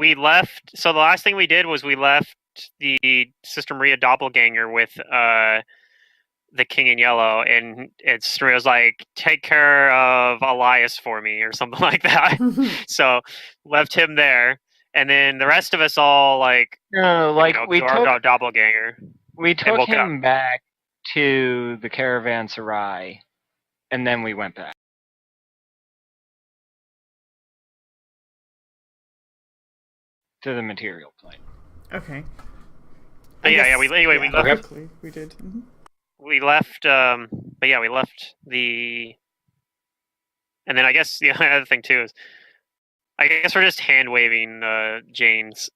we left. So the last thing we did was we left the Sister Maria doppelganger with the King in Yellow, and Sister Maria was like, "Take care of Elias for me," or something like that. So left him there, and then the rest of us all like, No, like we our took doppelganger. him back to the caravanserai, and then we went back to the material plane. Okay. But yeah, we left. Quickly, we did. Mm-hmm. We left. But yeah, we left the. And then I guess the other thing too is, I guess we're just hand waving Jane's.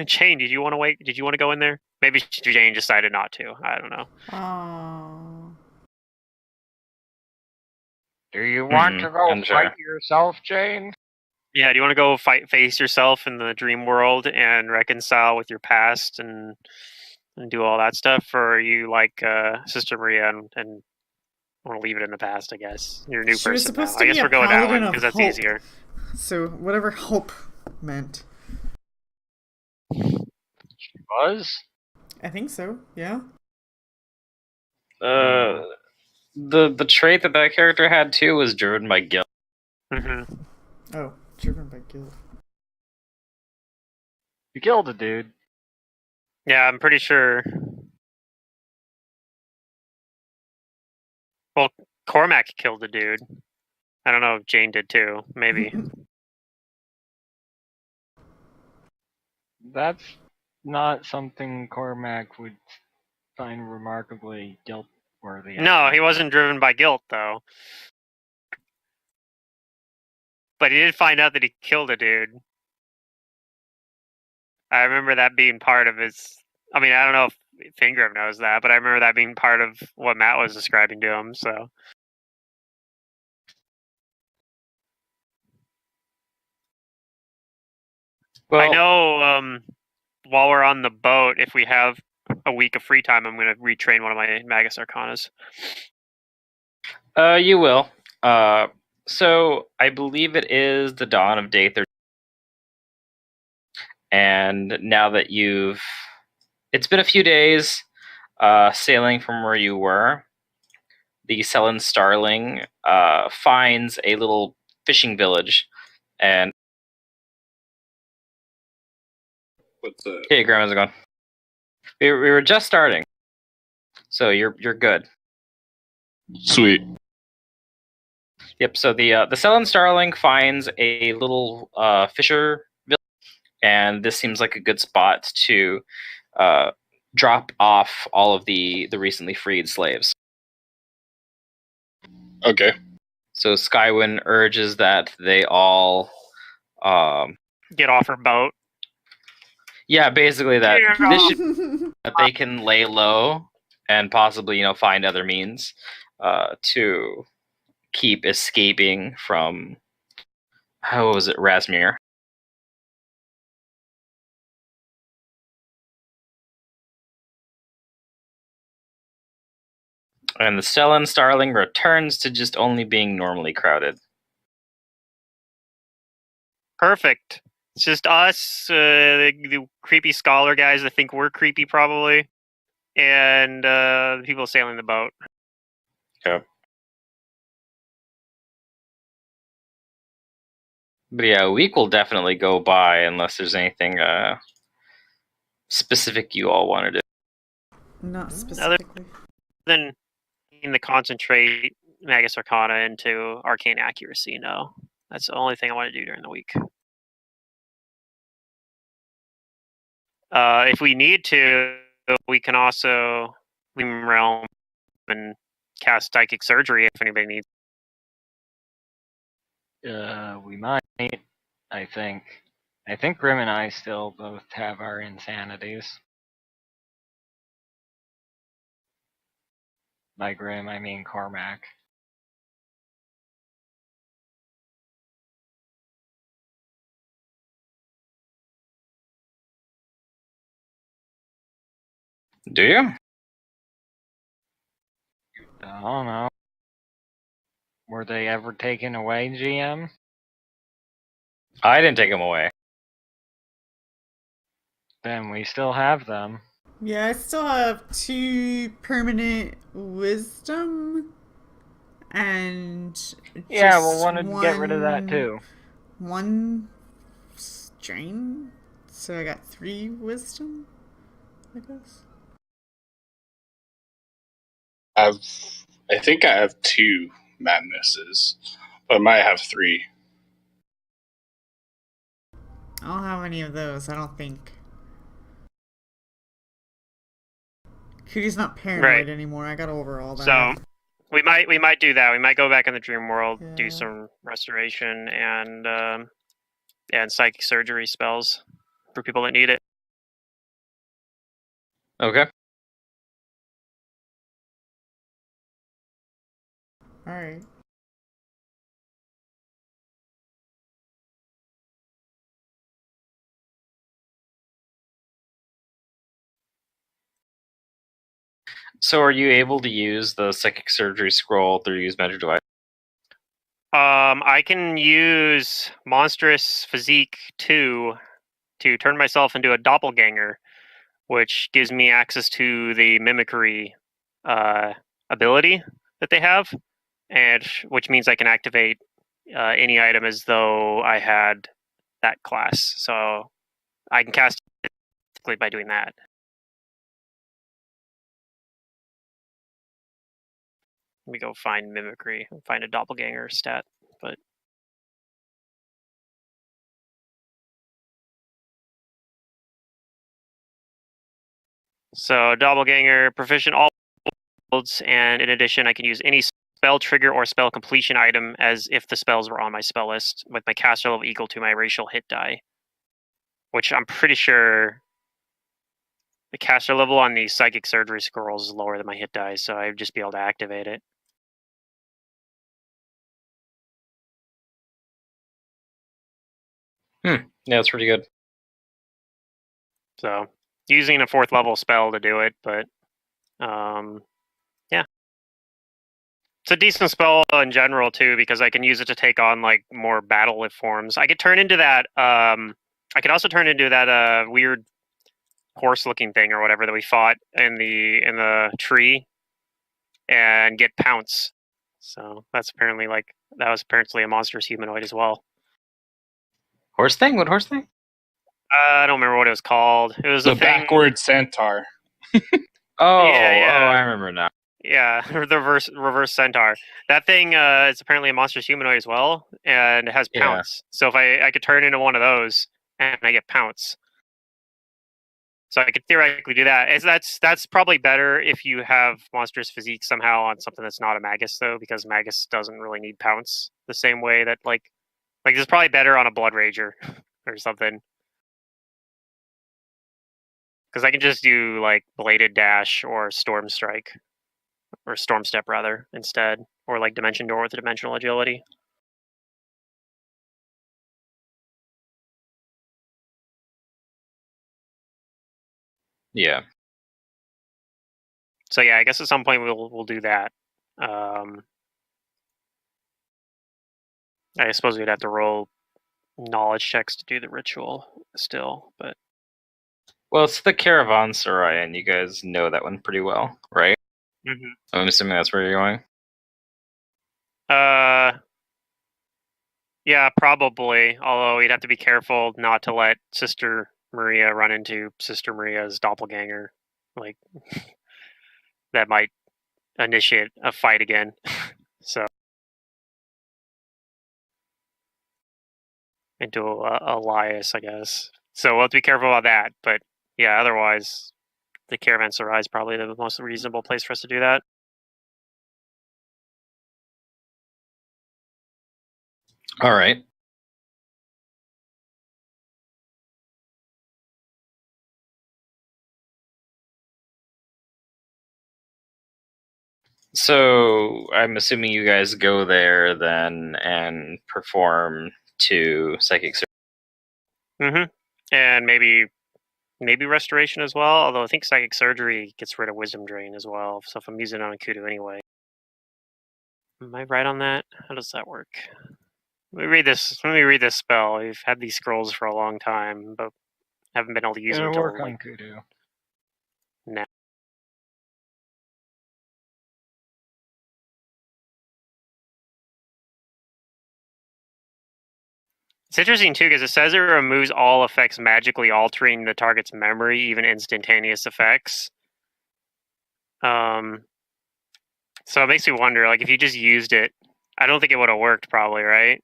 Jane, did you want to wait? Did you want to go in there? Maybe Jane decided not to. I don't know. Do you want to go fight yourself, Jane? Yeah, do you want to go face yourself in the dream world and reconcile with your past and do all that stuff? Or are you like Sister Maria and want to leave it in the past, I guess? You're a new person now. I guess we're going that one because that's easier. So, whatever hope meant. She was? I think so, yeah. The trait that character had too was driven by guilt. Mm-hmm. Oh, driven by guilt. You killed a dude. Yeah, I'm pretty sure. Well, Cormac killed the dude. I don't know if Jane did too. Maybe. That's not something Cormac would find remarkably guilt-worthy. No, he wasn't driven by guilt, though. But he did find out that he killed a dude. I remember that being part of his... I mean, I don't know if Fingram knows that, but I remember that being part of what Matt was describing to him, so... Well, I know while we're on the boat, if we have a week of free time, I'm going to retrain one of my Magus Arcanas. You will. So I believe it is the dawn of day 13. And now that it's been a few days sailing from where you were, the Sullen Starling finds a little fishing village, and what's that? Hey, Grandma's gone. We were just starting, so you're good. Sweet. Yep. So the Sullen Starling finds a little fisher village, and this seems like a good spot to drop off all of the recently freed slaves. Okay. So Skywin urges that they all get off her boat. Yeah, basically that that they can lay low and possibly, find other means to keep escaping from, how was it, Rasmir? And the Stellan Starling returns to just only being normally crowded. Perfect. It's just us, the creepy scholar guys that think we're creepy, probably, and the people sailing the boat. Yeah. But yeah, a week will definitely go by unless there's anything specific you all want to do. Not specifically. Other than the concentrate Magus Arcana into Arcane Accuracy, no. That's the only thing I want to do during the week. If we need to, we can also leave Realm and cast Psychic Surgery if anybody needs. We might, I think. I think Grim and I still both have our insanities. By Grim, I mean Cormac. Do you? I don't know. Were they ever taken away, GM? I didn't take them away. Then we still have them. Yeah, I still have 2 permanent wisdom and Yeah, just we'll want to get rid of that too. one strain. So I got 3 wisdom, I guess. I think I have 2 madnesses, but I might have 3. I don't have any of those, I don't think. Cootie's not paranoid Right. anymore. I got over all that. So we might do that. We might go back in the dream world, Yeah. do some restoration and psychic surgery spells for people that need it. Okay. Alright. So are you able to use the psychic surgery scroll through use magic device? I can use monstrous physique 2 to turn myself into a doppelganger, which gives me access to the mimicry ability that they have, and which means I can activate any item as though I had that class. So I can cast it by doing that. Let me go find mimicry, find a doppelganger stat, but. So doppelganger, proficient all worlds, and in addition, I can use any spell trigger or spell completion item as if the spells were on my spell list, with my caster level equal to my racial hit die. Which I'm pretty sure the caster level on the psychic surgery scrolls is lower than my hit die, so I'd just be able to activate it. Yeah, that's pretty good. So using a 4th level spell to do it, but yeah. It's a decent spell in general too, because I can use it to take on like more battle forms. I could turn into that I could also turn into that weird horse looking thing or whatever that we fought in the tree and get pounce. So that's apparently that was apparently a monstrous humanoid as well. Horse thing? What horse thing? I don't remember what it was called. It was The a thing. backward centaur. Oh, Yeah. oh, I remember now. Yeah, the reverse centaur. That thing is apparently a monstrous humanoid as well, and it has Yeah. pounce. So if I could turn into one of those and I get pounce. So I could theoretically do that. That's probably better if you have monstrous physique somehow on something that's not a magus, though, because magus doesn't really need pounce the same way that like it's probably better on a blood rager or something. Because I can just do like bladed dash or storm strike or storm step rather instead, or like dimension door with the dimensional agility. Yeah. So yeah, I guess at some point we'll do that. I suppose we'd have to roll knowledge checks to do the ritual still, but Well, it's the Caravanserai, and you guys know that one pretty well, right? mm-hmm. I'm assuming that's where you're going. Yeah, probably. Although we'd have to be careful not to let Sister Maria run into Sister Maria's doppelganger. Like that might initiate a fight again. So into Elias, I guess. So we'll have to be careful about that. But yeah, otherwise, the Caravanserai is probably the most reasonable place for us to do that. All right. So I'm assuming you guys go there then and perform 2 psychic surgery. Mm-hmm. And maybe restoration as well. Although I think psychic surgery gets rid of wisdom drain as well. So if I'm using it on a Kudu anyway. Am I right on that? How does that work? Let me read this spell. We've had these scrolls for a long time, but Haven't been able to use it It'll until work on like Kudu. now. It's interesting too because it says it removes all effects magically altering the target's memory, even instantaneous effects. So it makes me wonder, like, if you just used it, I don't think it would have worked, probably, right?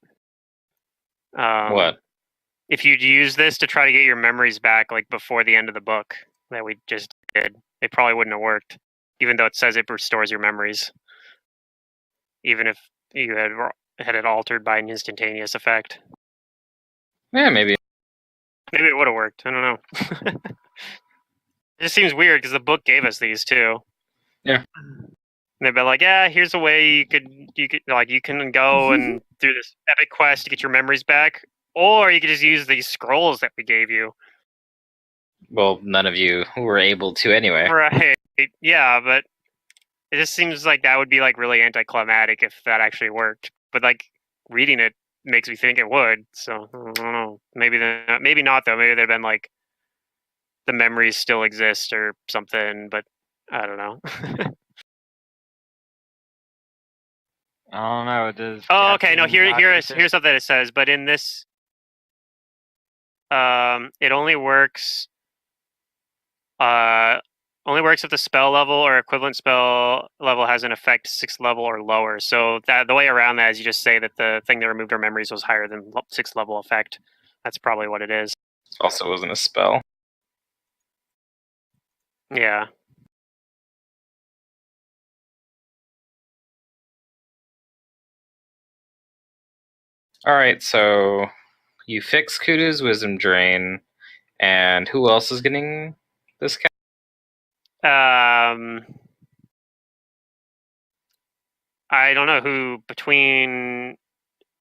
What? If you'd use this to try to get your memories back, like before the end of the book that we just did, it probably wouldn't have worked, even though it says it restores your memories, even if you had it altered by an instantaneous effect. Yeah, maybe. Maybe it would have worked. I don't know. It just seems weird because the book gave us these too. Yeah. And they'd be like, "Yeah, here's a way you can go and do this epic quest to get your memories back, or you could just use these scrolls that we gave you." Well, none of you were able to anyway. Right? Yeah, but it just seems like that would be like really anticlimactic if that actually worked. But like reading it makes me think it would. So I don't know. Maybe not though. Maybe they've been like the memories still exist or something. But I don't know. I don't know. Does Oh, okay. No, casting not here's consist- something it says. But in this, it only works. Only works if the spell level or equivalent spell level has an effect 6th level or lower. So that the way around that is you just say that the thing that removed our memories was higher than 6th level effect. That's probably what it is. Also wasn't a spell. Yeah. Alright, so you fix Kudu's Wisdom Drain, and who else is getting this cat? I don't know who between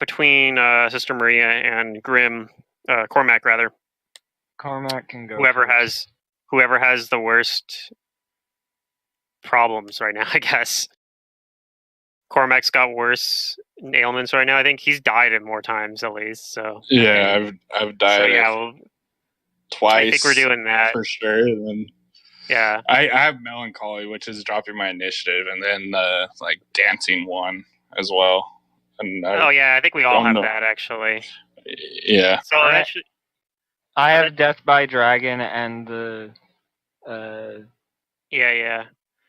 Sister Maria and Cormac rather. Cormac can go. Whoever first. has the worst problems right now, I guess. Cormac's got worse ailments right now. I think he's died more times at least. So Yeah, I've died so yeah, twice. I think we're doing that for sure. And then yeah. I have melancholy, which is dropping my initiative, and then like dancing one as well. And Oh yeah, I think we all don't have know. that actually. Yeah. So Alright. actually, I have Death by Dragon and the. yeah.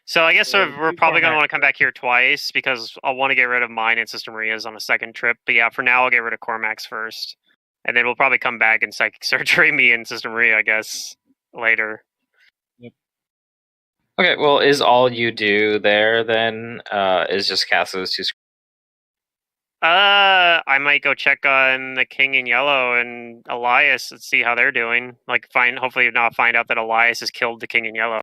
So I guess we're probably going to want to come back here twice because I'll want to get rid of mine and Sister Maria's on a second trip. But yeah, for now I'll get rid of Cormac's first, and then we'll probably come back and psychic surgery me and Sister Maria, I guess, later. Okay, well, is all you do there then is just cast those two? I might go check on the King in Yellow and Elias and see how they're doing. Like, hopefully not find out that Elias has killed the King in Yellow.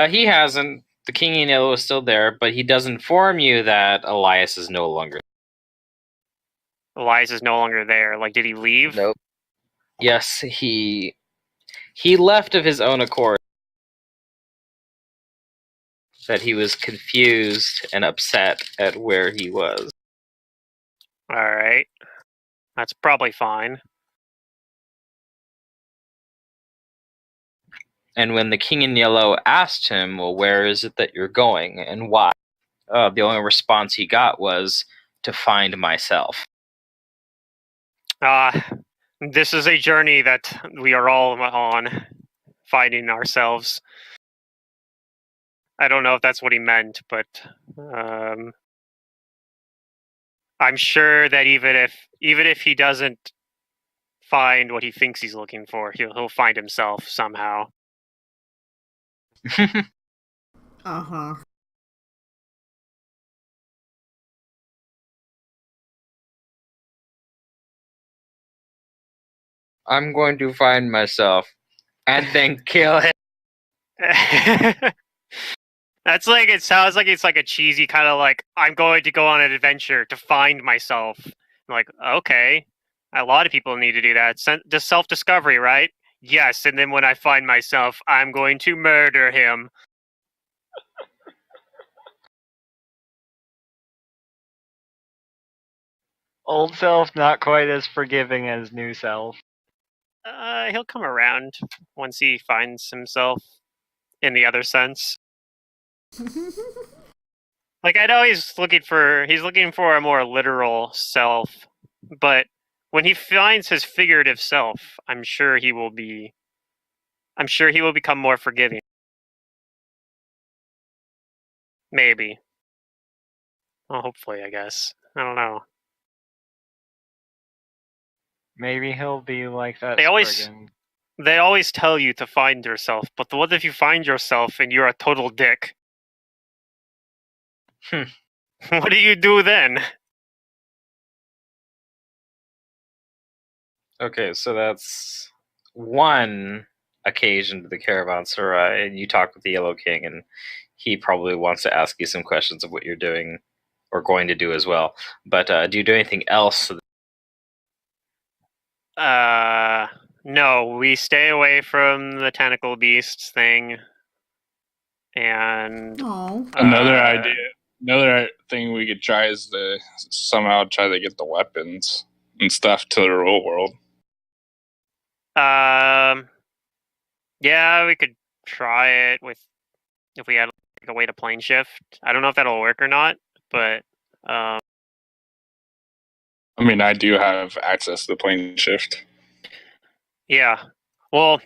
He hasn't. The King in Yellow is still there, but he does inform you that Elias is no longer. Elias is no longer there. Like, did he leave? Nope. Yes, he left of his own accord. That he was confused and upset at where he was. All right, that's probably fine. And when the King in Yellow asked him, well, where is it that you're going and why? The only response he got was, to find myself. This is a journey that we are all on, finding ourselves. I don't know if that's what he meant, but I'm sure that even if he doesn't find what he thinks he's looking for, he'll find himself somehow. Uh-huh. I'm going to find myself and then kill him. That's like, it sounds like it's like a cheesy kind of like, I'm going to go on an adventure to find myself. I'm like, okay, a lot of people need to do that. Just self-discovery, right? Yes, and then when I find myself, I'm going to murder him. Old self not quite as forgiving as new self. He'll come around once he finds himself in the other sense. Like, I know he's looking for a more literal self, but when he finds his figurative self, I'm sure he will become more forgiving. Maybe. Well, hopefully, I guess. I don't know. Maybe he'll be like that They always- Spriggan. They always tell you to find yourself, but what if you find yourself and you're a total dick? What do you do then? Okay, so that's one occasion to the caravanserai, and you talk with the Yellow King, and he probably wants to ask you some questions of what you're doing or going to do as well. But do you do anything else? No, we stay away from the tentacle beasts thing. And Oh. Another thing we could try is to somehow try to get the weapons and stuff to the real world. Yeah, we could try it if we had like a way to plane shift. I don't know if that'll work or not, but I mean, I do have access to the plane shift. yeah. Well,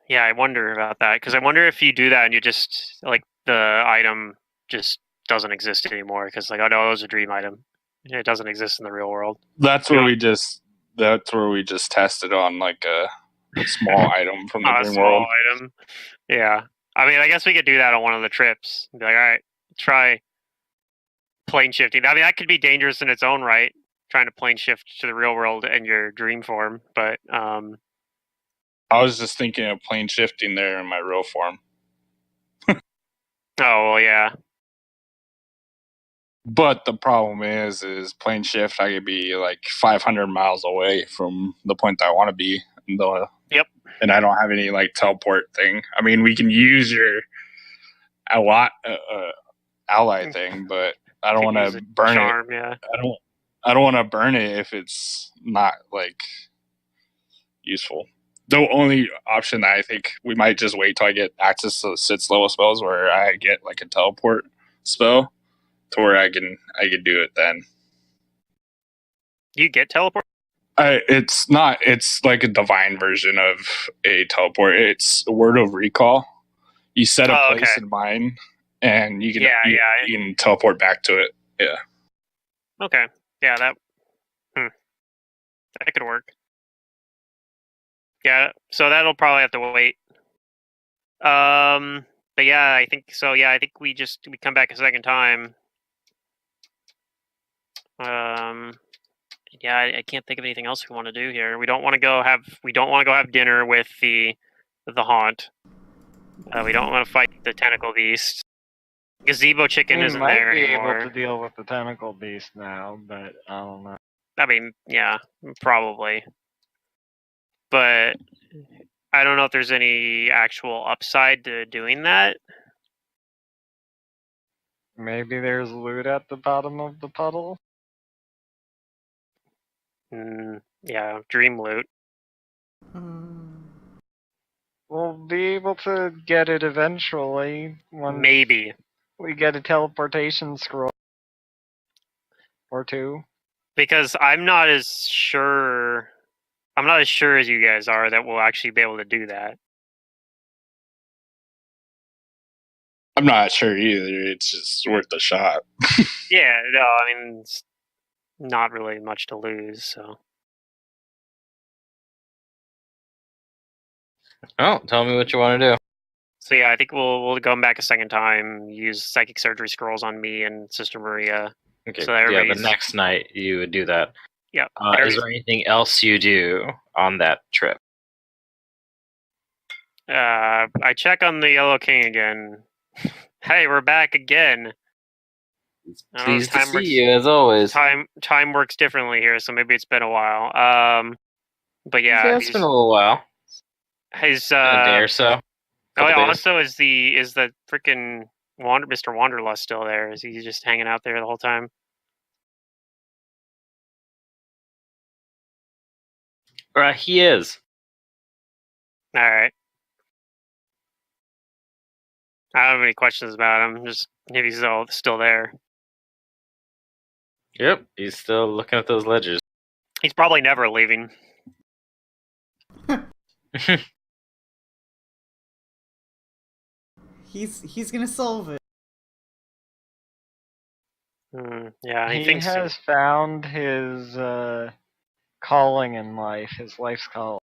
yeah, I wonder about that because I wonder if you do that and you just like the item just doesn't exist anymore because like, oh no, it was a dream item. It doesn't exist in the real world. That's where we just tested on like a small item from the A dream small world. item. Yeah. I mean, I guess we could do that on one of the trips. Be like, all right, try plane shifting. I mean, that could be dangerous in its own right, trying to plane shift to the real world in your dream form. But I was just thinking of plane shifting there in my real form. oh well, yeah. But the problem is plane shift. I could be like 500 miles away from the point that I want to be. Yep. And I don't have any like teleport thing. I mean, we can use your ally thing, but I don't want Use to a burn charm, it. yeah. I don't want to burn it if it's not like useful. The only option that I think we might just wait till I get access to the 6th level spells where I get like a teleport spell to where I can do it then. You get teleport? It's not. It's like a divine version of a teleport. It's a word of recall. You set a place in mind, and you can you can teleport back to it. Yeah. Okay. Yeah, that could work. Yeah, so that'll probably have to wait. But yeah, I think so. Yeah, I think we come back a second time. Yeah, I can't think of anything else we want to do here. We don't want to go have dinner with the haunt. We don't want to fight the tentacle beast. Gazebo chicken isn't there We might be anymore. able to deal with the tentacle beast now, but I don't know. I mean, yeah, probably. But I don't know if there's any actual upside to doing that. Maybe there's loot at the bottom of the puddle? Yeah, dream loot. We'll be able to get it eventually when Maybe. we get a teleportation scroll or two. Because I'm not as sure as you guys are that we'll actually be able to do that. I'm not sure either. It's just worth a shot. Yeah, no, I mean, it's not really much to lose, so. Oh, tell me what you want to do. So yeah, I think we'll go back a second time, use psychic surgery scrolls on me and Sister Maria. Okay, So yeah, the next night you would do that. Yeah. Is there anything else you do on that trip? I check on the Yellow King again. Hey, we're back again. Pleased to see you as always. Time works differently here, so maybe it's been a while. But yeah, it's been a little while. His a day or so. Oh, yeah, also is the freaking Mr. Wanderlust still there? Is he just hanging out there the whole time? He is. All right. I don't have any questions about him. Just if he's still there. Yep, he's still looking at those ledgers. He's probably never leaving. He's gonna solve it. Yeah, I He think so. has found his calling in life, his life's call.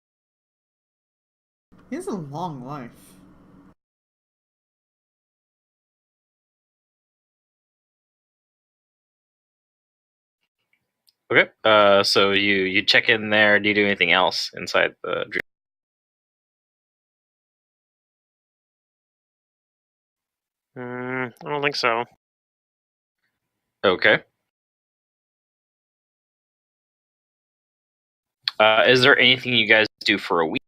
He has a long life. Okay. So you check in there. Do you do anything else inside the dream? I don't think so. Okay. Is there anything you guys do for a week?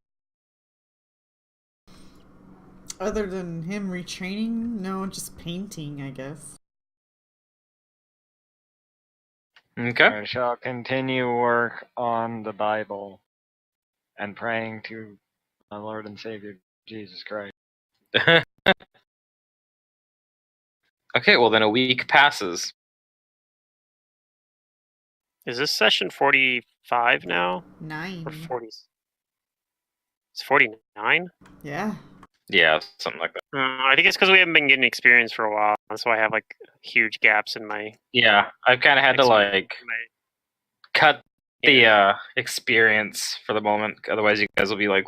Other than him retraining, no, just painting, I guess. Okay. I shall continue work on the Bible and praying to my Lord and Savior Jesus Christ. Okay. Well, then a week passes. Is this session 45 now? 9. Or 40? It's 49? Yeah. Yeah, something like that. I think it's because we haven't been getting experience for a while. That's why I have like huge gaps in my. Yeah, I've kind of had to like cut the experience for the moment. Otherwise, you guys will be like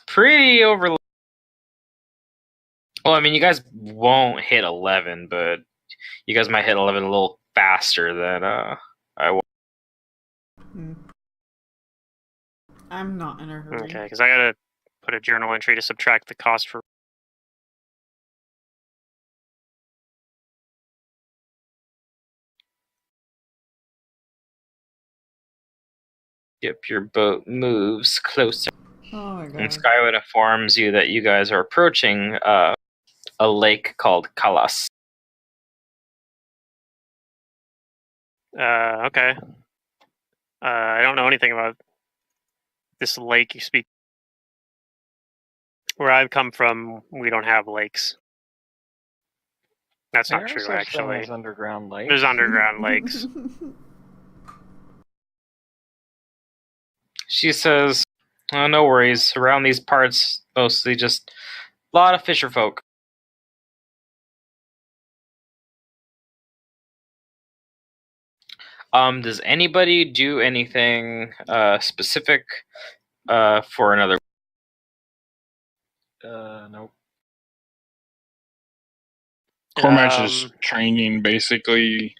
pretty over. Well, I mean, you guys won't hit 11, but you guys might hit 11 a little faster than I will. I'm not in a hurry. Okay, because I gotta put a journal entry to subtract the cost for. Yep, your boat moves closer. Oh my And god. Skyward informs you that you guys are approaching a lake called Kalas. Okay. I don't know anything about this lake you speak. Where I've come from, we don't have lakes. That's There not are true, such actually. things as underground lakes. There's underground lakes. She says, no worries. Around these parts, mostly just a lot of fisher folk. Does anybody do anything specific for another? Nope. Cormac's just training, basically.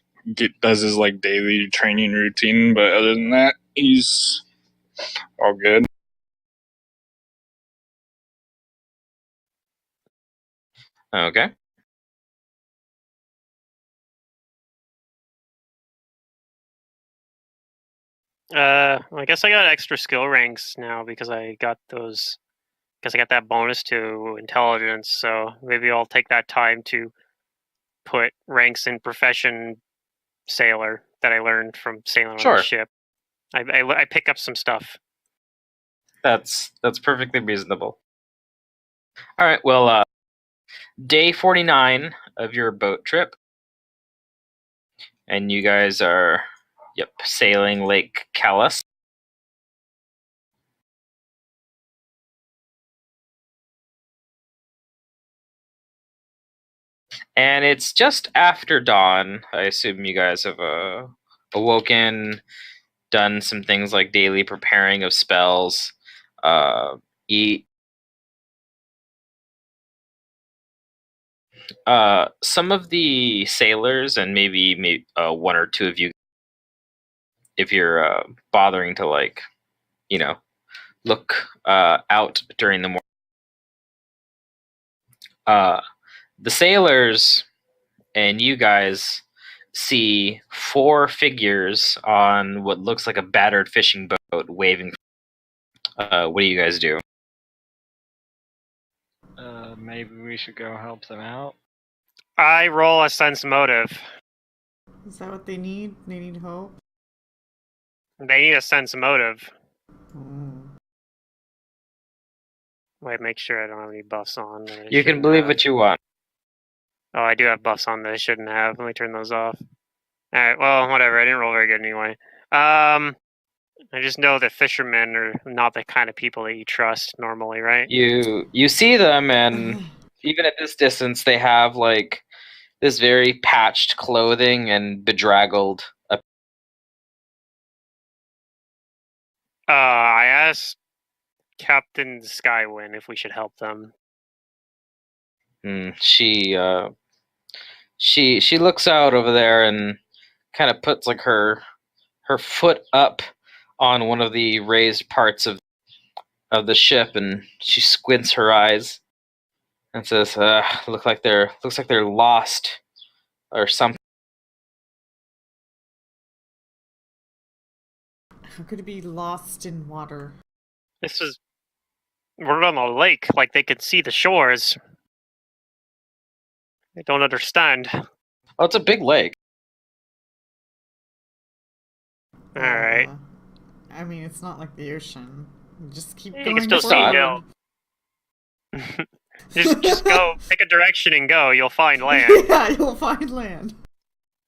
Does his like daily training routine, but other than that, he's all good. Okay. I guess I got extra skill ranks now because I got those. Because I got that bonus to intelligence, so maybe I'll take that time to put ranks in profession sailor that I learned from sailing on the ship. I pick up some stuff. That's perfectly reasonable. All right. Well, day 49 of your boat trip, and you guys are, sailing Lake Kalas. And it's just after dawn. I assume you guys have awoken, done some things like daily preparing of spells, eat. Some of the sailors, and maybe one or two of you, if you're bothering to look out during the morning. The sailors and you guys see 4 figures on what looks like a battered fishing boat waving. What do you guys do? Maybe we should go help them out. I roll a sense motive. Is that what they need? They need hope? They need a sense motive. Wait, make sure I don't have any buffs on. that I You can shouldn't believe have. what you want. Oh, I do have buffs on that I shouldn't have. Let me turn those off. Alright, well, whatever. I didn't roll very good anyway. I just know that fishermen are not the kind of people that you trust normally, right? You see them, and even at this distance, they have like this very patched clothing and bedraggled. I asked Captain Skywind if we should help them. She looks out over there and kind of puts like her foot up on one of the raised parts of the ship, and she squints her eyes and says, looks like they're lost or something." How could it be lost in water? We're on a lake, like they could see the shores. I don't understand. Oh, it's a big lake. Alright. I mean, it's not like the ocean. Just keep You going can still see forward. just go, pick a direction and go. You'll find land. Yeah, you'll find land.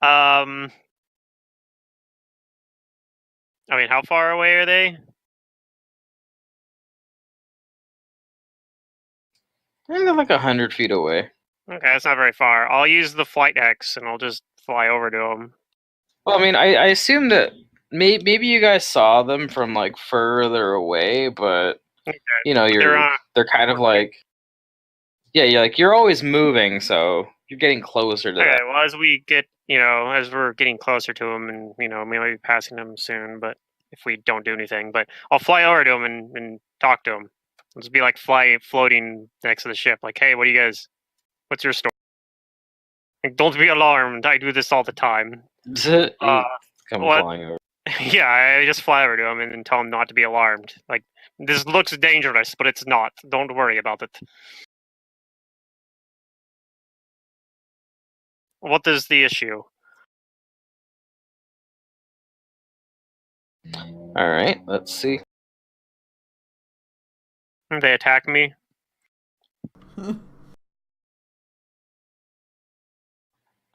I mean, how far away are they? They're like 100 feet away. Okay, that's not very far. I'll use the flight X and I'll just fly over to them. Well, I mean, I assume that maybe you guys saw them from like further away, but Okay. you know, they're kind of like, yeah, you're always moving, so you're getting closer to Okay, that. well, as we're getting closer to them, and we might be passing them soon, but if we don't do anything, but I'll fly over to them and talk to them. Let's be like floating next to the ship. Like, hey, what's your story? Like, don't be alarmed. I do this all the time. You come what? flying over. Yeah, I just fly over to them and tell them not to be alarmed. Like, this looks dangerous, but it's not. Don't worry about it. What is the issue? All right, let's see. They attack me.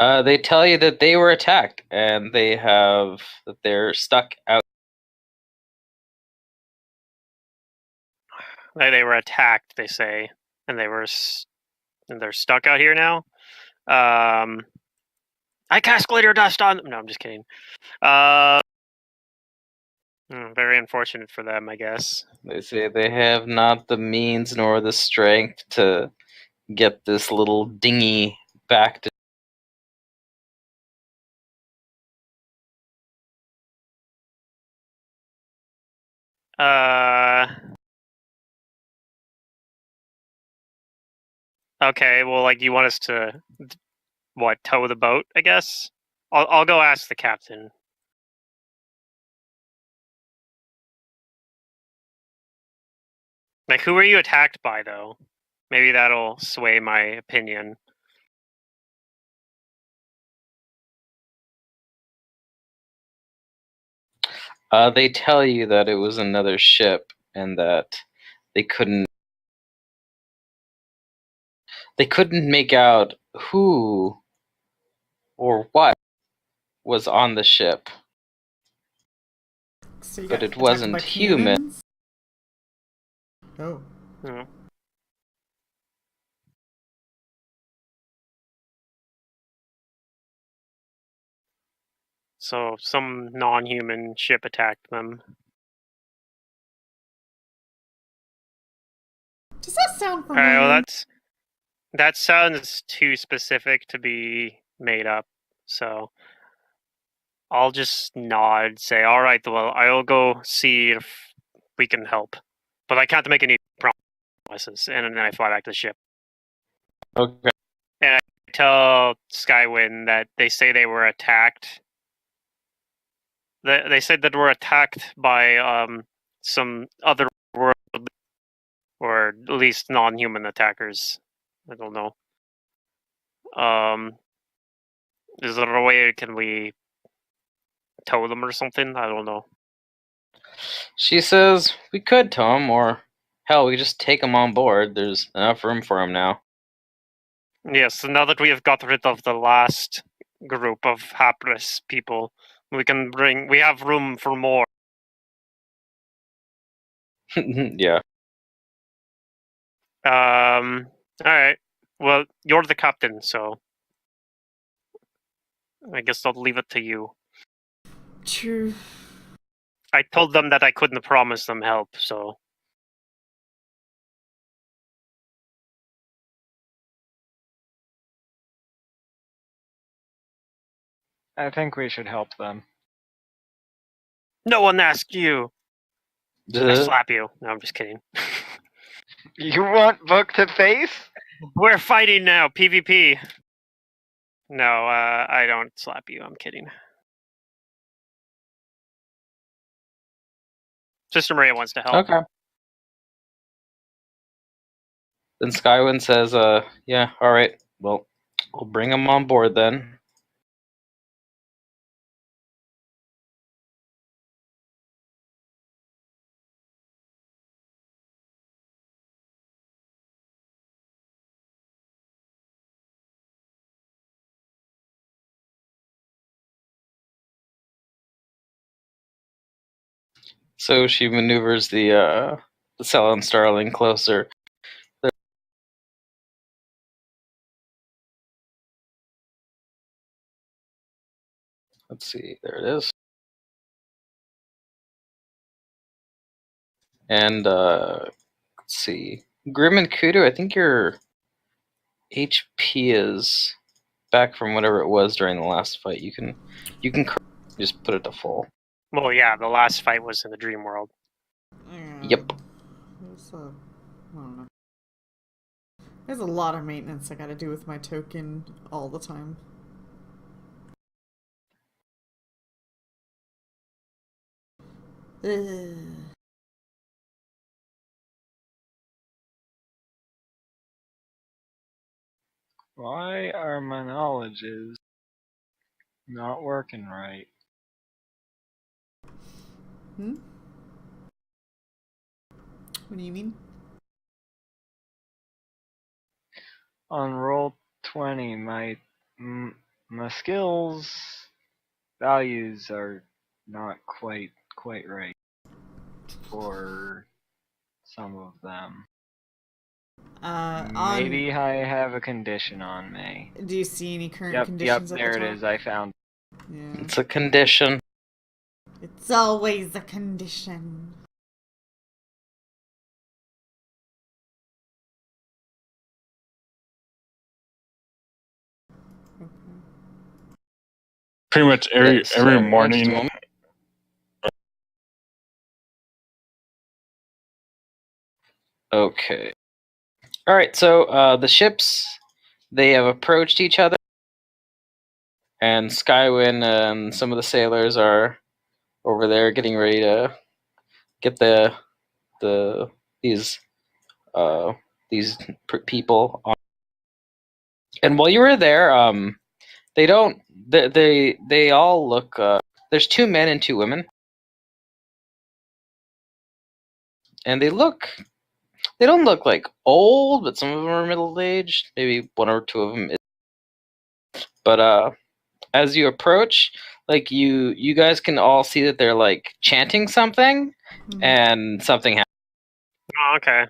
They tell you that they were attacked, and they're stuck out. They were attacked, they say, and they're stuck out here now. I cast glitter dust on them. No, I'm just kidding. Very unfortunate for them, I guess. They say they have not the means nor the strength to get this little dinghy back to. Okay, well, like, you want us to, what, tow the boat, I guess? I'll go ask the captain. Like, who were you attacked by, though? Maybe that'll sway my opinion. They tell you that it was another ship and that they couldn't make out who or what was on the ship. So you But got it attacked wasn't by human. cannons? Oh. Hmm. So some non-human ship attacked them. Does that sound All familiar? right, well, that sounds too specific to be made up. So I'll just nod, say, "All right, well, I'll go see if we can help, but I can't make any promises." And then I fly back to the ship. Okay. And I tell Skywind that they say they were attacked. They said that we're attacked by some other world, or at least non-human attackers. I don't know. Is there a way can we tow them or something? I don't know. She says we could tow him or hell, we just take him on board. There's enough room for him now. Yes, so now that we have got rid of the last group of hapless people, we have room for more. Yeah. Alright. Well, you're the captain, so I guess I'll leave it to you. True. I told them that I couldn't promise them help, so... I think we should help them. No one asked you! I Duh. slap you. No, I'm just kidding. You want Book to face? We're fighting now, PvP! No, I don't slap you, I'm kidding. Sister Maria wants to help. Okay. Then Skywind says, yeah, alright. Well, we'll bring him on board then. So she maneuvers the Cell Starling closer. Let's see, there it is. And let's see, Grim and Kudu, I think your HP is back from whatever it was during the last fight. You can just put it to full. Well, yeah, the last fight was in the dream world. Yep. I don't know. There's a lot of maintenance I gotta do with my token all the time. Ugh. Why are my knowledges not working right? Hmm? What do you mean? On roll 20, my skills values are not quite right for some of them. Maybe I have a condition on me. Do you see any current Yep, conditions? there at the it top? is. I found. Yeah. It's a condition. It's always a condition. Okay. Pretty much Yeah, every so morning. just a moment. Okay. All right. So the ships, they have approached each other, and Skywind and some of the sailors are over there getting ready to get these people on. And while you were there, they all look. There's 2 men and 2 women, and they don't look like old, but some of them are middle aged. Maybe 1 or 2 of them. But as you approach, like you guys can all see that they're like chanting something, and something happens. Oh, okay.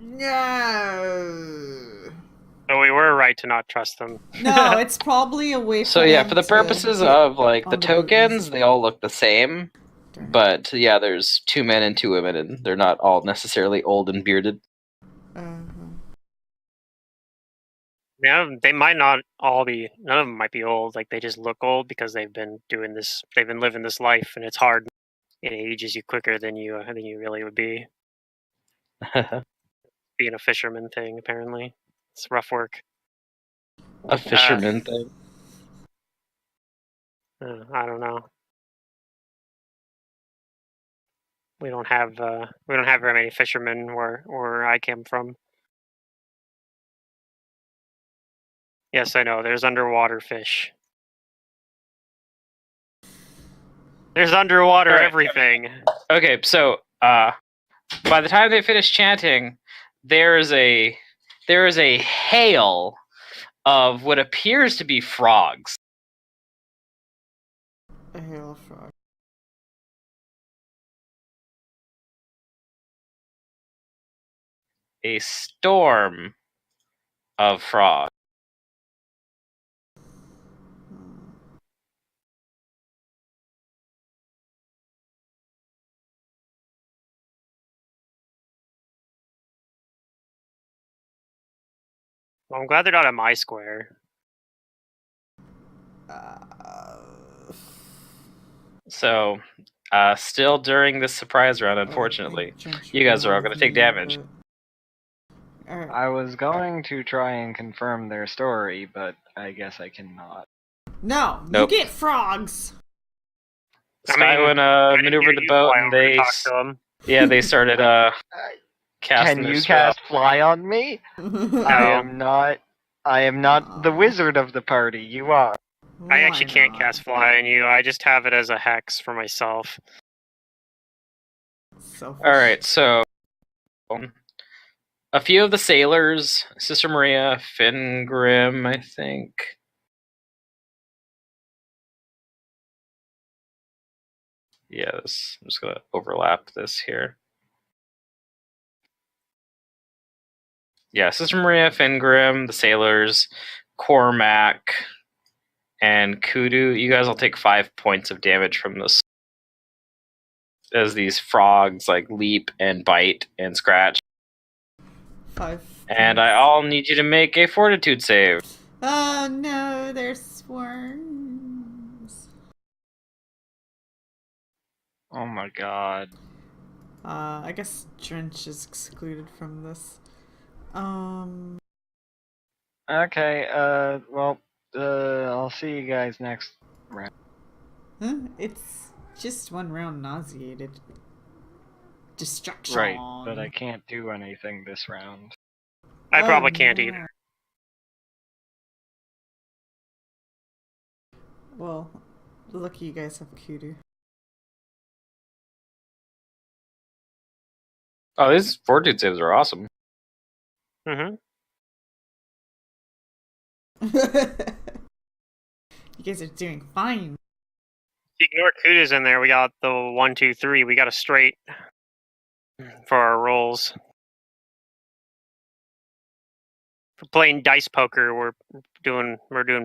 No. So we were right to not trust them. No, it's probably a way for So yeah, them for the to purposes get of like the on the boat tokens, easy. they all look the same. Darn. But yeah, there's 2 men and 2 women, and they're not all necessarily old and bearded. Yeah, they might not all be. None of them might be old. Like they just look old because they've been doing this. They've been living this life, and it's hard. It ages you quicker than you really would be. Being a fisherman thing, apparently, it's rough work. A fisherman thing. I don't know. We don't have very many fishermen where I came from. Yes, I know. There's underwater fish. There's underwater Alright. everything. Okay, so By the time they finish chanting, there is a hail of what appears to be frogs. A hail of frog. A storm of frogs. Well, I'm glad they're not at my square. So, still during this surprise round, unfortunately, you guys are all going to take damage. Alright. I was going to try and confirm their story, but I guess I cannot. No, Nope. you get frogs. Skywin maneuvered the boat, and they started casting Can their you spell. cast fly on me? I am not the wizard of the party. You are. I actually can't cast fly on you. I just have it as a hex for myself. Selfish. All right, so a few of the sailors, Sister Maria, Fingrim, I think. Yes, I'm just going to overlap this here. Yeah, Sister Maria, Fingrim, the sailors, Cormac, and Kudu. You guys will take 5 points of damage from this. As these frogs like leap and bite and scratch. 5. And I all need you to make a fortitude save. Oh no, they're swarms. Oh my god. I guess Drench is excluded from this. Okay, well, I'll see you guys next round. Huh? It's just one round nauseated. Destruction. Right, but I can't do anything this round. I probably can't either. Well, lucky you guys have Kudu. Oh, these fortitude saves are awesome. Mm-hmm. You guys are doing fine. If you ignore Kuda's in there, we got the 1, 2, 3. We got a straight for our rolls. For playing dice poker, we're doing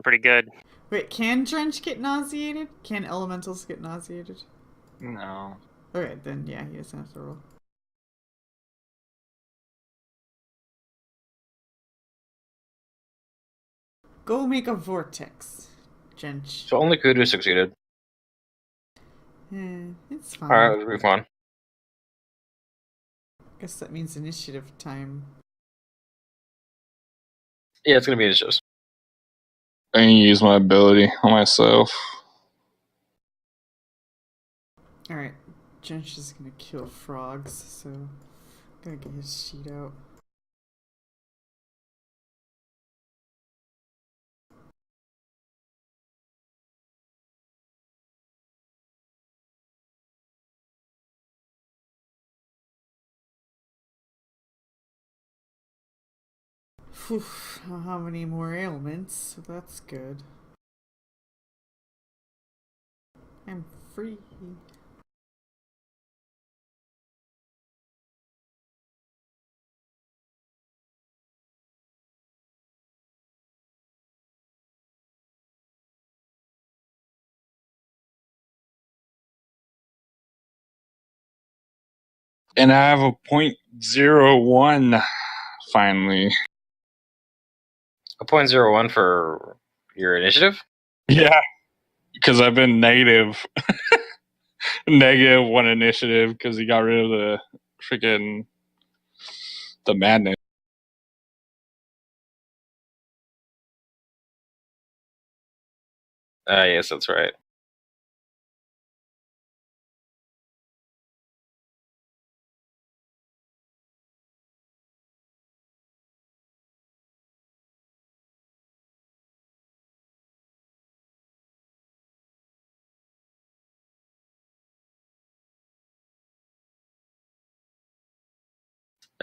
pretty good. Wait, can Drench get nauseated? Can elementals get nauseated? No. Okay, then yeah, he doesn't have to roll. Go make a vortex, Drench. So only Kudu succeeded. It's fine. Alright, let's move on. Guess that means initiative time. Yeah, it's going to be initiatives. I can use my ability on myself. Alright, Drench is gonna kill frogs, so I'm gonna get his sheet out. Whew, I don't have any more ailments, so that's good. I'm free. And I have a .01 finally. A .01 for your initiative? Yeah, because I've been negative -1 initiative because he got rid of the freaking the madness. Yes, that's right.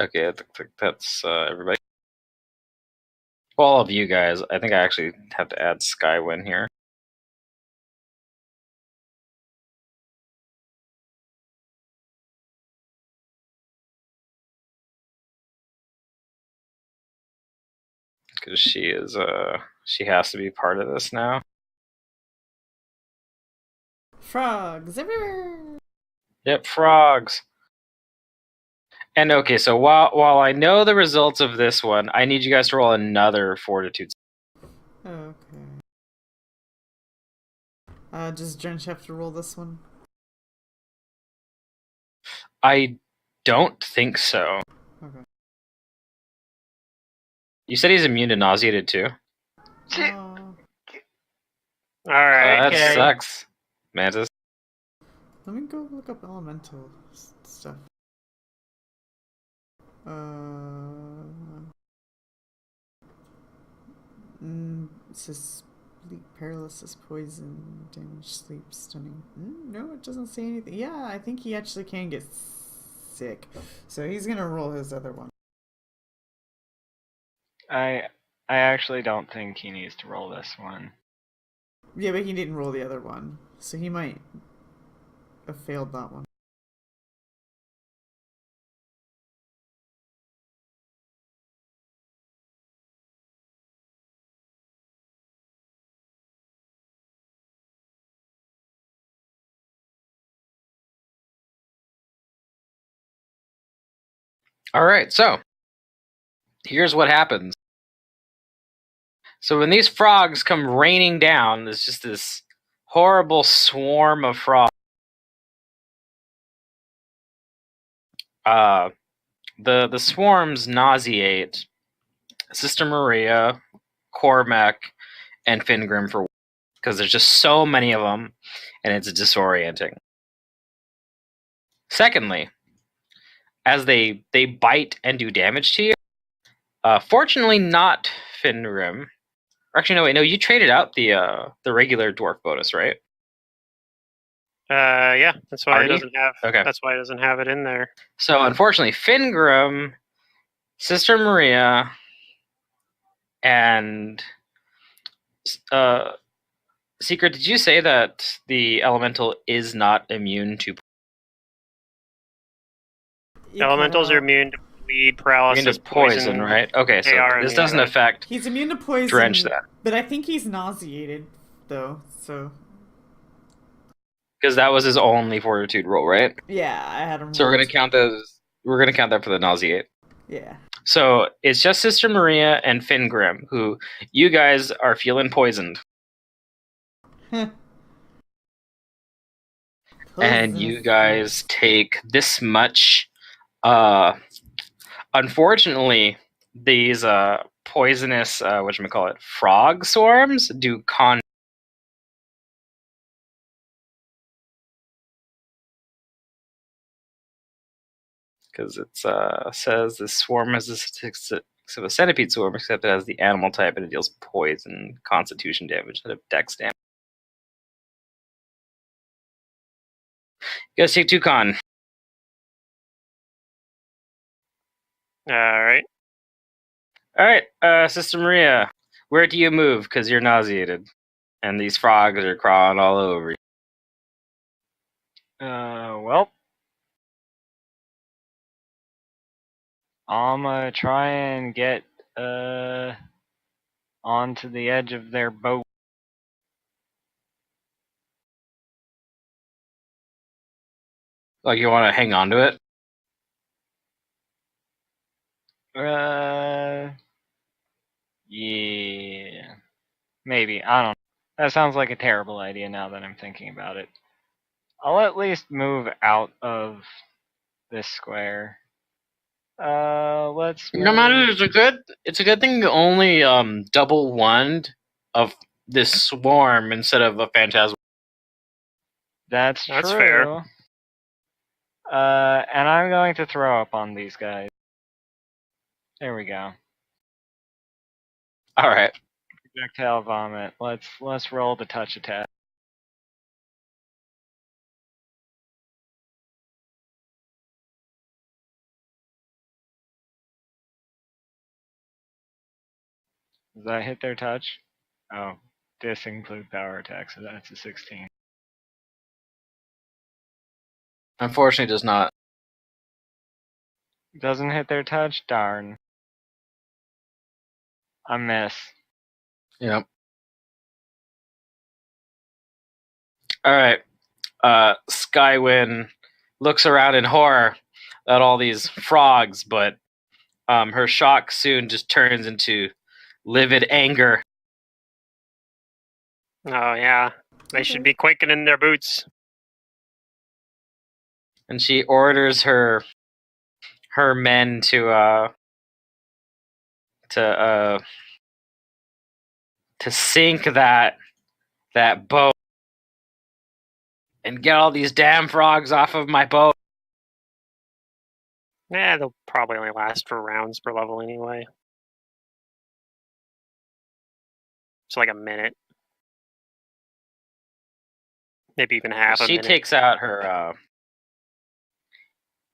Okay, I think that's everybody. Well, all of you guys. I think I actually have to add Skywin here. Because she is she has to be part of this now. Frogs everywhere. Yep, frogs. And okay, so while I know the results of this one, I need you guys to roll another fortitude. Okay. Does Drench have to roll this one? I don't think so. Okay. You said he's immune to nauseated too? All right. That sucks, Mantis. Let me go look up elemental stuff. It says sleep paralysis, poison, damage, sleep, stunning. No, it doesn't say anything. Yeah, I think he actually can get sick. So he's gonna roll his other one. I actually don't think he needs to roll this one. Yeah, but he didn't roll the other one. So he might have failed that one. All right, so here's what happens. So when these frogs come raining down, there's just this horrible swarm of frogs. The swarms nauseate Sister Maria, Cormac, and Fingrim for because there's just so many of them, and it's disorienting. Secondly, as they bite and do damage to you, fortunately not Fingrim. Actually, no, wait, no, you traded out the regular dwarf bonus, right? Yeah, that's why Artie? it doesn't have. Okay. That's why it doesn't have it in there. So unfortunately, Fingrim, Sister Maria, and Secret, did you say that the elemental is not immune to Elementals are immune to bleed, paralysis, poison, right? Okay, They so are this immune doesn't to that. affect He's immune to poison, Drench then. but I think he's nauseated though. So because that was his only fortitude roll, right? yeah, I had him. So we're roll gonna count those. We're gonna count that for the nauseate. Yeah. So it's just Sister Maria and Fingrim who you guys are feeling poisoned, and you guys take this much. Unfortunately, these poisonous whatchamacallit frog swarms do con. Because it says this swarm has the statistics of a centipede swarm, except it has the animal type and it deals poison, constitution damage, instead of dex damage. You guys take 2 con. All right. All right, Sister Maria, where do you move? Because you're nauseated, and these frogs are crawling all over you. Well, I'm gonna try and get onto the edge of their boat. Like you want to hang on to it? Yeah, maybe. I don't know. That sounds like a terrible idea now that I'm thinking about it. I'll at least move out of this square. Let's. No matter. It's a good thing you only double one of this swarm instead of a phantasm. That's true. fair. And I'm going to throw up on these guys. There we go. All right. Projectile vomit. Let's roll the touch attack. Does that hit their touch? Oh, disinclude power attack, so that's a 16. Unfortunately, does not. Doesn't hit their touch? Darn. A miss. Yep. All right. Skywin looks around in horror at all these frogs, but her shock soon just turns into livid anger. Oh yeah, they should be quaking in their boots. And she orders her men to sink that boat and get all these damn frogs off of my boat. Yeah, they'll probably only last for rounds per level anyway. So like a minute. Maybe even half a She minute. takes out her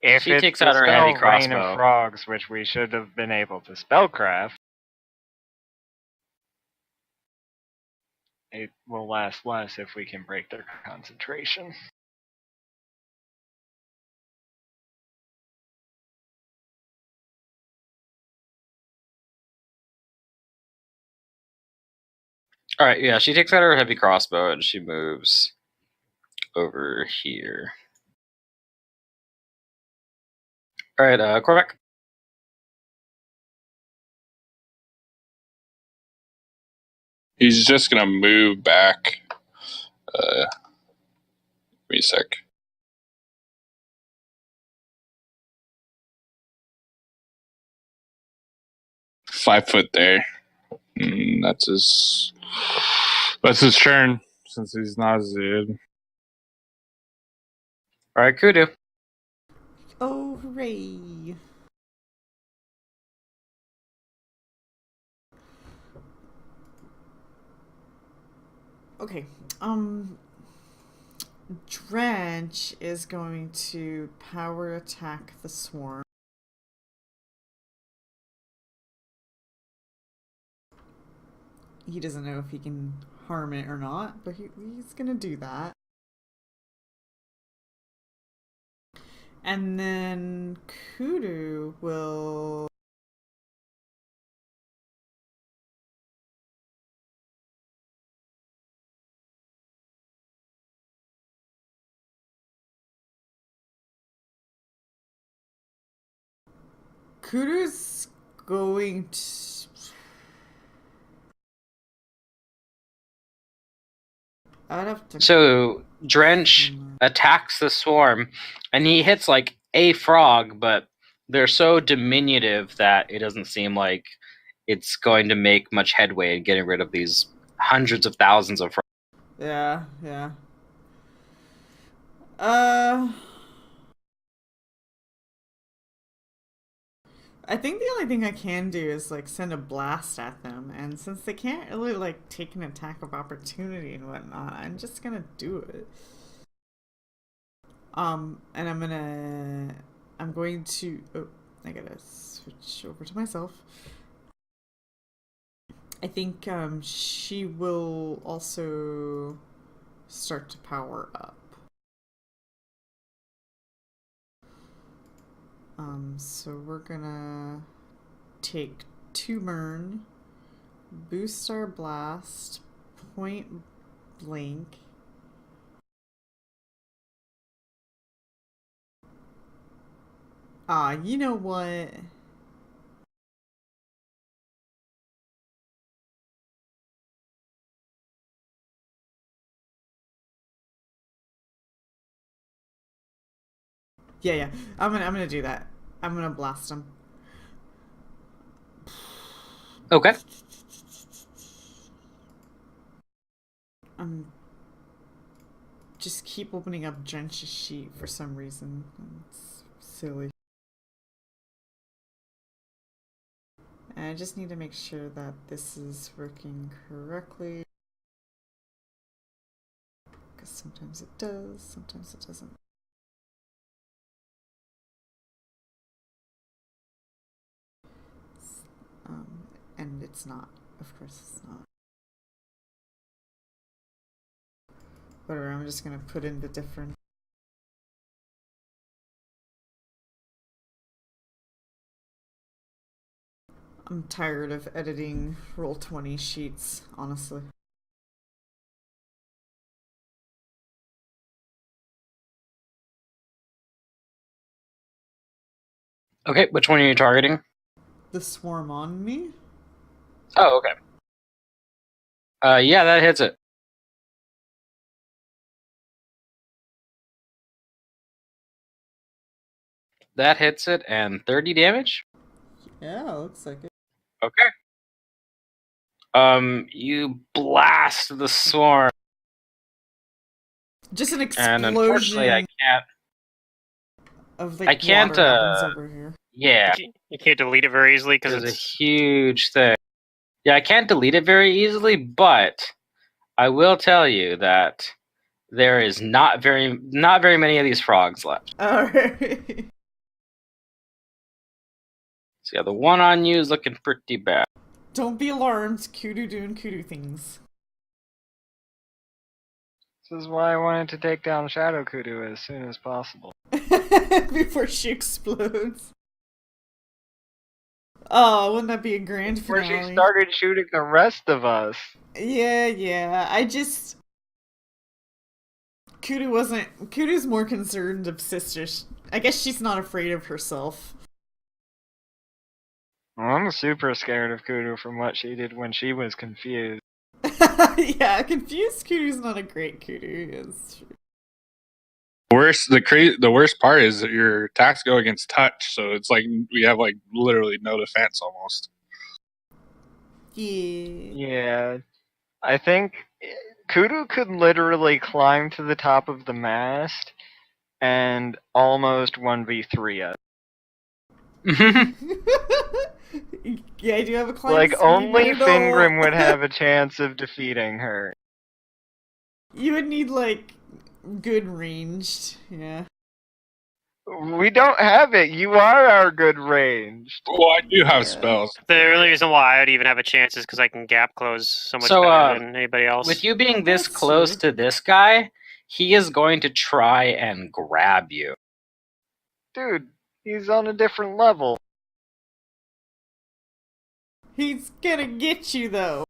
If She it's takes the out her spell heavy Rain crossbow. of Frogs, which we should have been able to spellcraft, it will last less if we can break their concentration. All right, yeah, she takes out her heavy crossbow and she moves over here. All right, Cormac. He's just gonna move back. Give me a sec. .5 there. That's his turn since he's nauseated. All right, Kudu. Oh, hooray! Okay, Drench is going to power attack the swarm. He doesn't know if he can harm it or not, but he's gonna do that. And then Kudu will... Kudu's going to... I'd have to... So Drench attacks the swarm, and he hits like a frog, but they're so diminutive that it doesn't seem like it's going to make much headway in getting rid of these hundreds of thousands of frogs. Yeah. I think the only thing I can do is like send a blast at them, and since they can't really like take an attack of opportunity and whatnot, I'm just gonna do it. And I'm going to, oh, I gotta switch over to myself. I think she will also start to power up. So we're gonna take 2 burn, boost our blast, point blank. You know what? Yeah. I'm gonna do that. I'm gonna blast him. Okay. Just keep opening up Drench's sheet for some reason. It's silly. And I just need to make sure that this is working correctly. Because sometimes it does, sometimes it doesn't. And it's not. of course it's not. Whatever, I'm just gonna put in the different. I'm tired of editing Roll20 sheets, honestly. Okay, which one are you targeting? The swarm on me? Oh, okay. Yeah, that hits it. That hits it, and 30 damage? Yeah, looks like it. Okay. You blast the swarm, Just an and unfortunately I explosion can't... of like I can't, water happens over here. Yeah, You can't delete it very easily because it's a it's huge thing. Yeah, I can't delete it very easily, but I will tell you that there is not very many of these frogs left. Alright. So yeah, the one on you is looking pretty bad. Don't be alarmed, Kudu doing Kudu things. This is why I wanted to take down Shadow Kudu as soon as possible. Before she explodes. Oh, wouldn't that be a grand Before finale? she started shooting the rest of us. Yeah. Kudu's more concerned of sisters. I guess she's not afraid of herself. Well, I'm super scared of Kudu from what she did when she was confused. Yeah, confused Kudu's not a great Kudu. It's true. The worst part is that your attacks go against touch, so it's like we have like literally no defense almost. Yeah. Yeah. I think Kudu could literally climb to the top of the mast and almost 1v3 us. Yeah, I do have a climb Like, speed, only but no. Fingrim would have a chance of defeating her. You would need, like, good ranged, yeah. We don't have it. You are our good ranged. Well, I do have Yeah. spells. the only reason why I would even have a chance is because I can gap close so much So, better than anybody else. With you being this That's close true. to this guy, he is going to try and grab you. Dude, he's on a different level. He's gonna get you, though.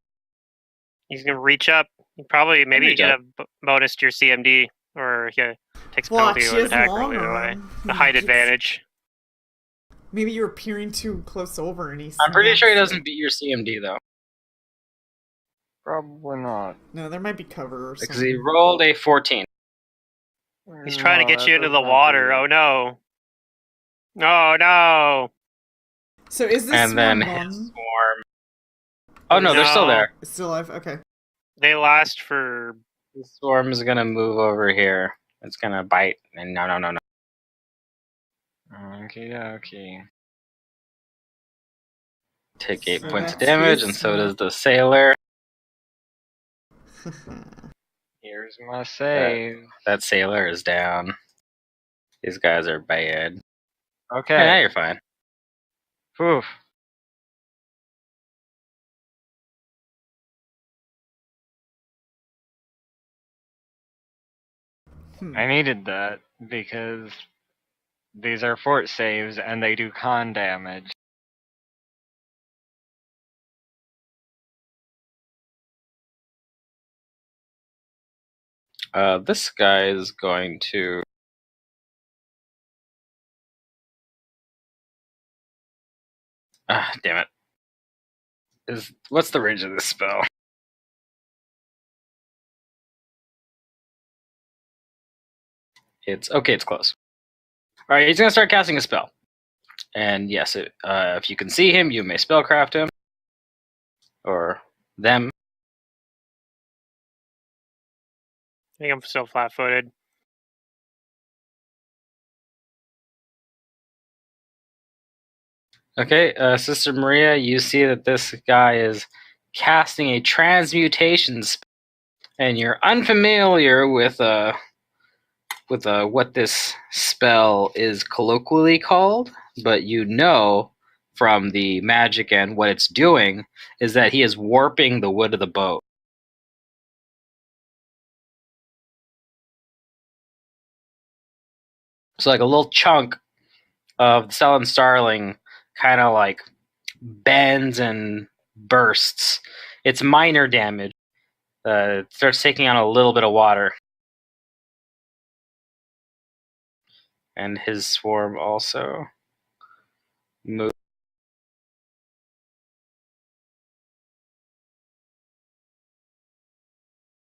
He's gonna reach up. Maybe you reach get up. a bonus to your CMD, or he takes Watch penalty with his attack long roll either way. arm. The height It's- advantage. Maybe you're peering too close over and he's. I'm pretty sure he doesn't beat your CMD, though. Probably not. No, there might be cover or Because something. he rolled a 14. He's trying to No, get that you into does the not water. do it. Oh no. Oh no. So is this And then swarm his gone? swarm... Oh, no, they're still No. there. It's still alive? Okay. They last for. The swarm is going to move over here. It's going to bite. And no. Okay. Take 8 So points of that's damage, his and so turn. does the sailor. Here's my save. That sailor is down. These guys are bad. Okay. Yeah, you're fine. Poof. I needed that because these are fort saves and they do con damage. This guy is going to... Ah, damn it. What's the range of this spell? It's close. Alright, he's gonna start casting a spell. And yes, if you can see him, you may spellcraft him. Or them. I think I'm still flat-footed. Okay, Sister Maria, you see that this guy is casting a transmutation spell. And you're unfamiliar with what this spell is colloquially called, but you know from the magic, and what it's doing is that he is warping the wood of the boat. So like a little chunk of the Stellan Starling kind of like bends and bursts. It's minor damage. It starts taking on a little bit of water. And his swarm also moves.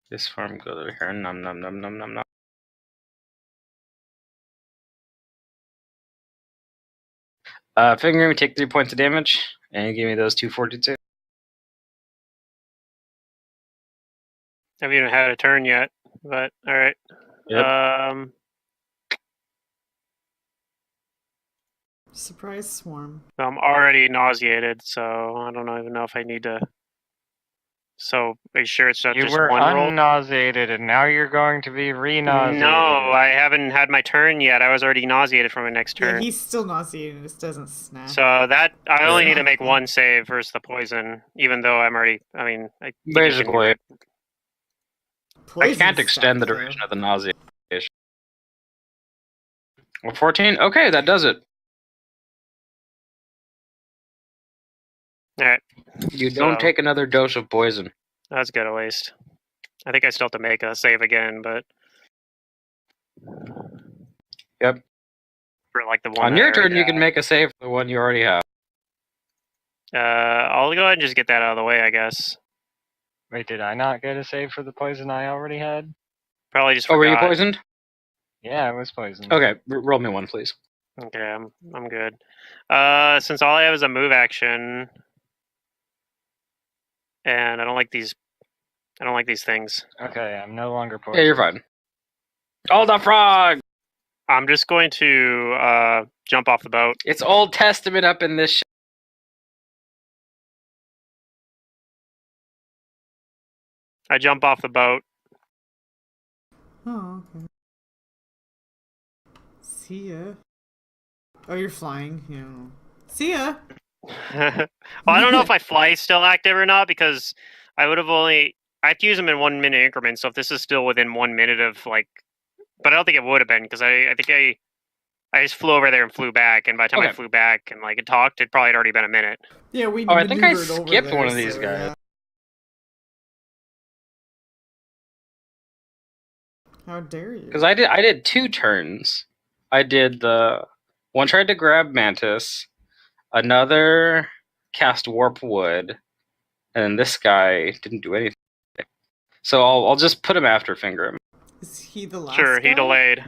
This swarm goes over here. Num num num num num num. Fingering, take 3 points of damage, and give me those 242. Haven't even had a turn yet, but all right. Yep. Surprise swarm. I'm already nauseated, so I don't even know if I need to. So are you sure it's not You just were one roll? unnauseated, and now you're going to be re-nauseated. No, I haven't had my turn yet. I was already nauseated from my next Yeah, turn. he's still nauseated. It just doesn't snap. So that I only need to Yeah. make one save versus the poison, even though I'm already. I mean, I think you can Basically, get- I Poison can't extend the stuff, duration though. of the nausea. Well, 14? Okay, that does it. All right, You don't So- take another dose of poison. that's good at least. I think I still have to make a save again, but Yep. for like the one On that your I already turn, you can make a save for the one you already have. I'll go ahead and just get that out of the way, I guess. Wait, did I not get a save for the poison I already had? Probably just Oh, were forgot. you poisoned? Yeah, I was poisoned. Okay, roll me one, please. Okay, I'm good. Since all I have is a move action, and I don't like these things. Okay, I'm no longer poisoned. Yeah, you're fine. Oh, the frog! I'm just going to jump off the boat. It's Old Testament up in this. I jump off the boat. Oh, okay. See ya. Oh, you're flying. Yeah. See ya. Well, I don't know if my fly is still active or not because I would have only. I have to use them in 1 minute increments. So if this is still within 1 minute of like, but I don't think it would have been because I think I just flew over there and flew back, and by the time I Okay. flew back and like it talked, it probably had already been a minute. Yeah, we Oh, I think I maneuvered over skipped there, one of these so, guys. yeah. How dare you? Because I did 2 turns. I did the one tried to grab Mantis, another cast Warp Wood, and this guy didn't do anything. So I'll just put him after Finger him. Is he the last Sure, he guy? delayed.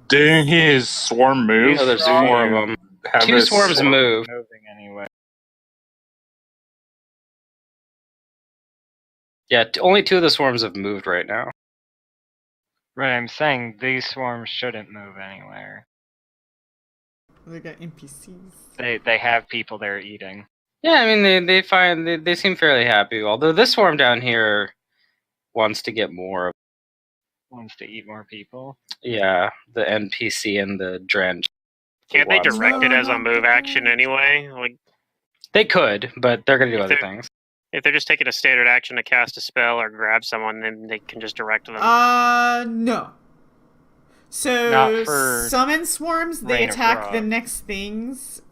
Didn't his swarm move? Oh, there's Didn't 4 of you them. have 2 his swarms swarm- move. Moving anyway. Yeah, only 2 of the swarms have moved right now. Right, I'm saying these swarms shouldn't move anywhere. They got NPCs. They have people they're eating. Yeah, I mean they seem fairly happy. Although this swarm down here wants to get more. Wants to eat more people. Yeah, the NPC and the drench. Can't they wants direct it No, as a not move the action drench. anyway? Like They could, but they're gonna do If other they're- things. if they're just taking a standard action to cast a spell or grab someone, then they can just direct them. No. So Not for summon swarms, they Rain of attack the Frost. next things,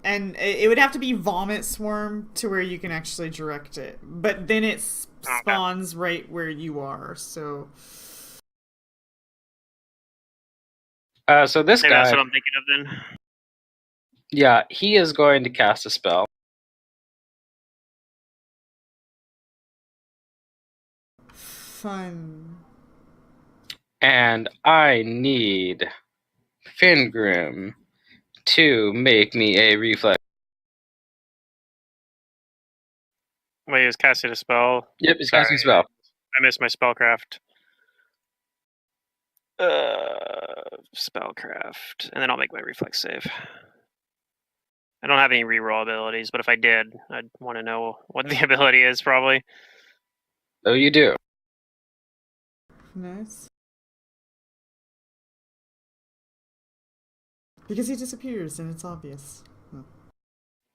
and it would have to be vomit swarm to where you can actually direct it. But then it spawns right where you are. So So this Maybe that's guy, what I'm thinking of then. yeah, he is going to cast a spell. fun. And I need Fingrim to make me a reflex. Wait, he was casting a spell. Yep, he's casting a spell. I missed my spellcraft. Spellcraft, and then I'll make my reflex save. I don't have any reroll abilities, but if I did, I'd want to know what the ability is probably. Oh, you do. Nice. Because he disappears and it's obvious.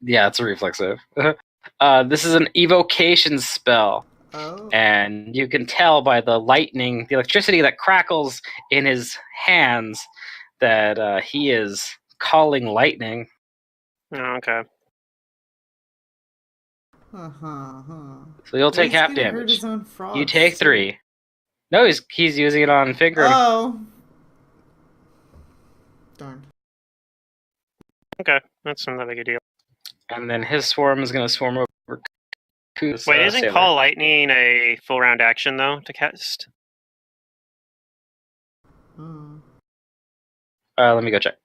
Yeah, it's a reflexive. This is an evocation spell. Oh. And you can tell by the lightning, the electricity that crackles in his hands, that he is calling lightning. Oh, okay. So you'll But take he's half gonna hurt his damage. own frogs. You take too. 3. No, he's using it on Finger. Oh. Darn. Okay, that's not that big a deal. And then his swarm is going to swarm over Ku's Wait, isn't sailor. Call Lightning a full round action, though, to cast? Oh. Let me go check.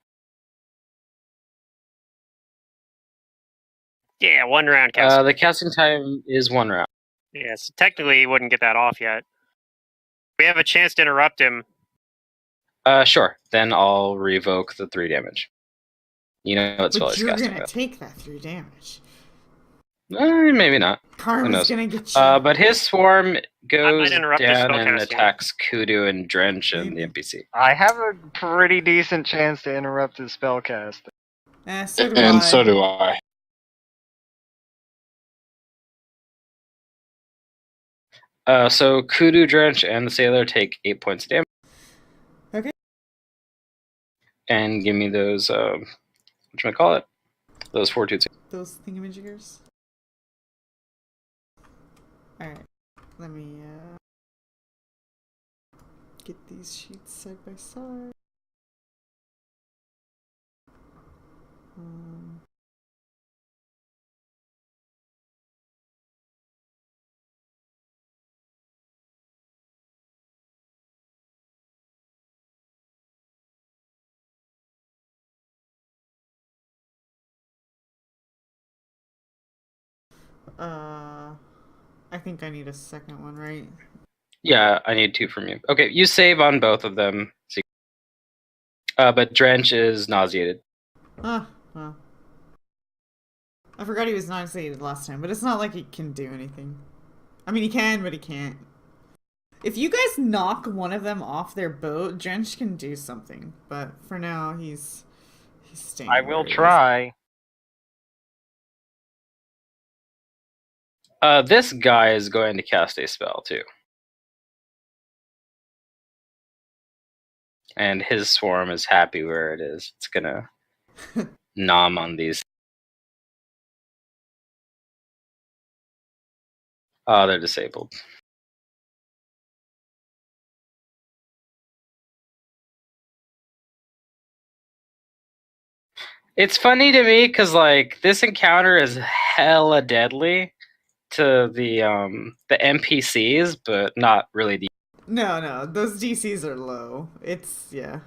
Yeah, 1 round cast. The casting time is 1 round. Yeah, so technically he wouldn't get that off yet. We have a chance to interrupt him. Sure. Then I'll revoke the 3 damage. You know what spell But he's you're casting gonna with. take that 3 damage. Maybe not. Karma's knows? gonna get you. But his swarm goes interrupt his down and spellcasting. attacks Kudu and Drench and the NPC. I have a pretty decent chance to interrupt his spellcast. So do And I. so do I. So Kudu, Drench, and the Sailor take 8 points of damage. Okay. And give me those, whatchamacallit? Those fortitudes. Those thingamajiggers. Alright. Let me, get these sheets side by side. I think I need a second one, right? Yeah, I need 2 from you. Okay, you save on both of them. But Drench is nauseated. Well. I forgot he was nauseated last time, but it's not like he can do anything. I mean, he can, but he can't. If you guys knock one of them off their boat, Drench can do something. But for now, he's staying. I will where he is. try. This guy is going to cast a spell, too. And his swarm is happy where it is. It's gonna nom on these. Oh, they're disabled. It's funny to me because, like, this encounter is hella deadly to the NPCs, but not really the. No, those DCs are low. Yeah.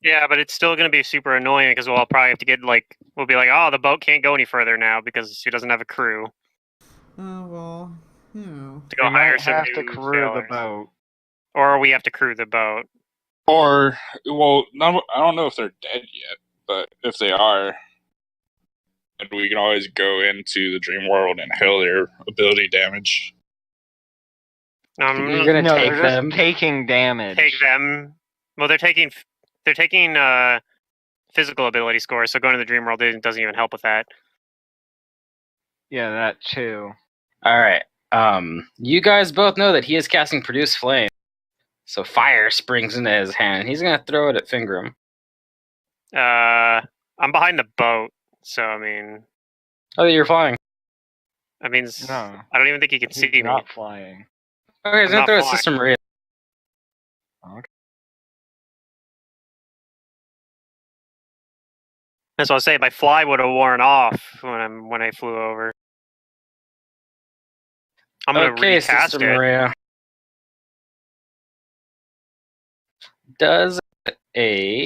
Yeah, but it's still going to be super annoying because we'll probably have to get, like, we'll be like, oh, the boat can't go any further now because she doesn't have a crew. Oh, well, To We go hire might some have new to crew the sailors. boat. Or we have to crew the boat. Or, well, I don't know if they're dead yet, but if they are, we can always go into the dream world and heal their ability damage. You're gonna No, take they're them. just taking damage. Take them. Well, they're taking physical ability scores, so going to the dream world doesn't even help with that. Yeah, that too. All right. You guys both know that he is casting Produce Flame. So fire springs into his hand, and he's gonna throw it at Fingram. I'm behind the boat, so I mean. Oh, you're flying. I mean, No, I don't even think he can see me. he's not flying. Okay, he's I'm gonna not throw it at flying. Sister Maria. Okay. That's what I was saying. My fly would have worn off when I flew over. I'm gonna Okay, recast Sister it. Maria. Does a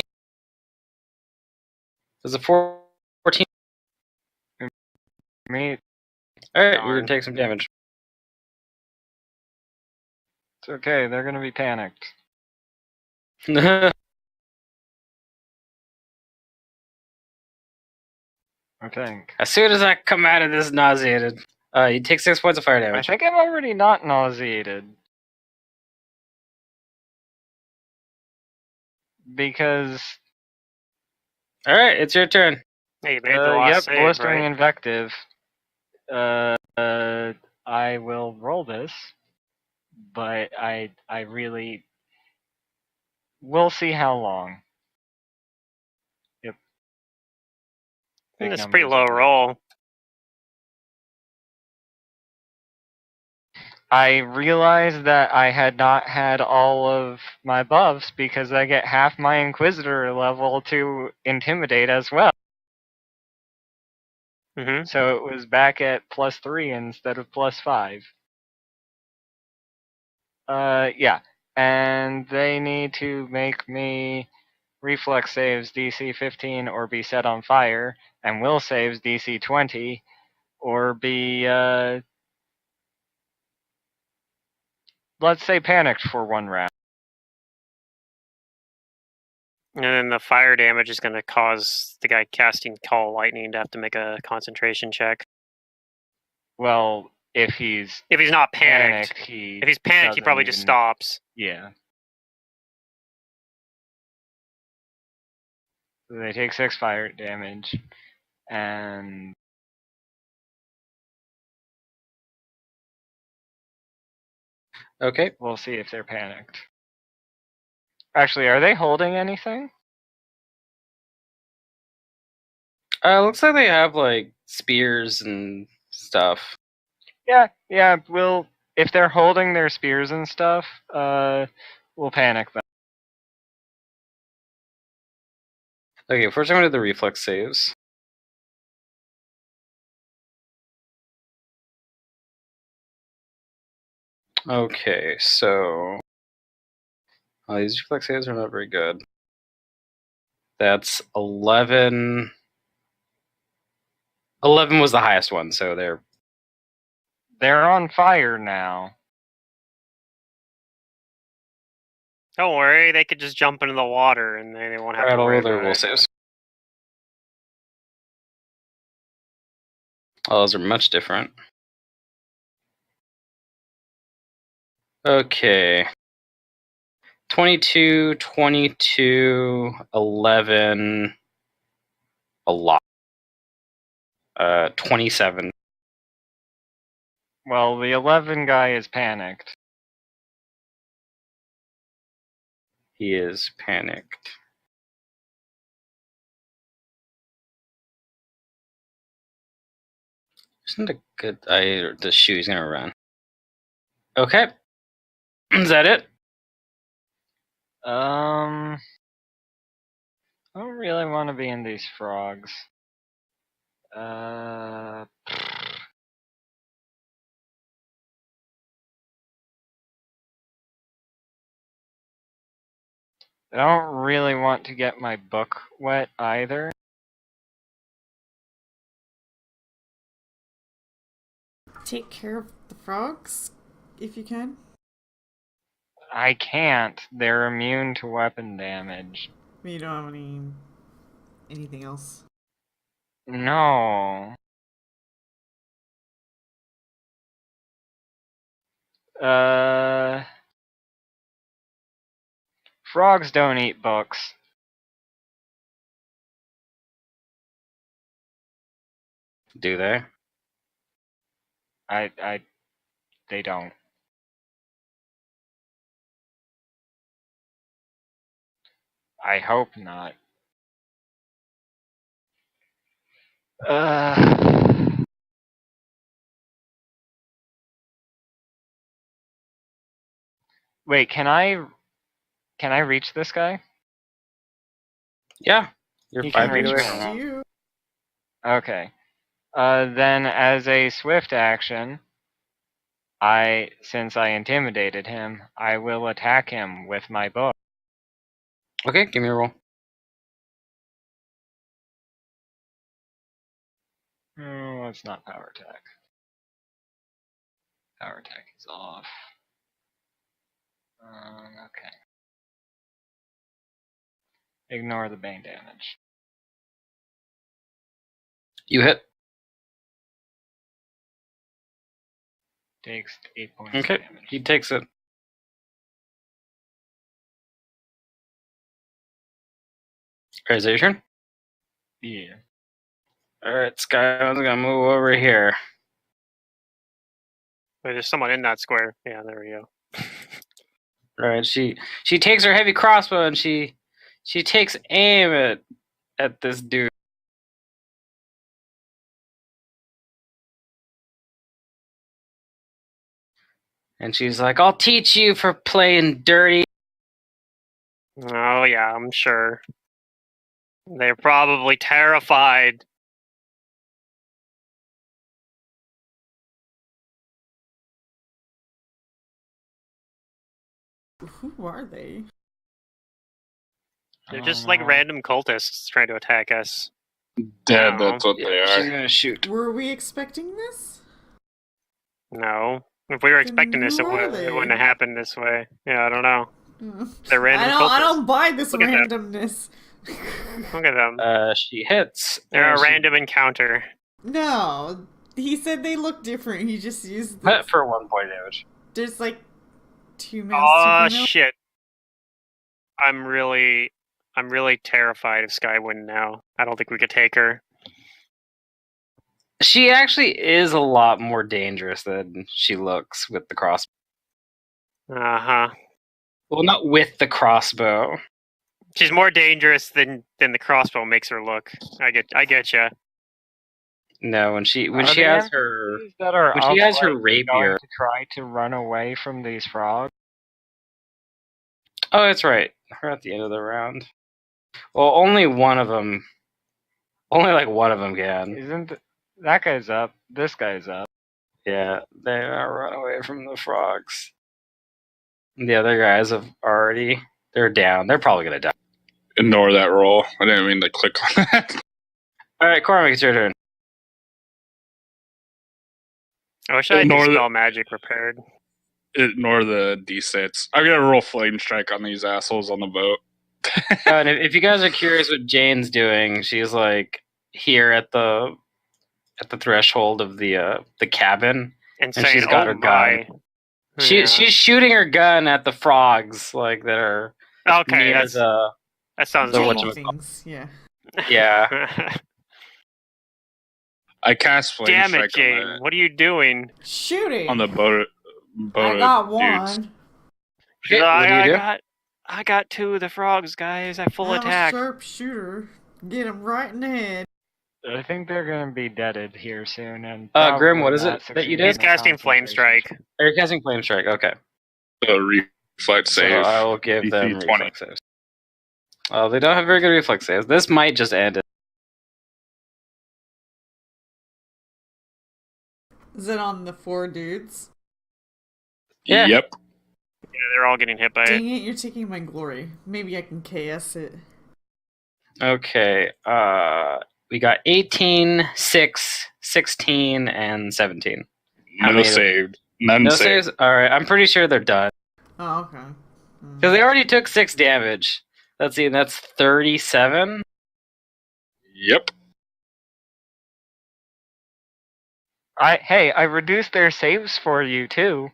14? Me, All right, you're Darn. gonna take some damage. it's okay. They're gonna be panicked. I think. As soon as I come out of this nauseated, you take 6 points of fire I damage. think I'm already not nauseated. Because All right, it's your turn. Hey, you made the last Yep, save, blistering right? invective. I will roll this, but I really. We'll see how long. Yep. Big It's a pretty numbers low again. roll. I realized that I had not had all of my buffs because I get half my Inquisitor level to intimidate as well. Mm-hmm. So it was back at +3 instead of +5. Yeah. And they need to make me reflex saves DC 15 or be set on fire, and will saves DC 20 or be, let's say, panicked for 1 round. And then the fire damage is going to cause the guy casting Call Lightning to have to make a concentration check. Well, if he's If he's not panicked. panicked, he If he's panicked, he doesn't probably just even- stops. Yeah. So they take 6 fire damage, and Okay. we'll see if they're panicked. Actually, are they holding anything? Looks like they have like spears and stuff. Yeah, we'll, if they're holding their spears and stuff, we'll panic them. Okay, first I'm gonna do the reflex saves. Okay, so these reflex saves are not very good. That's 11. 11 was the highest one, so They're on fire now. Don't worry, they could just jump into the water and they won't have Alright, to I'll worry roll their about will it. saves. Oh, those are much different. Okay. 22, 22, 11, a lot. 27. Well, the 11 guy is panicked. He is panicked. Isn't a good the shoe's gonna run. Okay. Is that it? I don't really want to be in these frogs. I don't really want to get my book wet either. Take care of the frogs, if you can. I can't. They're immune to weapon damage. You don't have anything else. No. Frogs don't eat books. Do they? They don't. I hope not. Wait, can I reach this guy? Yeah. You're He 5 can feet reach away me. from him. You. Okay. Then as a swift action, since I intimidated him, I will attack him with my bow. Okay, give me a roll. Oh, it's not power attack. Power attack is off. Okay. Ignore the bane damage. You hit. Takes 8 points Okay, of damage. he takes it. Alright, is that your turn? Yeah. Alright, Sky's gonna move over here. Wait, there's someone in that square. Yeah, there we go. Alright, she takes her heavy crossbow and she takes aim at this dude. And she's like, I'll teach you for playing dirty. Oh, yeah, I'm sure. They're probably terrified. Who are they? They're just like random cultists trying to attack us. Dead, No. that's what they She's are. gonna shoot. Were we expecting this? No. If we were Then expecting this, who are it they? wouldn't have happened this way. Yeah, I don't know. Mm. They're random I cultists. don't buy this Look at randomness. Look at them. She hits. They're a She- random encounter. No, he said they look different. He just used Hit for 1 point damage. There's like 2 males, Oh 2 females. shit! I'm really terrified of Skywin now. I don't think we could take her. She actually is a lot more dangerous than she looks with the crossbow. Uh-huh. Well, not with the crossbow. She's more dangerous than the crossbow makes her look. I get you. No, when she Are has the her NPCs that are when she has her outright going rapier. to try to run away from these frogs. Oh, that's right. We're at the end of the round. Well, only one of them. Only like one of them can. Isn't that guy's up? This guy's up. Yeah, they run away from the frogs. The other guys have already. They're down. They're probably gonna die. Ignore that roll. I didn't mean to click on that. All right, Cormac, it's your turn. I wish I had Ignore the- Dispel Magic prepared. Ignore the D6. I'm gonna roll Flame Strike on these assholes on the boat. And if you guys are curious what Jane's doing, she's like here at the threshold of the cabin. And And saying, she's got oh her gun. my. She's shooting her gun at the frogs, like that are Okay, near the. that sounds the normal. whatchamacallit. Things, yeah. Yeah. I cast Flame Damn it, Strike Jane! What are you doing? Shooting. on the boat. I got dudes. one. She's Okay, like, what do you do? I got 2 of the frogs, guys. I full I'm attack. a sharpshooter. Get him right in the head. I think they're going to be deaded here soon. And Grim, what probably is not it that you succeed did? in He's the casting Flame concentration. Strike. You're casting Flame Strike. Okay. Reflex So save. I will give DC them 20. reflex saves. Oh, they don't have very good reflex saves. This might just end it. Is it on the 4 dudes? Yeah. Yep. Yeah, they're all getting hit by it. Dang it, you're taking my glory. Maybe I can KS it. Okay. We got 18, 6, 16, and 17. How No many- saved. None No saved. saves? Alright, I'm pretty sure they're done. Oh, okay. Because they already took 6 damage. Let's see, that's 37. Yep. I reduced their saves for you too.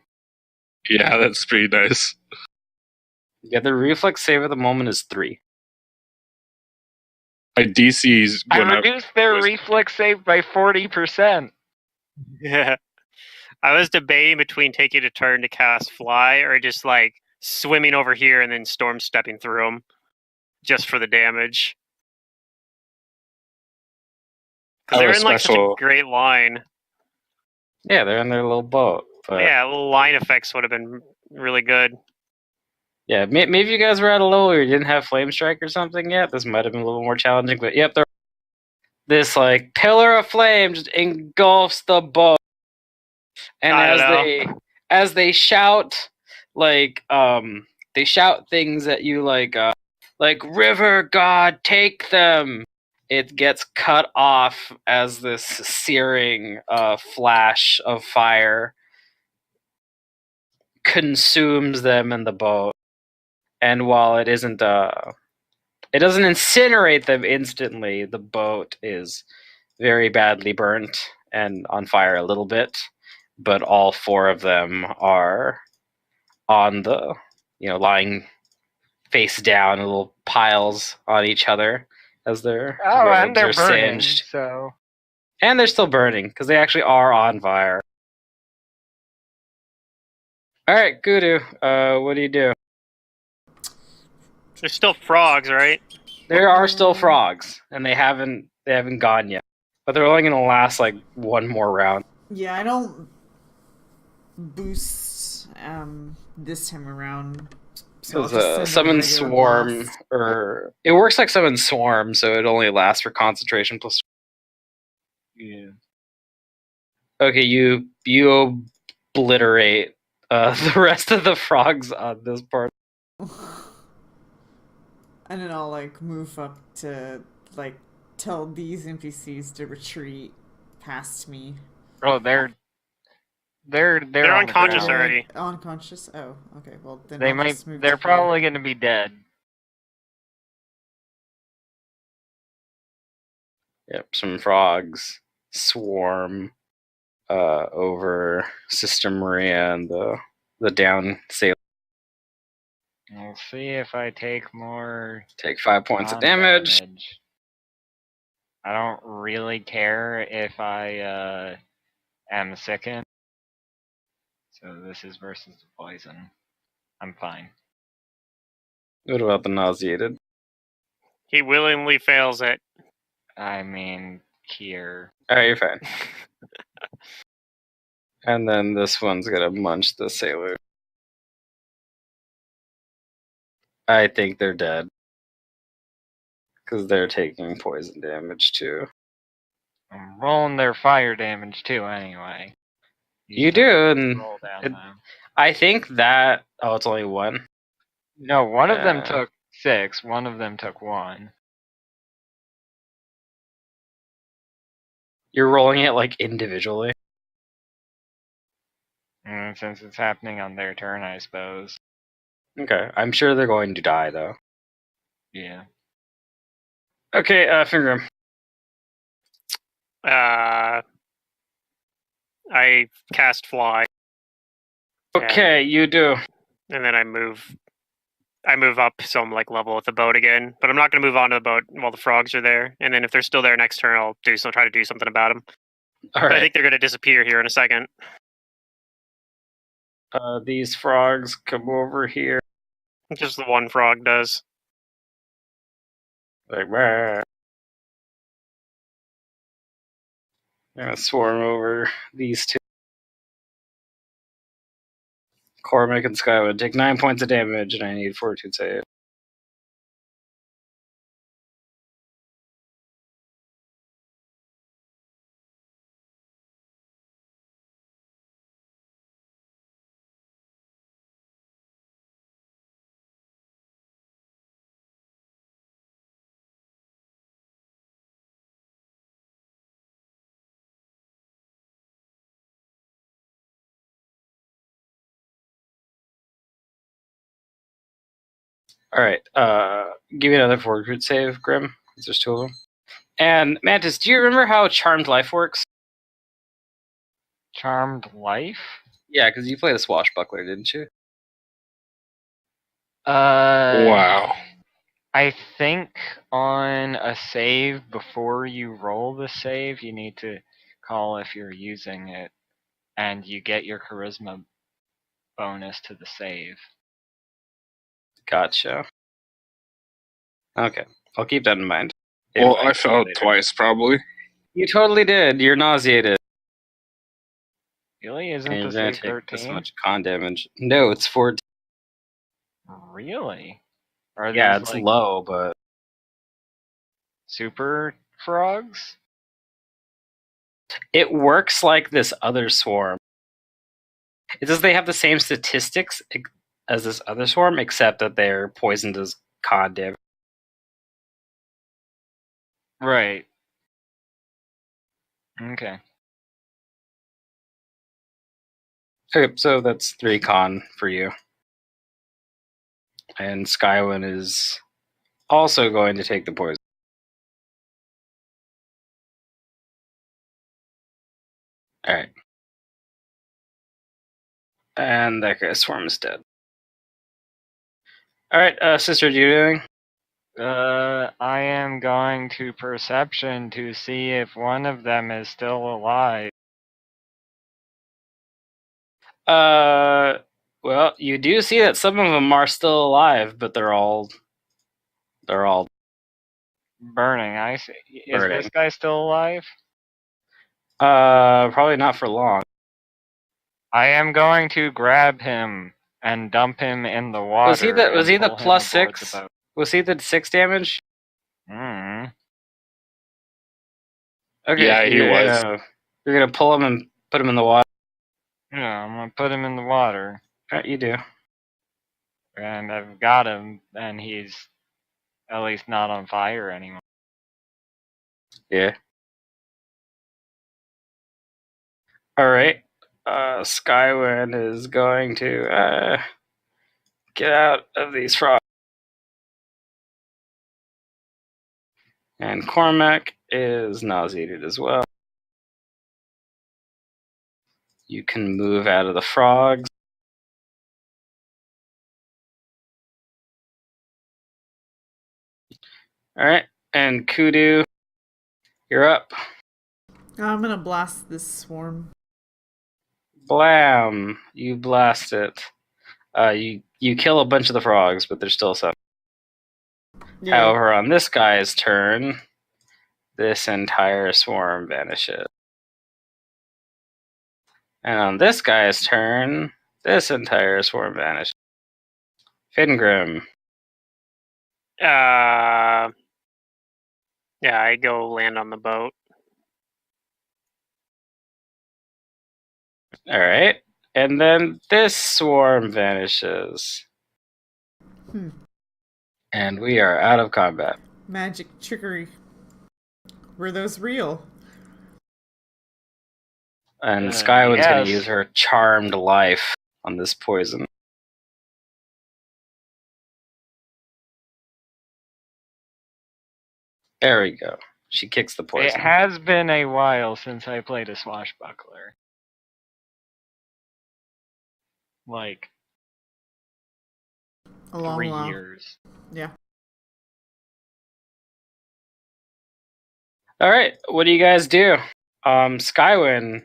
Yeah, that's pretty nice. Yeah, the reflex save at the moment is 3. My DC's I went up. reduced their was- reflex save by 40%. Yeah. I was debating between taking a turn to cast Fly or just like swimming over here and then storm stepping through them just for the damage. I Because they're have in a like such a special- great line. Yeah, they're in their little boat. But Yeah, little line effects would have been really good. yeah, maybe you guys were at a level where you didn't have Flame Strike or something yet. This might have been a little more challenging, but yep, this like pillar of flame just engulfs the boat. And I don't know. as they shout they shout things at you like river god take them. It gets cut off as this searing flash of fire consumes them in the boat. And while it doesn't incinerate them instantly, the boat is very badly burnt and on fire a little bit. But all 4 of them are on the, lying face down, little piles on each other as their Oh, and robes they're are burning, singed. so And they're still burning, because they actually are on fire. Alright, Gudu, what do you do? There's still frogs, right? There are still frogs, and they haven't gone yet. But they're only gonna last like one more round. Yeah, I don't boost this time around. So I'll just send Summon regular Swarm, blast. or it works like Summon Swarm, so it only lasts for concentration plus. Yeah. Okay, you obliterate the rest of the frogs on this part. And then I'll like move up to like tell these NPCs to retreat past me. Oh, they're They're on the unconscious ground. already. Unconscious? Oh, okay. Well, then They I'll might. just move They're to probably going to be dead. Yep, some frogs swarm over Sister Maria and the down sailor. We'll see if I take more Take 5 points of damage. I don't really care if I am sickened. So this is versus the poison. I'm fine. What about the nauseated? He willingly fails it. I mean, here. Alright, you're fine. And then this one's gonna munch the sailor. I think they're dead. Because they're taking poison damage too. I'm rolling their fire damage too, anyway. You do, and roll down it- though. I think that. Oh, it's only one. No, one of them Yeah. took 6. One of them took 1. You're rolling it like individually. And since it's happening on their turn, I suppose. Okay, I'm sure they're going to die though. Yeah. Okay, Fingram. I cast fly. Okay, you do. And then I move up so I'm like level with the boat again. But I'm not going to move onto the boat while the frogs are there. And then if they're still there next turn, I'll try to do something about them. All But I right. think they're going to disappear here in a second. These frogs come over here. Just the one frog does. Like, "Bah." I'm gonna swarm over these two. Cormac and Skywood take 9 points of damage, and I need Fortitude save. All right. Give me another Fortitude save, Grim. 'Cause there's 2 of them. And Mantis, do you remember how Charmed Life works? Charmed Life? Yeah, because you play the Swashbuckler, didn't you? Wow. I think on a save, before you roll the save, you need to call if you're using it, and you get your charisma bonus to the save. Gotcha. Okay, I'll keep that in mind. Well, If I failed later. twice, probably. You totally did. You're nauseated. Really? Isn't And you're the gonna save take this 13? much con damage. No, it's 14. Really? Are Yeah, these it's like low, but super frogs? it works like this other swarm. It says they have the same statistics as this other swarm, except that they're poisoned as con damage. Right. Okay. Okay, so that's 3 con for you. And Skywin is also going to take the poison. Alright. And that guy's swarm is dead. Alright, sister, do you do anything? I am going to perception to see if one of them is still alive. Well, you do see that some of them are still alive, but they're all Burning. I see. Is burning. this guy still alive? Probably not for long. I am going to grab him and dump him in the water. Was he the and pull him plus aboard 6? the boat. Was he the 6 damage? Hmm. Okay, Yeah, he was. You're gonna pull him and put him in the water. Yeah, I'm gonna put him in the water, Right, you do. and I've got him, and he's at least not on fire anymore. Yeah. All right. Skywind is going to get out of these frogs. And Cormac is nauseated as well. You can move out of the frogs. All right. And Kudu, you're up. I'm gonna blast this swarm. Blam! You blast it. You kill a bunch of the frogs, but there's still some. Yeah. However, on this guy's turn, this entire swarm vanishes. And on this guy's turn, this entire swarm vanishes. Fingrim. Yeah, I go land on the boat. All right. And then this swarm vanishes. And we are out of combat. Magic trickery. Were those real? And Skywind's going yes. to use her charmed life on this poison. There we go. She kicks the poison. It has been a while since I played a swashbuckler. Like A long 3 while. years. Yeah. All right. What do you guys do? Skywind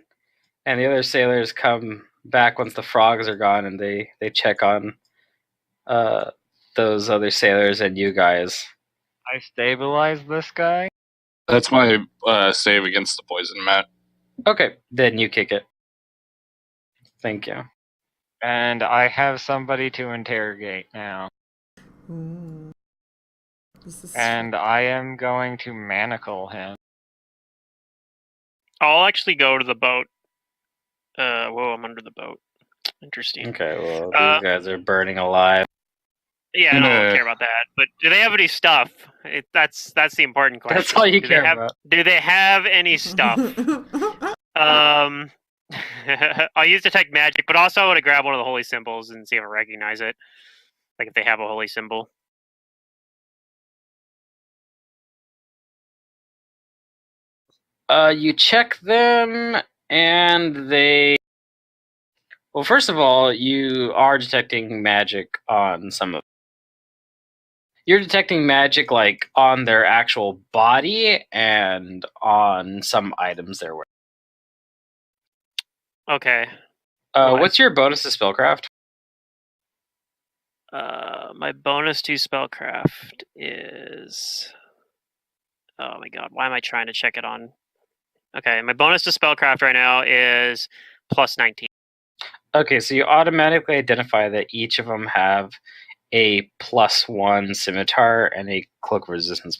and the other sailors come back once the frogs are gone, and they check on those other sailors and you guys. I stabilize this guy. That's my save against the poison, Matt. Okay, then you kick it. Thank you. And I have somebody to interrogate now. Ooh. This is And I am going to manacle him. I'll actually go to the boat. Whoa, I'm under the boat. Interesting. Okay, well, these guys are burning alive. Yeah, I don't care about that. But do they have any stuff? That's the important question. That's all you care about. Do they have any stuff? I'll use detect magic, but also I want to grab one of the holy symbols and see if I recognize it. Like if they have a holy symbol. You check them, and they... Well, first of all, you are detecting magic on some of... You're detecting magic, like, on their actual body and on some items they're wearing. Okay. What's your bonus to spellcraft? My bonus to spellcraft is... Oh my god, why am I trying to check it on? Okay, my bonus to spellcraft right now is plus 19. Okay, so you automatically identify that each of them have a +1 scimitar and a cloak of resistance.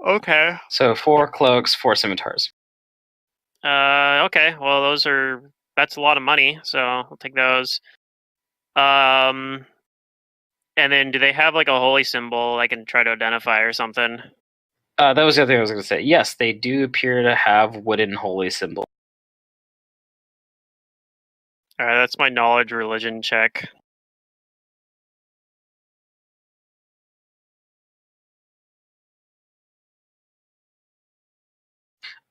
Okay. So 4 cloaks, 4 scimitars. Okay, well that's a lot of money, so I'll take those. And then do they have like a holy symbol I can try to identify or something? That was the other thing I was going to say. Yes, they do appear to have wooden holy symbol. Alright, that's my knowledge religion check.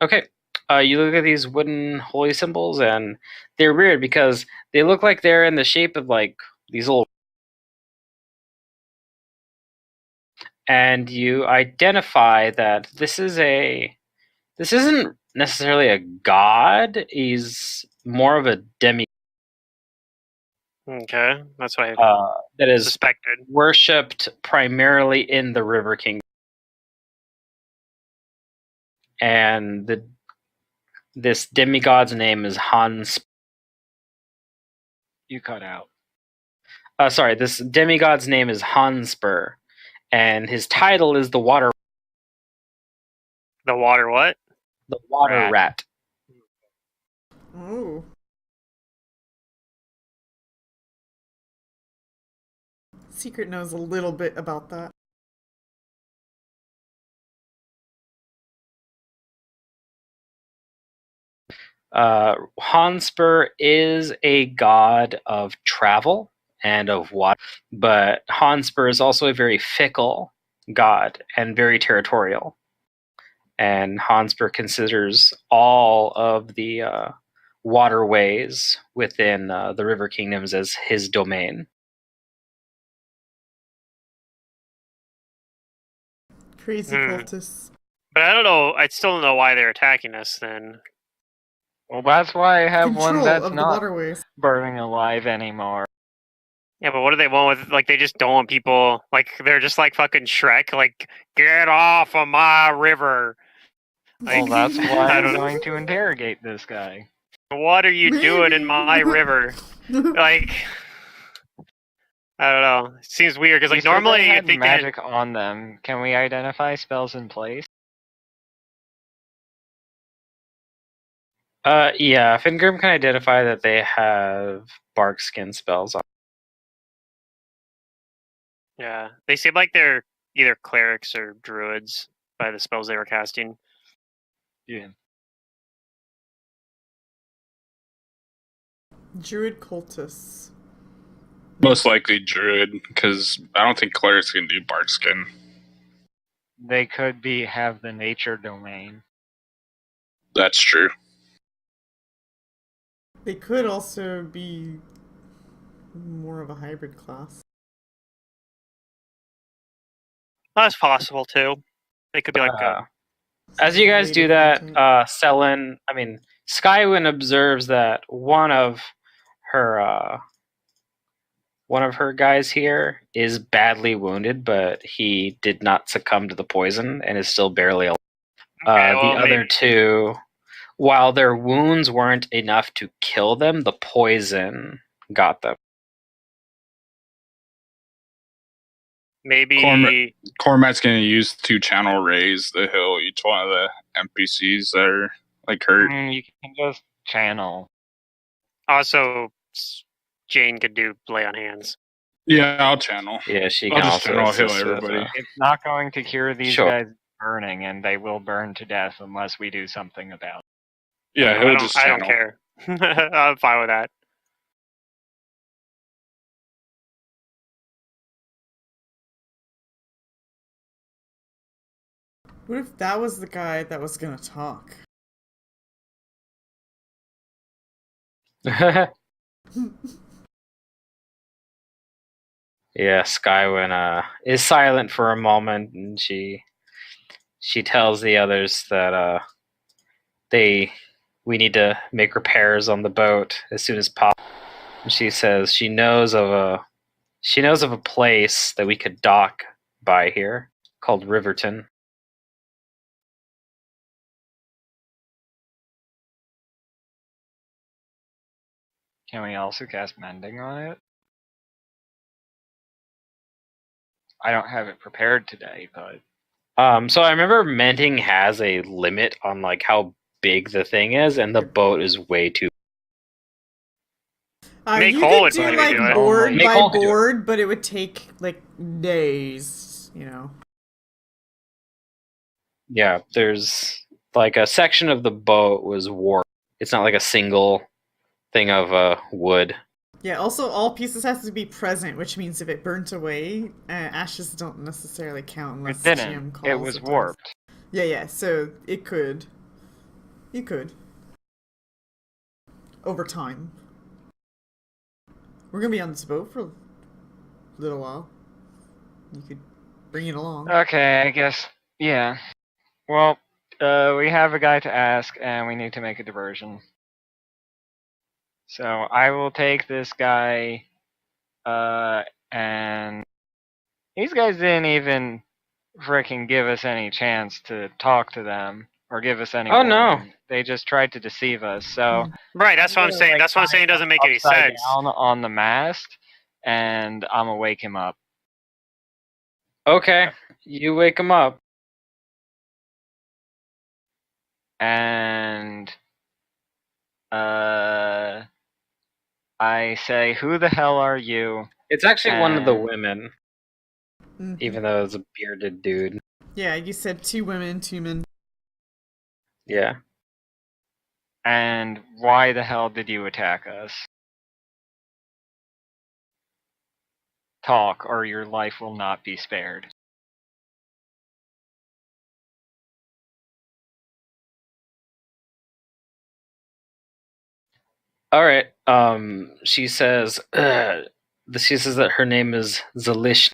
Okay, you look at these wooden holy symbols, and they're weird because they look like they're in the shape of like these little and you identify that this isn't necessarily a god. He's more of a demi Okay, that's what I that is suspected. worshipped primarily in the River Kingdom, and this demigod's name is Hans. You cut out. Sorry, this demigod's name is Hanspur, and his title is the Water The water what? Rat. Oh. Secret knows a little bit about that. Hanspur is a god of travel and of water, but Hanspur is also a very fickle god and very territorial. And Hanspur considers all of the waterways within the River Kingdoms as his domain. Crazy cultists. But I don't know. I still don't know why they're attacking us then. Well, that's why I have one Control that's of the not waterways. burning alive anymore. Yeah, but what do they want with, like, they just don't want people, like, they're just like fucking Shrek, like, get off of my river. Well, Like, that's why I I'm don't- going to interrogate this guy. What are you doing in my river? Like, I don't know. It seems weird, because, You like, said normally they you had think magic on them. Can we identify spells in place? Yeah, Fingrim can identify that they have bark skin spells on. yeah, they seem like they're either clerics or druids by the spells they were casting. Yeah. Druid cultists. Most likely druid, because I don't think clerics can do bark skin. They could have the nature domain. That's true. They could also be more of a hybrid class. That's possible, too. They could be like, As you guys do that, Skywin observes that one of her guys here is badly wounded, but he did not succumb to the poison and is still barely alive. The other two, while their wounds weren't enough to kill them, the poison got them. maybe... Cormac's going to use 2 channel rays to heal each one of the NPCs that are like hurt. You can just channel. Also, Jane could do lay on hands. Yeah, I'll channel. Yeah, she I'll can just also channel heal assist with, everybody. It's not going to cure these Sure. guys burning, and they will burn to death unless we do something about it. Yeah, he'll just I channel. don't care. I'm fine with that. What if that was the guy that was gonna talk? Yeah, Skywin is silent for a moment, and she tells the others that we need to make repairs on the boat as soon as possible. And she says she knows of a place that we could dock by here called Riverton. Can we also cast Mending on it? I don't have it prepared today, but... So I remember Mending has a limit on like how big the thing is, and the boat is way too. Make you hole could would do probably like do it. board Make by hole could do it. board, but it would take like days, you know. Yeah, there's like a section of the boat was warped. It's not like a single thing of wood. Yeah, also all pieces have to be present, which means if it burnt away, ashes don't necessarily count unless It GM didn't. calls It was does. warped. Yeah, so it could. You could. Over time. We're gonna be on this boat for a little while. You could bring it along. Okay, I guess. Yeah. Well, we have a guy to ask, and we need to make a diversion. So I will take this guy, and these guys didn't even frickin' give us any chance to talk to them or give us any Oh, no. warning. They just tried to deceive us. So Right, that's what I'm gonna, saying. like, That's what I'm saying. It doesn't make any upside sense. down on the mast, and I'm gonna wake him up. Okay, you wake him up. And I say, "Who the hell are you?" It's actually one of the And- women, Mhm. even though it's a bearded dude. Yeah, you said 2 women, 2 men. Yeah. And why the hell did you attack us? Talk, or your life will not be spared. All right. She says. She says that her name is Zalish,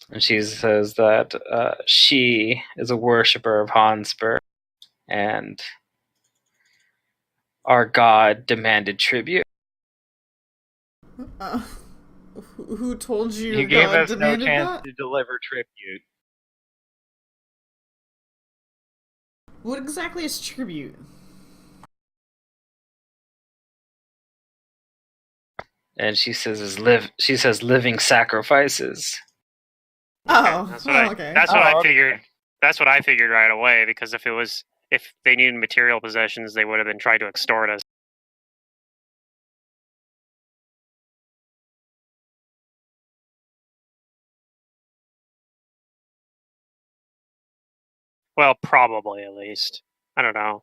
and she says that she is a worshiper of Hanspur, and our god demanded tribute. Who told you You your gave god us no demanded chance that? to deliver tribute. What exactly is tribute? And she says She says living sacrifices. Oh, That's what I. okay. That's what I okay. figured. That's what I figured right away. Because if they needed material possessions, they would have been trying to extort us. Well, probably at least. I don't know.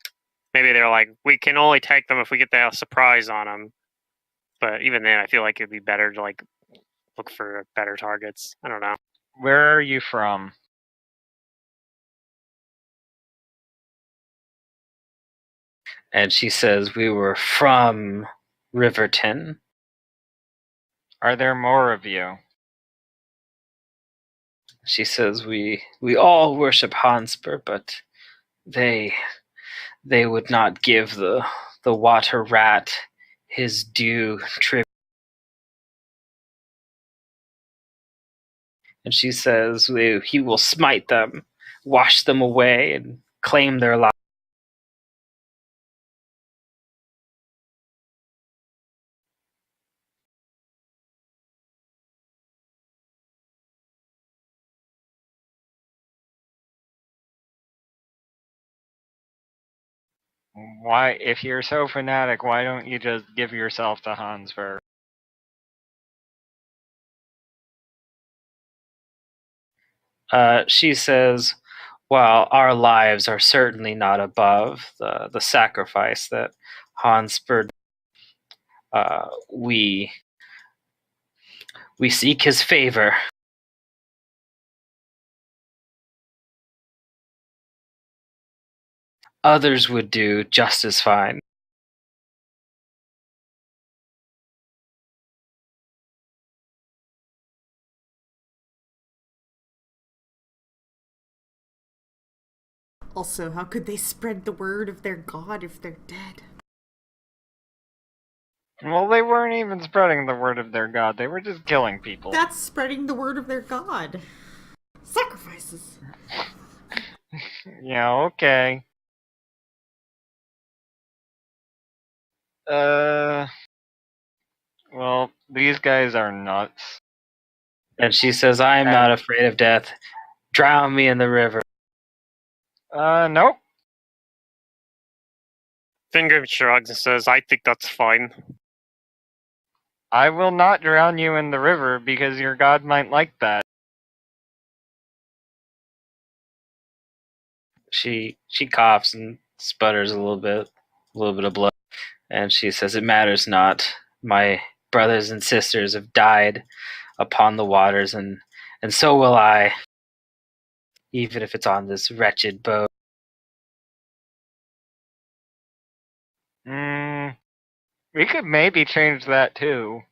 Maybe they're like, we can only take them if we get the surprise on them. But even then, I feel like it'd be better to like look for better targets. I don't know. Where are you from? And she says we were from Riverton. Are there more of you? She says we all worship Hanspur, but they would not give the water rat his due tribute. And she says he will smite them, wash them away, and claim their lives. Why, if you're so fanatic, why don't you just give yourself to Hansver? She says, "Well, our lives are certainly not above the sacrifice that Hanspur. We seek his favor." Others would do just as fine. Also, how could they spread the word of their god if they're dead? Well, they weren't even spreading the word of their god. They were just killing people. That's spreading the word of their god. Sacrifices. Yeah, okay. Well, these guys are nuts. And she says, "I am not afraid of death. Drown me in the river." Nope. Finger shrugs and says, "I think that's fine." I will not drown you in the river because your god might like that. She coughs and sputters a little bit of blood, and she says, "It matters not. My brothers and sisters have died upon the waters, and so will I, even if it's on this wretched boat." We could maybe change that too.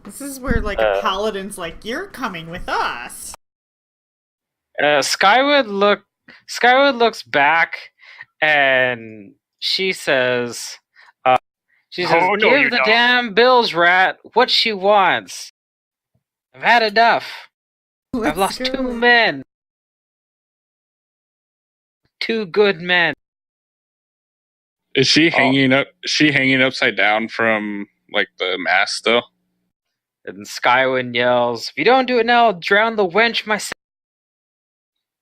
This is where like a paladin's like, "You're coming with us." Skyward looks back, and she says, Oh, no, "Give you the don't." damn bills rat what she wants. I've had enough. I've lost 2 men. 2 good men." Is she hanging up? Is she hanging upside down from like the mast though? And Skyward yells, "If you don't do it now, I'll drown the wench myself."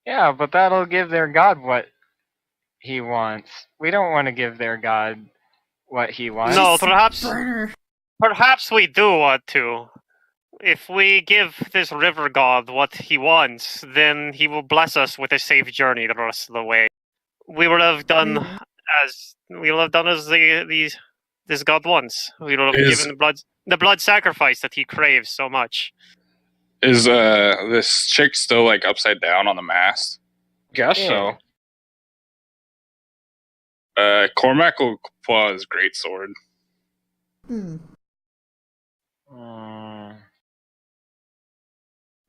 Yeah, but that'll give their god what he wants. We don't want to give their god what he wants. No, Just burn her. perhaps we do want to. If we give this river god what he wants, then he will bless us with a safe journey the rest of the way. We will have done Maybe. this god wants. We will have Is- given the blood sacrifice that he craves so much. Is this chick still like upside down on the mast? Guess Yeah. so. Cormac will pull out his greatsword.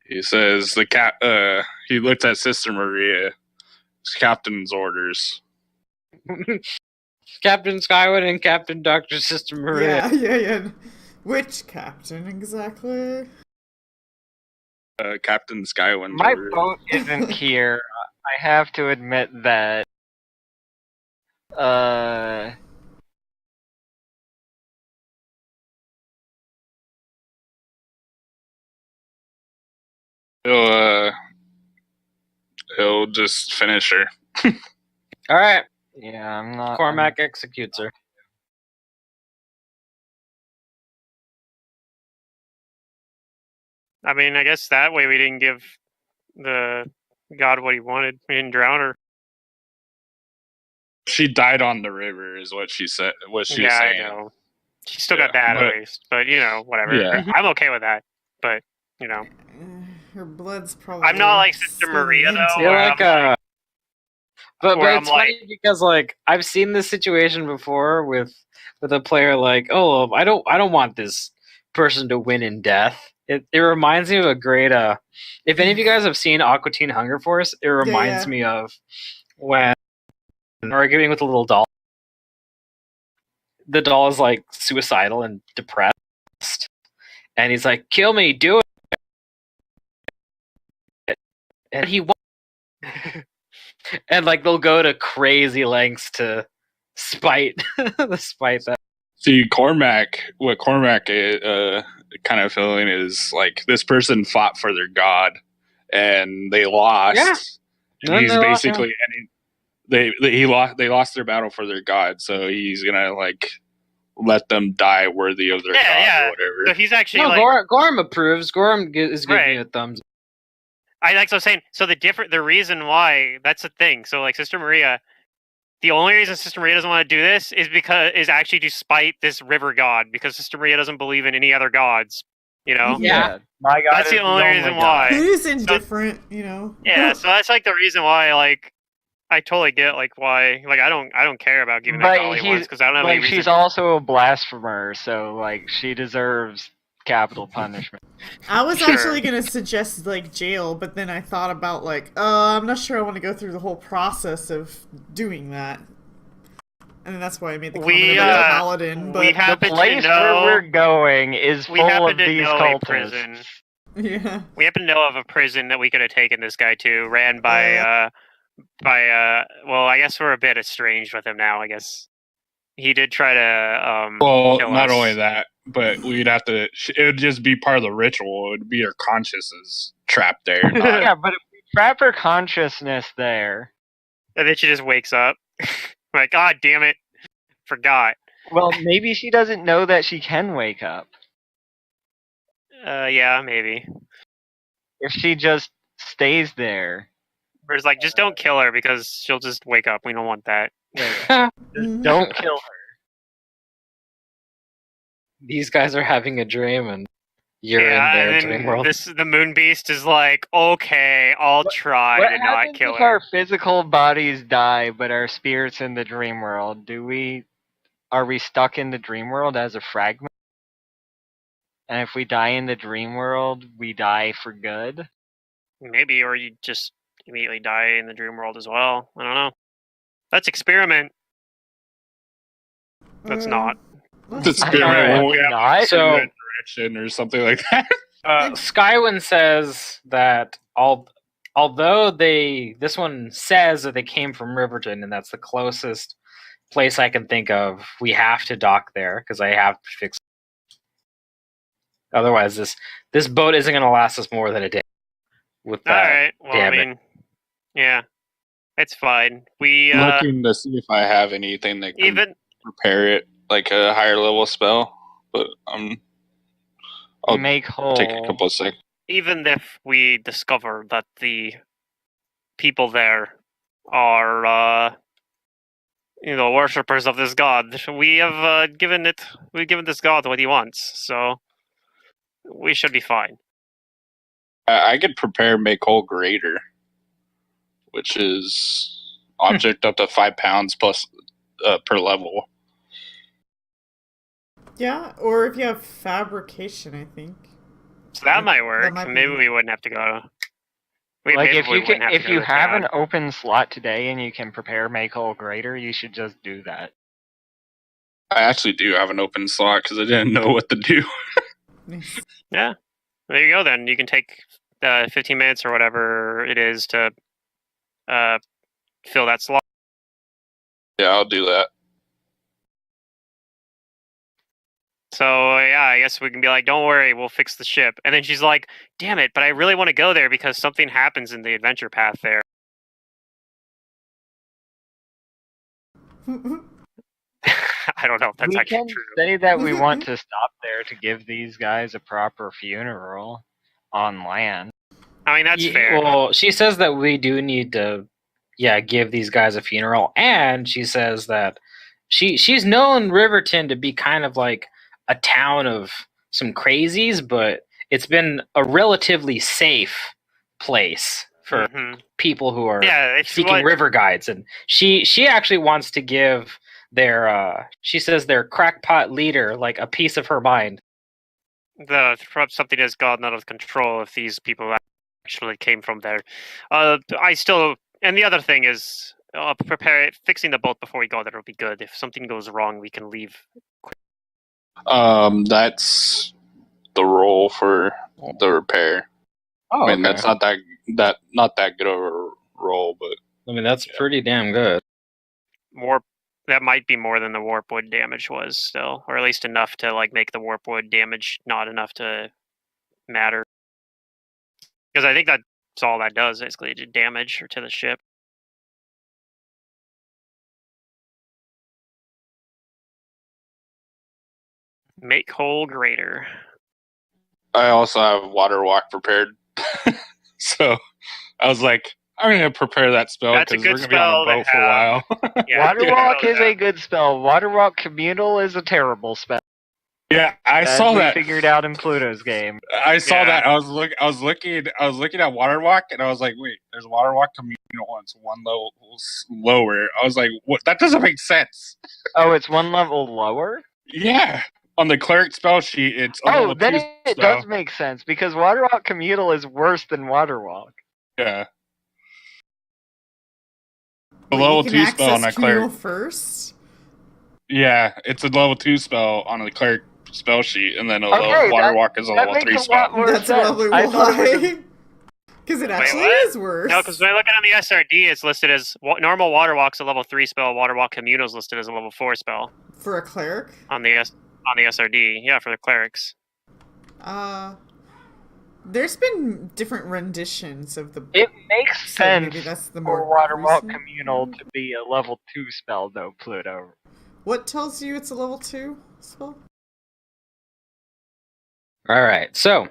He says he looks at Sister Maria. It's Captain's orders. Captain Skyward and Captain Dr. Sister Maria. Yeah. Which captain exactly? Captain Skywind's My orders. boat isn't here. I have to admit that. He'll just finish her. Alright, Yeah, I'm not. Cormac executes her. I mean, I guess that way we didn't give the god what he wanted. We didn't drown her. She died on the river, is what she said. What she was Yeah, saying. I know. She still got that but- at least, but whatever. Yeah. I'm okay with that. But Her blood's probably. I'm not like Sister slowly Maria, though, into You're where it. like I'm but where it's I'm funny because like I've seen this situation before with a player like, oh, I don't want this person to win in death. It reminds me of a great if any of you guys have seen Aqua Teen Hunger Force, it reminds me of when arguing with a little doll. The doll is like suicidal and depressed, and he's like, "Kill me, do it," and he won't. And like they'll go to crazy lengths to spite that. See, what Cormac is kind of feeling is like this person fought for their god and they lost. Yeah. And No, he's they lost, basically they lost their battle for their god, so he's gonna like let them die worthy of their god or whatever. So he's actually No, like Gorham approves. Gorham is giving Right. you a thumbs. I like so I'm saying. So the reason why that's the thing. So like Sister Maria, the only reason Sister Maria doesn't want to do this is actually to spite this river god because Sister Maria doesn't believe in any other gods. Yeah. My god. That's is the only reason god. why. It is indifferent, Yeah, so that's like the reason why. Like, I totally get like why. Like, I don't care about giving that But god what he wants because I don't have like any reason. she's also a blasphemer, so like she deserves capital punishment. I was Sure. actually gonna suggest like jail, but then I thought about like, I'm not sure I want to go through the whole process of doing that, and that's why I made the comment about the paladin. But we The happen place to know where we're going is we full happen of to these know a cultists. prison. yeah, We happen to know of a prison that we could have taken this guy to, ran by well, I guess we're a bit estranged with him now. I guess he did try to Well, kill not us. only that, but we'd have to. It would just be part of the ritual. It would be her consciousness trapped there. not- Yeah, but if we trap her consciousness there, And then she just wakes up. Like, God damn it, forgot. well, maybe she doesn't know that she can wake up. Yeah, maybe. If she just stays there, Or it's like, just don't kill her because she'll just wake up. We don't want that. Mhm. don't kill her. These guys are having a dream, and you're Yeah, in their and dream then world. the moon beast is like, okay, I'll try What to not happens kill if her. our physical bodies die, but our spirits in the dream world? Are we stuck in the dream world as a fragment? And if we die in the dream world, we die for good. Maybe, or you just immediately die in the dream world as well. I don't know. Let's experiment. Let's not. Let's see. Experiment Alright, when we have not. So direction or something like that. Skywin says that although this one says that they came from Riverton, and that's the closest place I can think of, we have to dock there because I have to fix. Otherwise, this boat isn't going to last us more than a day. With All that, right. Well, damn I mean, yeah, it's fine. We Looking to see if I have anything that can even prepare it like a higher level spell, but I'll Make whole. take a couple of seconds. even if we discover that the people there are worshippers of this god, we've given this god what he wants, so we should be fine. I could prepare make whole greater, which is object up to 5 pounds plus per level. Yeah, or if you have fabrication, I think. So that might work. That might be- Maybe we wouldn't have to go. Like maybe if we you wouldn't can, if to go you to have town. an open slot today and you can prepare make whole greater, you should just do that. I actually do have an open slot because I didn't know what to do. Nice. Yeah, there you go. Then you can take 15 minutes or whatever it is to fill that slot. Yeah, I'll do that. So yeah, I guess we can be like, "Don't worry, we'll fix the ship." And then she's like, "Damn it! But I really want to go there because something happens in the adventure path there." I don't know if that's we actually can true. say that we want to stop there to give these guys a proper funeral on land. I mean, that's fair. Well, she says that we do need to, give these guys a funeral, and she says that she's known Riverton to be kind of like a town of some crazies, but it's been a relatively safe place for people who are seeking river guides, and she actually wants to give their she says their crackpot leader like a piece of her mind. Something has gotten out of control if these people actually came from there. And the other thing is fixing the boat before we go there will be good. If something goes wrong, we can leave. That's the role for the repair. Oh, I mean, okay. that's not that good of a role, but I mean that's pretty damn good. That might be more than the warp wood damage was still, or at least enough to like make the warp wood damage not enough to matter. Because I think that's all that does, basically, to damage or to the ship. Make whole greater. I also have water walk prepared. So I was like, I'm going to prepare that spell That's a because we're good going to be on spell a boat for a while. Water walk is a good spell. Water walk communal is a terrible spell. Yeah, I As saw we that. figured out in Pluto's game. I saw that. I was looking at water walk, and I was like, wait, there's water walk communal. It's one level lower. I was like, what? That doesn't make sense. Oh, it's one level lower? Yeah. On the cleric spell sheet, it's a level then 2 it spell. does make sense because water walk communal is worse than water walk. Yeah. A Wait, level you 2 can spell on a access cleric. communal first? Yeah, it's a level 2 spell on the cleric spell sheet, and then water walk is a level 3 spell. That's probably why. Because it actually is worse. No, because when I look at it on the SRD, it's listed as normal water walk's a level 3 spell. Water walk communal is listed as a level 4 spell. For a cleric? On the SRD, yeah, for the clerics. There's been different renditions of the. It makes sense maybe that's the for more water walk recent communal to be a level 2 spell, though, Pluto. What tells you it's a level 2 spell? All right, so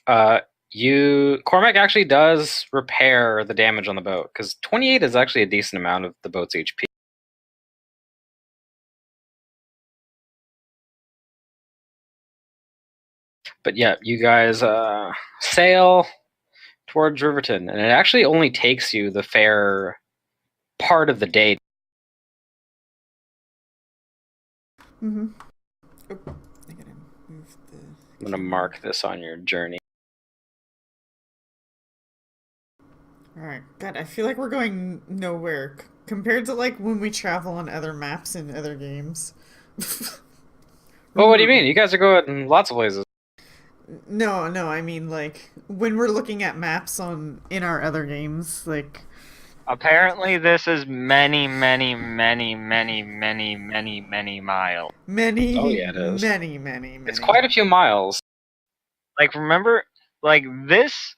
Cormac actually does repair the damage on the boat because 28 is actually a decent amount of the boat's HP. But yeah, you guys sail towards Riverton, and it actually only takes you the fair part of the day. Mm-hmm. Oh, I gotta move the I'm gonna mark this on your journey. Alright. God, I feel like we're going nowhere compared to like when we travel on other maps in other games. Well, what do you mean? You guys are going lots of places. No, I mean like when we're looking at maps in our other games, like Apparently, this is many miles. many, Oh, yeah, it is. many. It's quite a few miles. Like, remember, like this,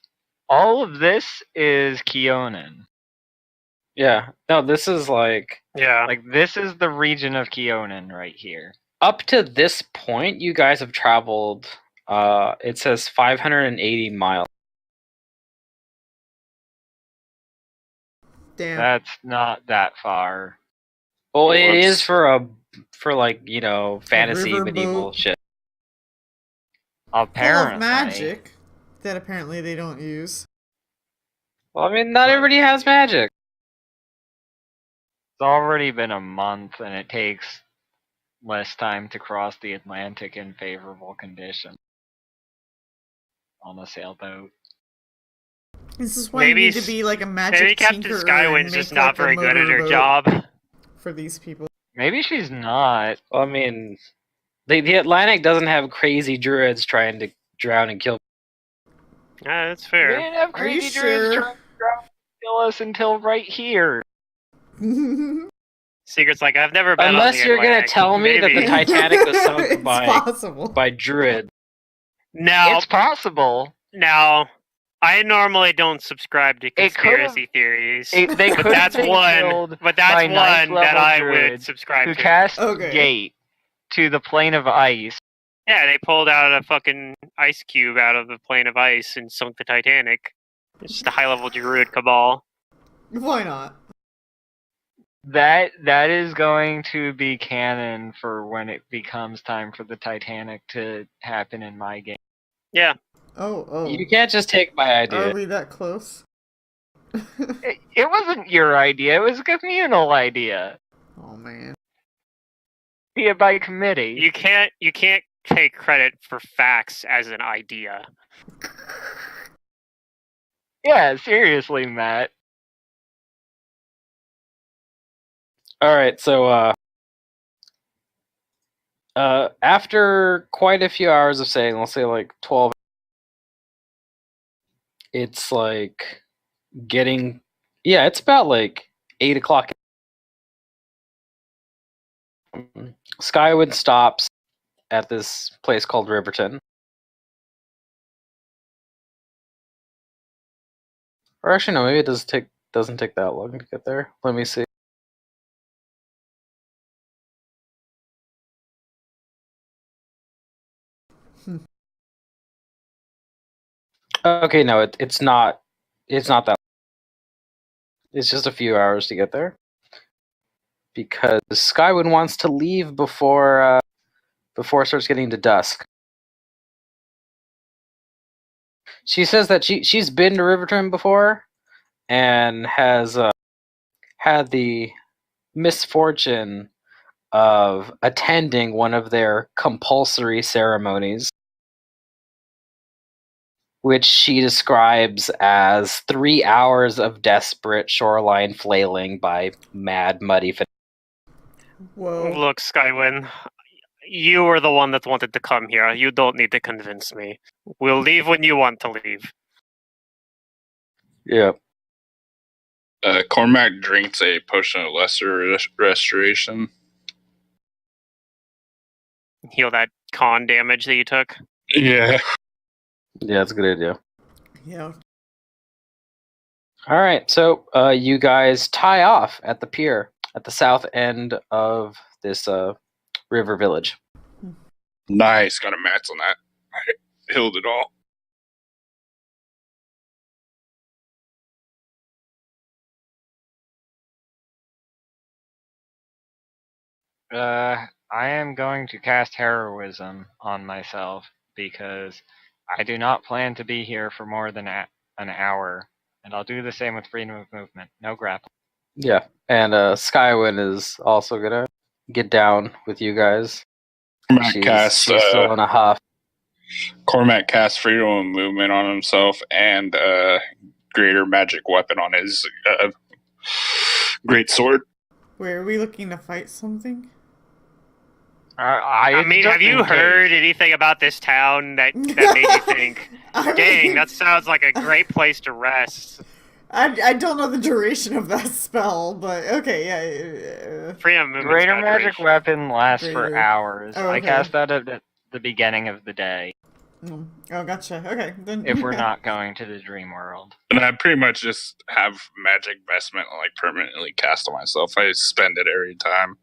all of this is Keonan. Yeah. No, this is like Yeah. Like, this is the region of Keonan right here. up to this point. You guys have traveled. It says 580 miles. Damn. That's not that far. Well, it Whoops. is for like fantasy riverboat. medieval shit. Full Apparently. of magic that apparently they don't use. Well, I mean, not everybody has magic. It's already been a month, and it takes less time to cross the Atlantic in favorable conditions on a sailboat. This is why Maybe you need to be like a magic Maybe Captain tinkerer Skywind's and just make, not like, a very good at her motorboat job. for these people. Maybe she's not. Well, I mean, the Atlantic doesn't have crazy druids trying to drown and kill. Yeah, that's We fair. didn't have Are you crazy druids sure? trying to drown and kill us until right here. Secret's like, I've never been Unless on the you're gonna Atlantic. tell me that the Maybe. Titanic was sunk It's by possible. druid. Now, It's possible. I normally don't subscribe to It conspiracy theories, they but could have that's been one. killed But that's by ninth one that level I would druids subscribe who to. cast Okay. Gate to the plane of ice. Yeah, they pulled out a fucking ice cube out of the plane of ice and sunk the Titanic. It's just a high-level druid cabal. Why not? That is going to be canon for when it becomes time for the Titanic to happen in my game. Yeah. Oh. You can't just take my idea. Are we that close? It wasn't your idea, it was a communal idea. Oh man. Idea by committee. You can't take credit for facts as an idea. Yeah, seriously, Matt. All right, so after quite a few hours of sailing, let's say like 12, it's like getting, yeah, it's about like 8 o'clock. Skywood stops at this place called Riverton. Or actually, no, maybe it doesn't take that long to get there. Let me see. Okay, no, it's not that. It's just a few hours to get there. Because Skywood wants to leave before it starts getting to dusk. She says that she's been to Riverton before and has had the misfortune of attending one of their compulsory ceremonies, which she describes as 3 hours of desperate shoreline flailing by mad, muddy. Whoa. Look, Skywin, you were the one that wanted to come here. You don't need to convince me. We'll leave when you want to leave. Yeah. Cormac drinks a potion of lesser restoration. Heal that con damage that you took. Yeah. Yeah, that's a good idea. Yeah. All right, so you guys tie off at the pier at the south end of this river village. Nice. Got a mats on that. I healed it all. I am going to cast heroism on myself because I do not plan to be here for more than an hour, and I'll do the same with freedom of movement. No grapple. Yeah, and Skywin is also gonna get down with you guys. Cormac She's casts. still in a huff. Cormac casts freedom of movement on himself and greater magic weapon on his great sword. Wait, are we looking to fight something? I mean, have you heard anything about this town that made you think, dang, that sounds like a great place to rest? I don't know the duration of that spell, but okay, yeah. Freedom of movement's Greater got magic duration. weapon lasts for Greater. hours. Oh, I okay. cast that at the beginning of the day. Oh, gotcha. Okay, then. If we're not going to the dream world. And I pretty much just have magic vestment like permanently cast on myself. I spend it every time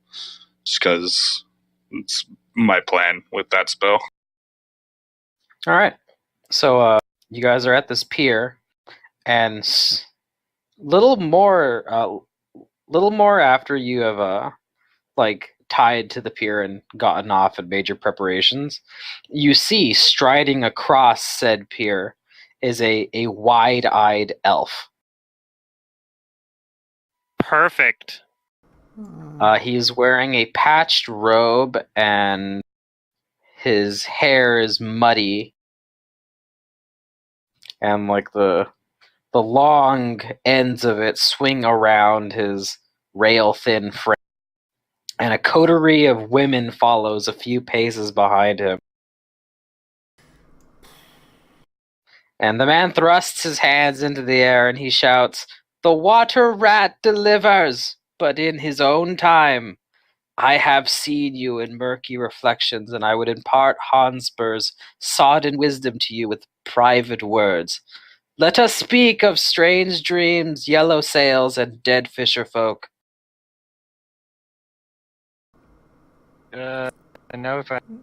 just because it's my plan with that spell. All right. So you guys are at this pier, and little more after you have tied to the pier and gotten off and made your preparations, you see striding across said pier is a wide-eyed elf. Perfect. He's wearing a patched robe and his hair is muddy, and like the long ends of it swing around his rail-thin frame. And a coterie of women follows a few paces behind him. And the man thrusts his hands into the air and he shouts, "The water rat delivers, but in his own time. I have seen you in murky reflections, and I would impart Hotspur's sodden wisdom to you with private words. Let us speak of strange dreams, yellow sails, and dead fisher folk." No,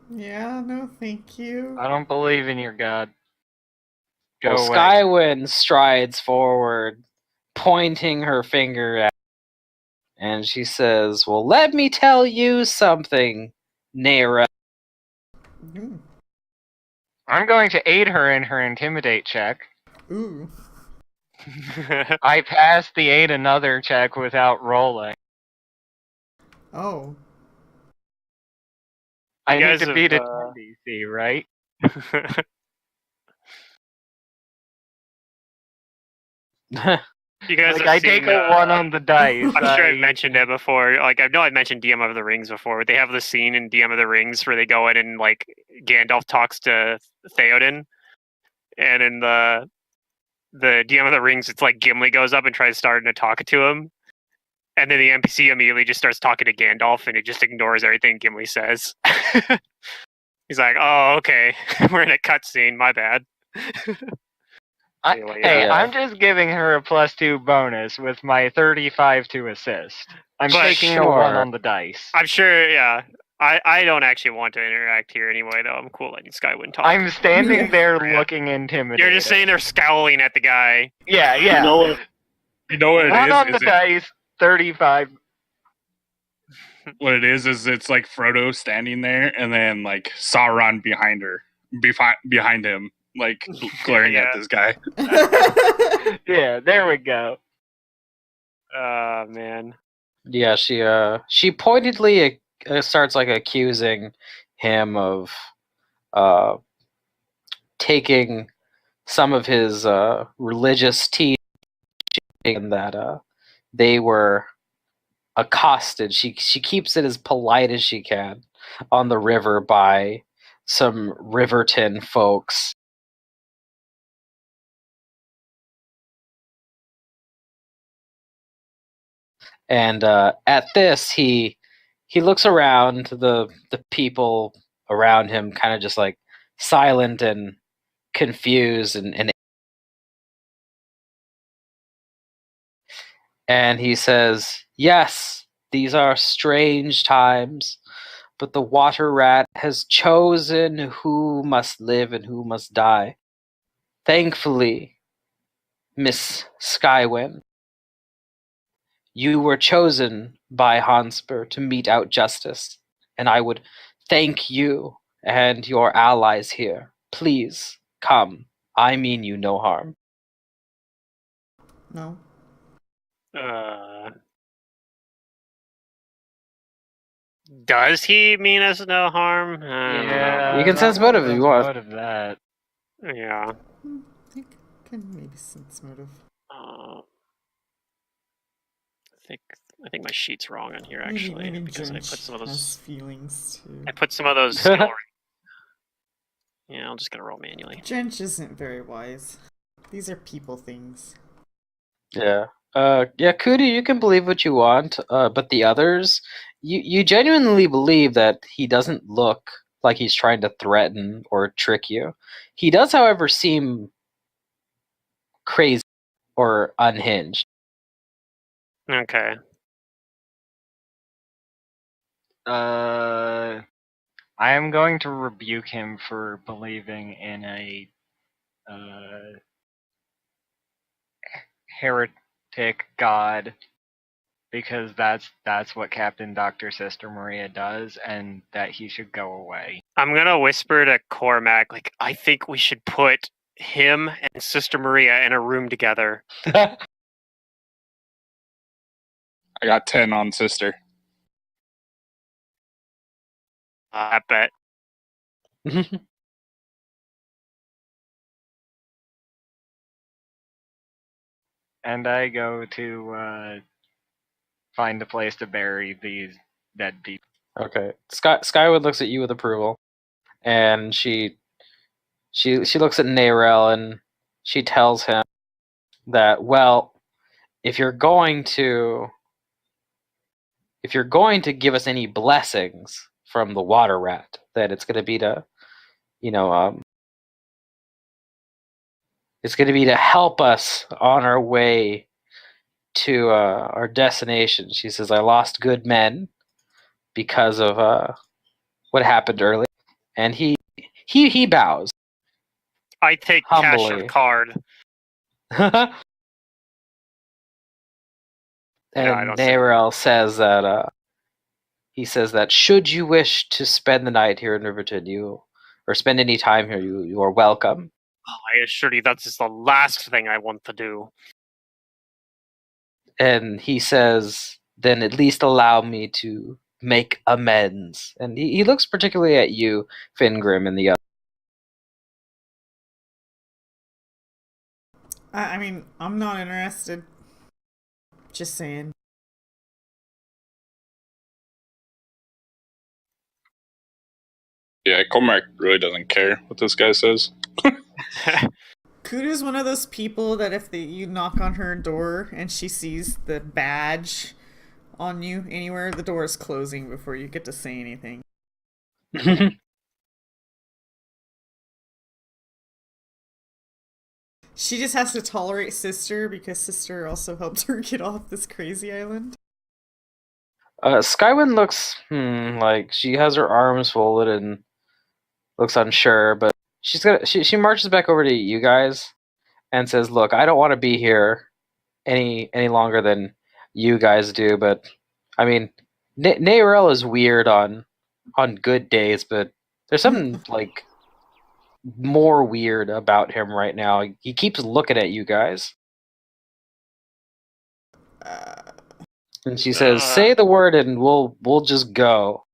Yeah, no, thank you. I don't believe in your god. Go Well, away. Skywind strides forward, pointing her finger at, and she says, "Well, let me tell you something, Nera." I'm going to aid her in her intimidate check. Ooh. I passed the aid another check without rolling. Oh. I need guys to beat a have, 10 DC, right? You guys Like, have I seen, take a 1 on the dice. I'm sure I've mentioned it before. Like, I know I've mentioned DM of the Rings before. They have the scene in DM of the Rings where they go in and, like, Gandalf talks to Theoden. And in the DM of the Rings, it's like Gimli goes up and tries starting to talk to him. And then the NPC immediately just starts talking to Gandalf and he just ignores everything Gimli says. He's like, oh, okay. We're in a cutscene. My bad. Anyway, Hey, yeah. I'm just giving her a +2 bonus with my 35 to assist. I'm But taking a sure. 1 on the dice. I'm sure, yeah. I don't actually want to interact here anyway, though. I'm cool letting Skywind talk. I'm standing Yeah. there looking intimidated. You're just saying they're scowling at the guy. Yeah. You know what it 1 is? on the dice, 35. What it is it's like Frodo standing there and then like Sauron behind him, like glaring Yeah. at this guy. Yeah, there we go. Man. Yeah, she pointedly starts like accusing him of taking some of his religious teaching, and that they were accosted. She keeps it as polite as she can on the river by some Riverton folks. And at this, he looks around the people around him, kind of just like silent and confused, and he says, "Yes, these are strange times, but the water rat has chosen who must live and who must die. Thankfully, Miss Skywind, you were chosen by Hotspur to mete out justice, and I would thank you and your allies here. Please, come. I mean you no harm." No. Does he mean us no harm? I don't Yeah, You can that sense motive if you want. Motive that. know. Yeah. I can maybe sense motive. I think my sheet's wrong on here Maybe actually because I Drench put some of has those. feelings too. I put some of those skill. Yeah, I'm just gonna roll manually. Drench isn't very wise. These are people things. Yeah. Yeah, Kudu, you can believe what you want, but the others, you genuinely believe that he doesn't look like he's trying to threaten or trick you. He does, however, seem crazy or unhinged. Okay. I am going to rebuke him for believing in a heretic god, because that's what Captain Dr. Sister Maria does, and that he should go away. I'm gonna whisper to Cormac, like, I think we should put him and Sister Maria in a room together. I got 10 on sister. I bet. And I go to find a place to bury these dead people. Okay. Skywood looks at you with approval, and she looks at Narel and she tells him that, well, if you're going to give us any blessings from the water rat, that it's going to be to, it's going to be to help us on our way to our destination. She says, I lost good men because of what happened earlier, and he bows I take cash humbly. of card. And I don't say Narel says that he says that should you wish to spend the night here in Riverton, or spend any time here, you are welcome. I assure you that's just the last thing I want to do. And he says, then at least allow me to make amends. And he looks particularly at you, Fingrim, and the other. I mean, I'm not interested. Just saying. Yeah, Cormac really doesn't care what this guy says. Kudu's one of those people that if you knock on her door and she sees the badge on you anywhere, the door is closing before you get to say anything. She just has to tolerate Sister because Sister also helped her get off this crazy island. Skywin looks like she has her arms folded and looks unsure, but she marches back over to you guys and says, "Look, I don't want to be here any longer than you guys do, but I mean, Nairel is weird on good days, but there's something like more weird about him right now. He keeps looking at you guys." And she says, "Say the word, and we'll just go."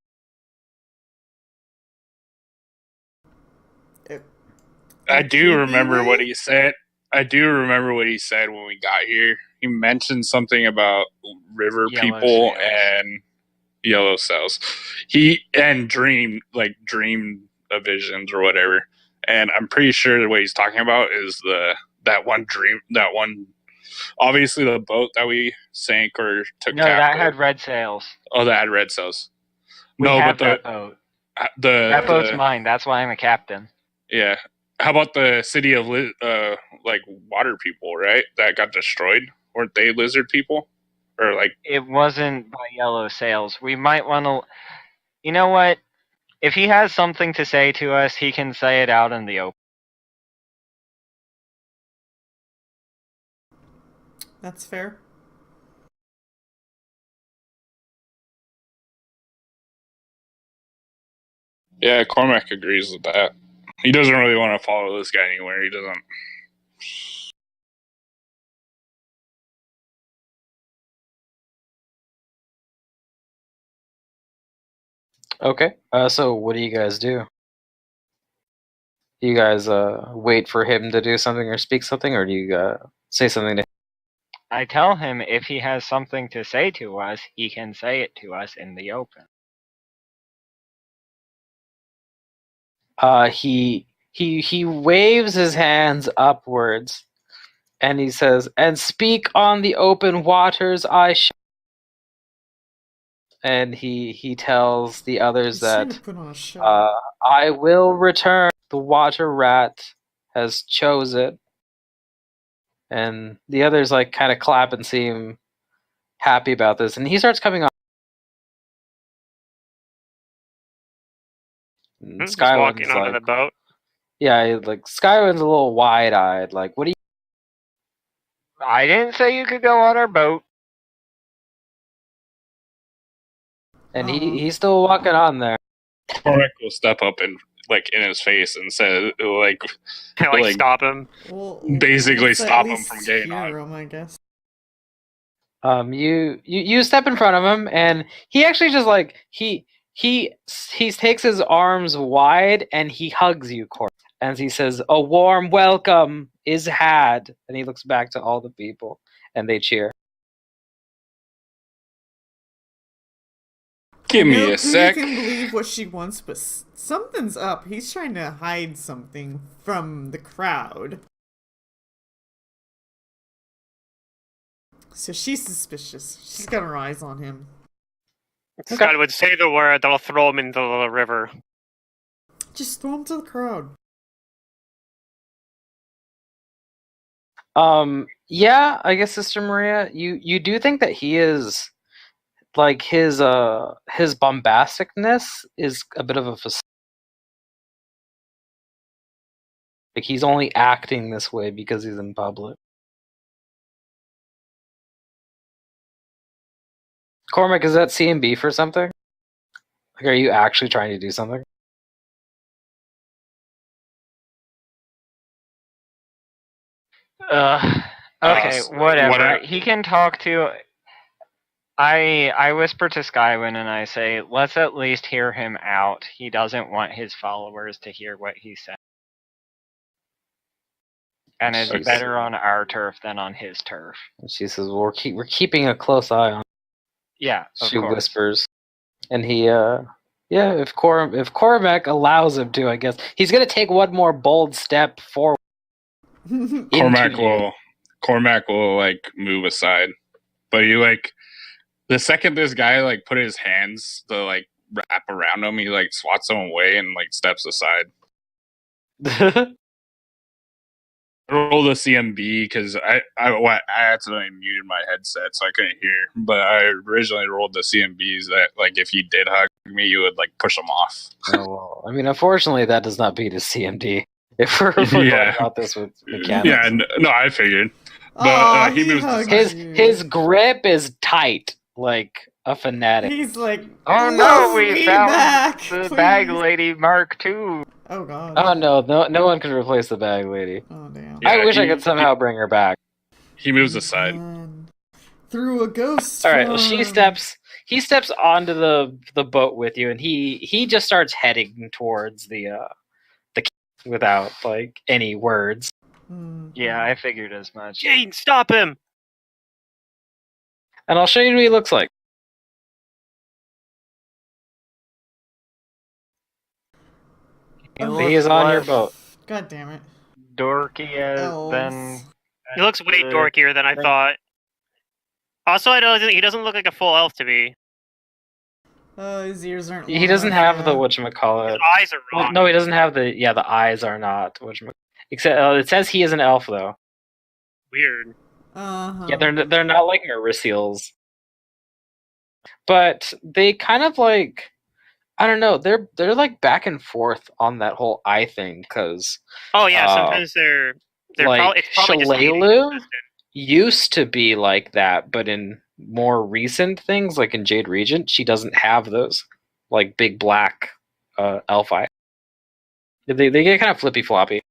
I do remember what he said. I do remember what he said when we got here. He mentioned something about river Yellow people sails. and yellow cells. He and dream visions or whatever. And I'm pretty sure what he's talking about is that one dream, that one. Obviously, the boat that we sank or took No, captive. that had red sails. Oh, that had red cells. We No, have but that boat. that boat's mine. That's why I'm a captain. Yeah. How about the city of like water people, right? That got destroyed. Weren't they lizard people? Or like It wasn't by yellow sails. We might want to. You know what? If he has something to say to us, he can say it out in the open. That's fair. yeah, Cormac agrees with that. He doesn't really want to follow this guy anywhere. He doesn't. Okay. So what do you guys do? Do you guys wait for him to do something or speak something, or do you say something to him? I tell him if he has something to say to us, he can say it to us in the open. He waves his hands upwards, and he says, "And speak on the open waters, I shall." And he tells the others He's trying to that put on a show. I will return. The water rat has chosen. And the others like kind of clap and seem happy about this. And he starts coming on. And Just walking Skywind's onto like, the boat. yeah, like Skywind's a little wide-eyed. Like, what do you? I didn't say you could go on our boat. And he's still walking on there. Cormac will step up and like in his face and say like Stop him. Well, basically let's at stop him least from getting hear on. him, I guess. You step in front of him, and he actually just like he takes his arms wide and he hugs you, Cor, and he says, "A warm welcome is had." And he looks back to all the people, and they cheer. Give me No a sec. You can believe what she wants, but something's up. He's trying to hide something from the crowd. So she's suspicious. She's got her eyes on him. Scott would say the word that'll throw him into the river. Just throw him to the crowd. Yeah, I guess, Sister Maria, you do think that he is like his bombasticness is a bit of a facade. Like he's only acting this way because he's in public. Cormac, is that CMB for something? Like, are you actually trying to do something? Okay, whatever. What He can talk to. I whisper to Skywin and I say, let's at least hear him out. He doesn't want his followers to hear what he said. And it's Okay. better on our turf than on his turf. And she says, well, we're keeping a close eye on. Yeah, of She course. whispers, and he if Cormac allows him to, I guess he's gonna take one more bold step forward. Cormac will like move aside, but you like the second this guy like put his hands to like wrap around him, he like swats him away and like steps aside. I rolled a CMB because I accidentally muted my headset, so I couldn't hear. But I originally rolled the CMBs that like if you did hug me, you would like push them off. Oh, well, I mean, unfortunately, that does not beat a CMD. If we're going about this with mechanics. Yeah, no, I figured. But he moves aside. His grip is tight, like a fanatic. He's like, oh no, we found the bag lady Mark II. Oh god. Oh no one can replace the bag lady. Oh damn. Yeah, I wish I could somehow bring her back. He moves aside. Through a ghost. All right, well, he steps onto the boat with you, and he just starts heading towards the without like any words. Yeah, I figured as much. Jane, stop him! And I'll show you what he looks like. He is on your boat. God damn it. Dorky than. He looks way dorkier than I thought. Also, he doesn't look like a full elf to me. His ears aren't. He doesn't have the whatchamacallit. His eyes are wrong. Well, no, he doesn't have the eyes are not whatchamacallit. Except it says he is an elf though. Weird. Yeah, they're not like Marisials. But they kind of like, I don't know, they're like back and forth on that whole eye thing because. Oh yeah, sometimes they're like it's probably Shalelu used to be like that, but in more recent things, like in Jade Regent, she doesn't have those like big black elf eye. They get kind of flippy floppy.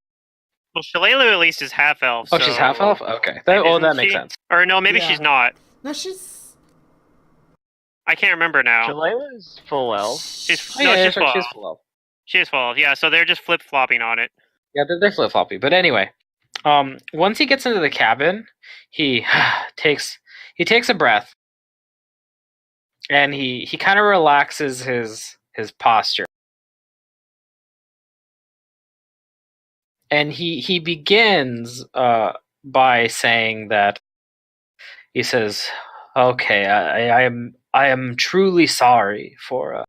Well, Shalelu at least is half elf. Oh, she's half elf. Okay, that makes sense. Or no, maybe she's not. No, she's. I can't remember now. Jaleila's full elf. She's Oh, yeah, she's sorry, full. she's full elf. She is full. Yeah, so they're just flip flopping on it. Yeah, they're flip floppy. But anyway, once he gets into the cabin, he takes a breath, and he kind of relaxes his posture, and he begins by saying that he says, "Okay, I am truly sorry for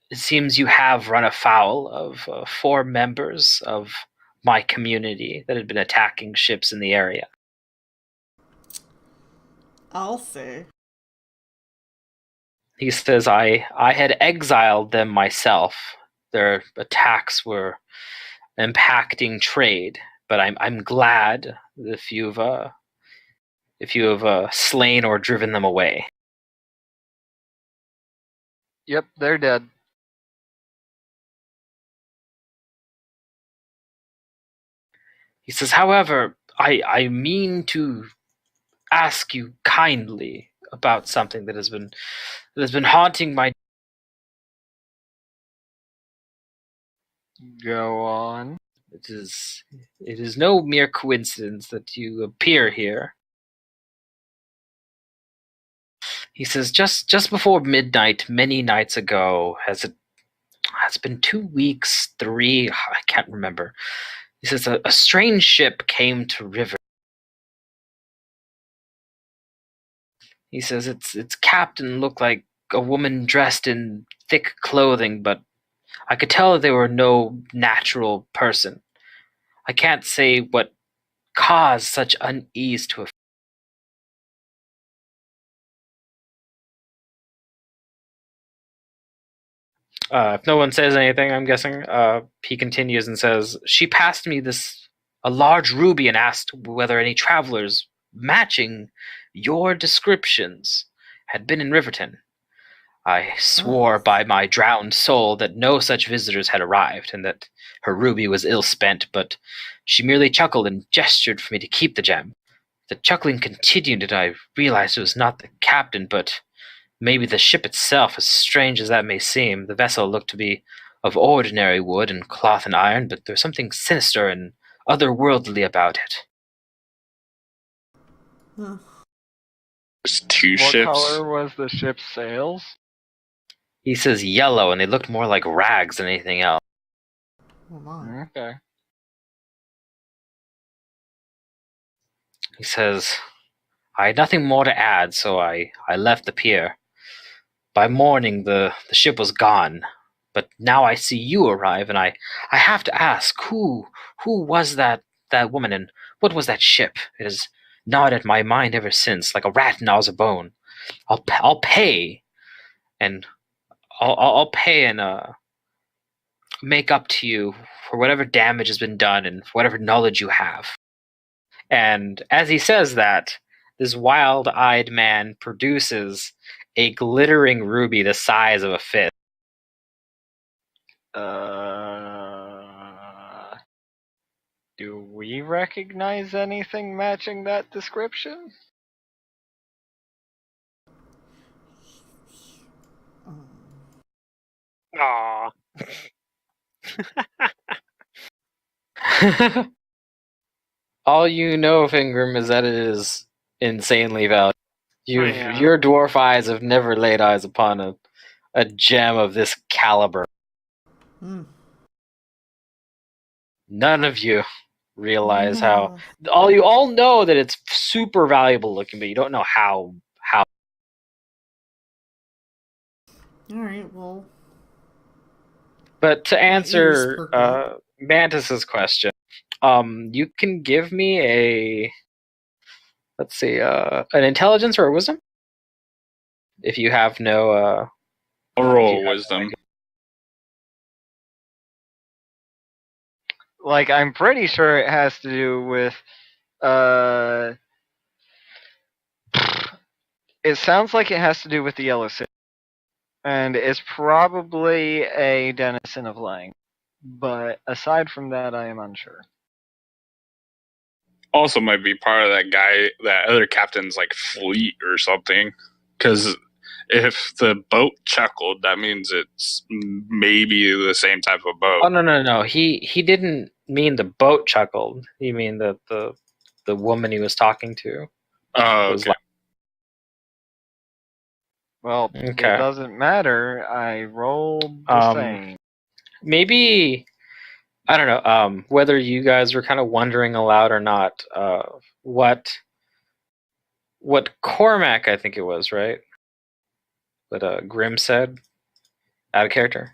it seems you have run afoul of 4 members of my community that had been attacking ships in the area." I'll say. He says, I had exiled them myself. Their attacks were impacting trade, but I'm glad if you've slain or driven them away. Yep, they're dead. He says, however, I mean to ask you kindly about something that has been haunting my. Go on. It is no mere coincidence that you appear here. He says, just before midnight, many nights ago, has been 2 weeks, 3, I can't remember. He says a strange ship came to river. He says its captain looked like a woman dressed in thick clothing, but I could tell they were no natural person. I can't say what caused such unease to. If no one says anything, I'm guessing, he continues and says, she passed me a large ruby and asked whether any travelers matching your descriptions had been in Riverton. I swore by my drowned soul that no such visitors had arrived, and that her ruby was ill spent, but she merely chuckled and gestured for me to keep the gem. The chuckling continued, and I realized it was not the captain, but maybe the ship itself. As strange as that may seem, the vessel looked to be of ordinary wood and cloth and iron, but there was something sinister and otherworldly about it. Huh. There's 2 What ships. color was the ship's sails? He says yellow, and they looked more like rags than anything else. Oh my. Okay. He says, I had nothing more to add, so I left the pier. By morning, the ship was gone, but now I see you arrive, and I have to ask, who was that woman, and what was that ship? It has gnawed at my mind ever since, like a rat gnaws a bone. I'll pay, and I'll pay and make up to you for whatever damage has been done and for whatever knowledge you have. And as he says that, this wild-eyed man produces a glittering ruby the size of a fist. Do we recognize anything matching that description? Aww. All you know, Fingram, is that it is insanely valuable. Yeah. Your dwarf eyes have never laid eyes upon a gem of this caliber. None of you realize how. You all know that it's super valuable looking, but you don't know how. Alright, well. But to answer perk Mantis's question, you can give me a, let's see, an intelligence or a wisdom, if you have no. I'll roll wisdom. Like, I'm pretty sure it has to do with, it sounds like it has to do with the Yellow City. And it's probably a denizen of Lang. But aside from that, I am unsure. also might be part of that other captain's like fleet or something. Because if the boat chuckled, that means it's maybe the same type of boat. Oh no. He didn't mean the boat chuckled. He mean the woman he was talking to. Oh, was okay. like, Well, Okay. it doesn't matter. I rolled the same. Maybe I don't know. Whether you guys were kind of wondering aloud or not, what Cormac, I think it was, right? What Grim said out of character.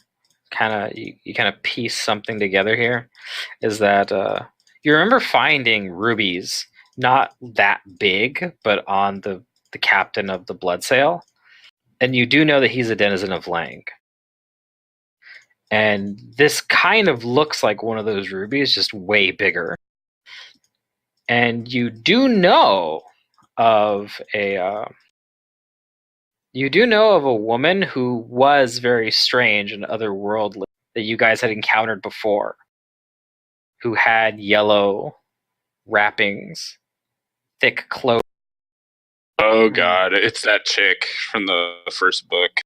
You kind of piece something together here. Is that you remember finding rubies not that big, but on the captain of the blood sail, and you do know that he's a denizen of Lang. And this kind of looks like one of those rubies, just way bigger. And you do know of a woman who was very strange and otherworldly that you guys had encountered before, who had yellow wrappings, thick clothes. Oh god, it's that chick from the first book,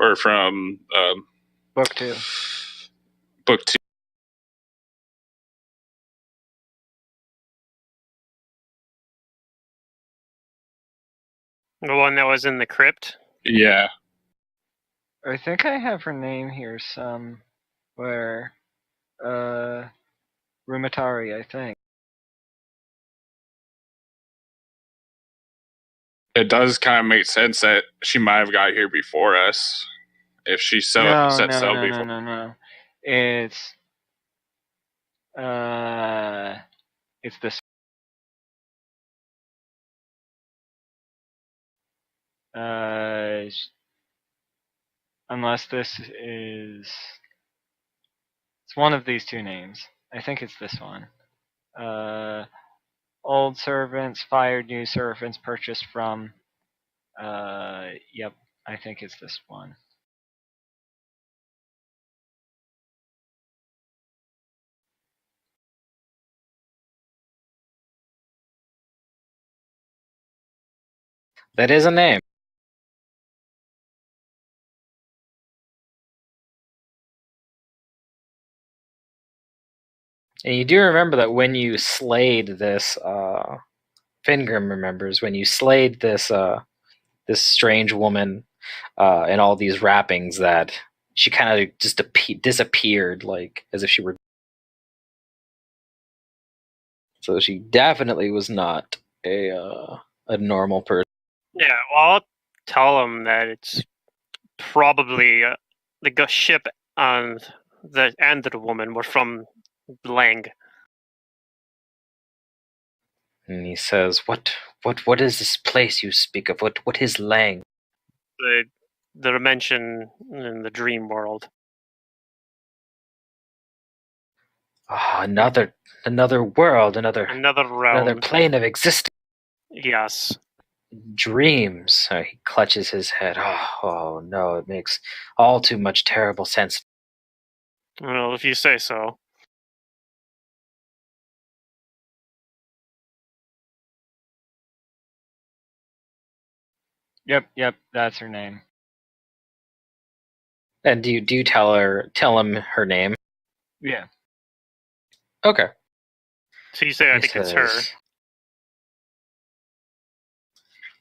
or from Book 2. Book 2. The one that was in the crypt? Yeah. I think I have her name here somewhere. Rumatari, I think. It does kind of make sense that she might have got here before us. If she set No. sail before. No. It's this. Unless this is. It's one of these two names. I think it's this one. Old servants, fired new servants, purchased from. Yep, I think it's this one. That is a name. And you do remember that when you slayed this, Fingrim remembers when you slayed this strange woman in all these wrappings, that she kind of just disappeared, like as if she were. So she definitely was not a normal person. Yeah, well, I'll tell him that it's probably the ship and the woman were from Lang. And he says, "What is this place you speak of? What is Lang?" The dimension in the dream world. Another world, another realm. plane of existence. Yes. Dreams. He clutches his head. Oh no, it makes all too much terrible sense. Well, if you say so. Yep, that's her name. And do you tell him her name? Yeah. Okay. So you say I think it's her.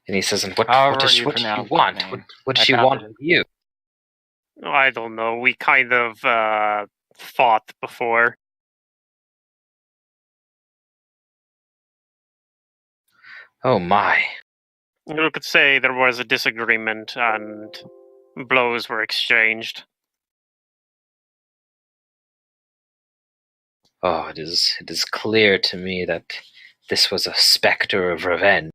And he says, "And what does she want? What does she want with you?" I don't know. We kind of fought before. Oh my. You could say there was a disagreement and blows were exchanged. Oh, it is clear to me that this was a specter of revenge.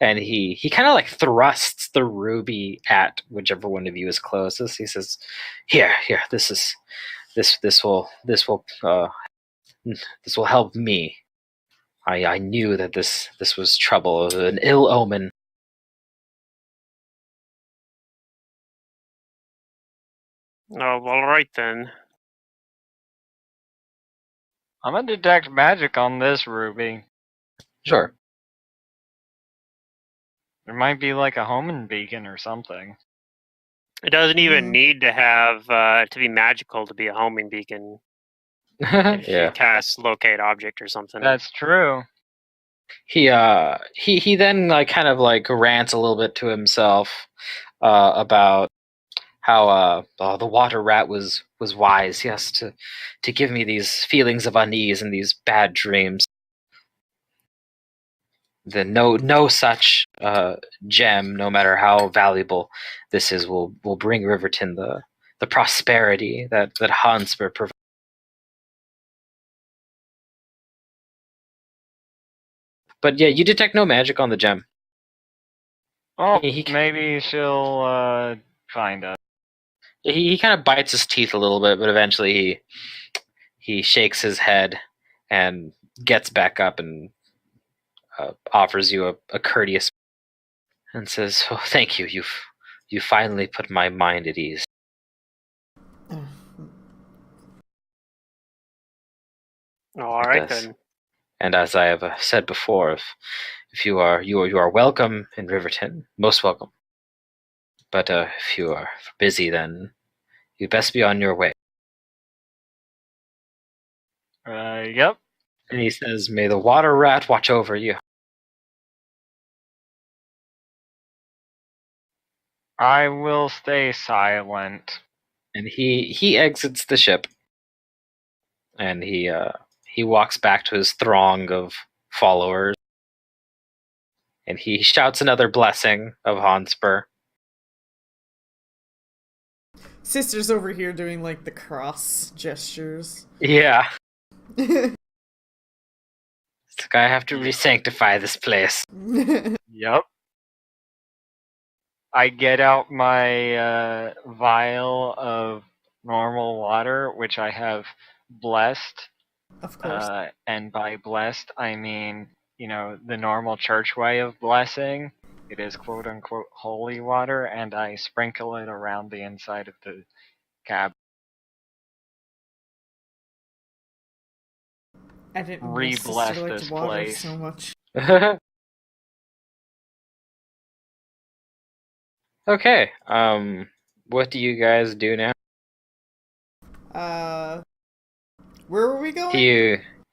And he kind of like thrusts the ruby at whichever one of you is closest. He says, "Here, this will help me. I knew that this was trouble, an ill omen." Oh, all right then. I'm gonna detect magic on this ruby. Sure. There might be like a homing beacon or something. It doesn't even Mm. need to have to be magical to be a homing beacon. If Yeah. you cast locate object or something. That's true. He then like kind of like rants a little bit to himself about how the water rat was wise, yes, to give me these feelings of unease and these bad dreams. The no such gem, no matter how valuable this is, will bring Riverton the prosperity that Hansper provides. But yeah, you detect no magic on the gem. Oh, He maybe she'll find us. he kind of bites his teeth a little bit, but eventually he shakes his head and gets back up and offers you a courteous and says, "Oh, thank you. You finally put my mind at ease." All right Yes. then. And as I have said before, if you are welcome in Riverton, most welcome. But if you are busy, then you best be on your way. Yep. And he says, "May the water rat watch over you." I will stay silent. And he exits the ship, and he walks back to his throng of followers, and he shouts another blessing of Hansper. Sister's over here doing like the cross gestures. Yeah. It's like, I have to re-sanctify this place. Yep. I get out my vial of normal water, which I have blessed. Of course. And by blessed, I mean, the normal church way of blessing. It is quote unquote holy water, and I sprinkle it around the inside of the cab. I didn't know Re-bless Sister liked this water place. so much. Okay. What do you guys do now? Where were we going?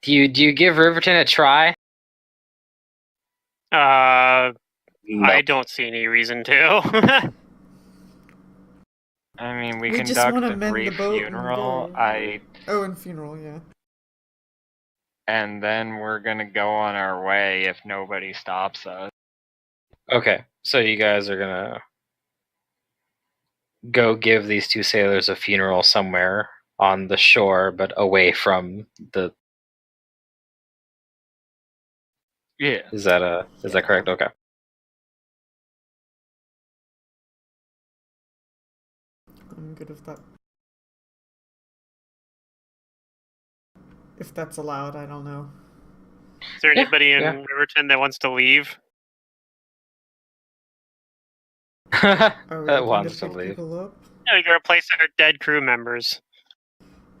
Do you give Riverton a try? No. I don't see any reason to. I mean, we just conduct want to a mend the brief boat funeral. and go. And funeral, yeah. And then we're gonna go on our way if nobody stops us. Okay, so you guys are gonna go give these two sailors a funeral somewhere on the shore, but away from the. Yeah. Is that correct? Okay. I'm good with that. If that's allowed, I don't know. Is there Yeah, anybody in yeah. Riverton that wants to leave? Are we That looking wants to to pick leave. people up? Yeah, we gotta replace our dead crew members.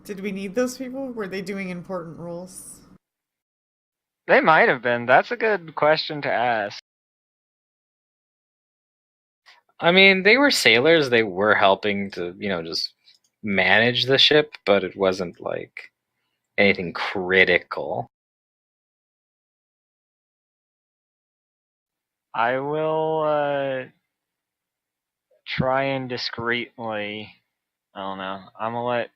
Did we need those people? Were they doing important roles? They might have been. That's a good question to ask. I mean, they were sailors. They were helping to, just manage the ship, but it wasn't like anything critical. I will try and discreetly. I don't know. I'm gonna let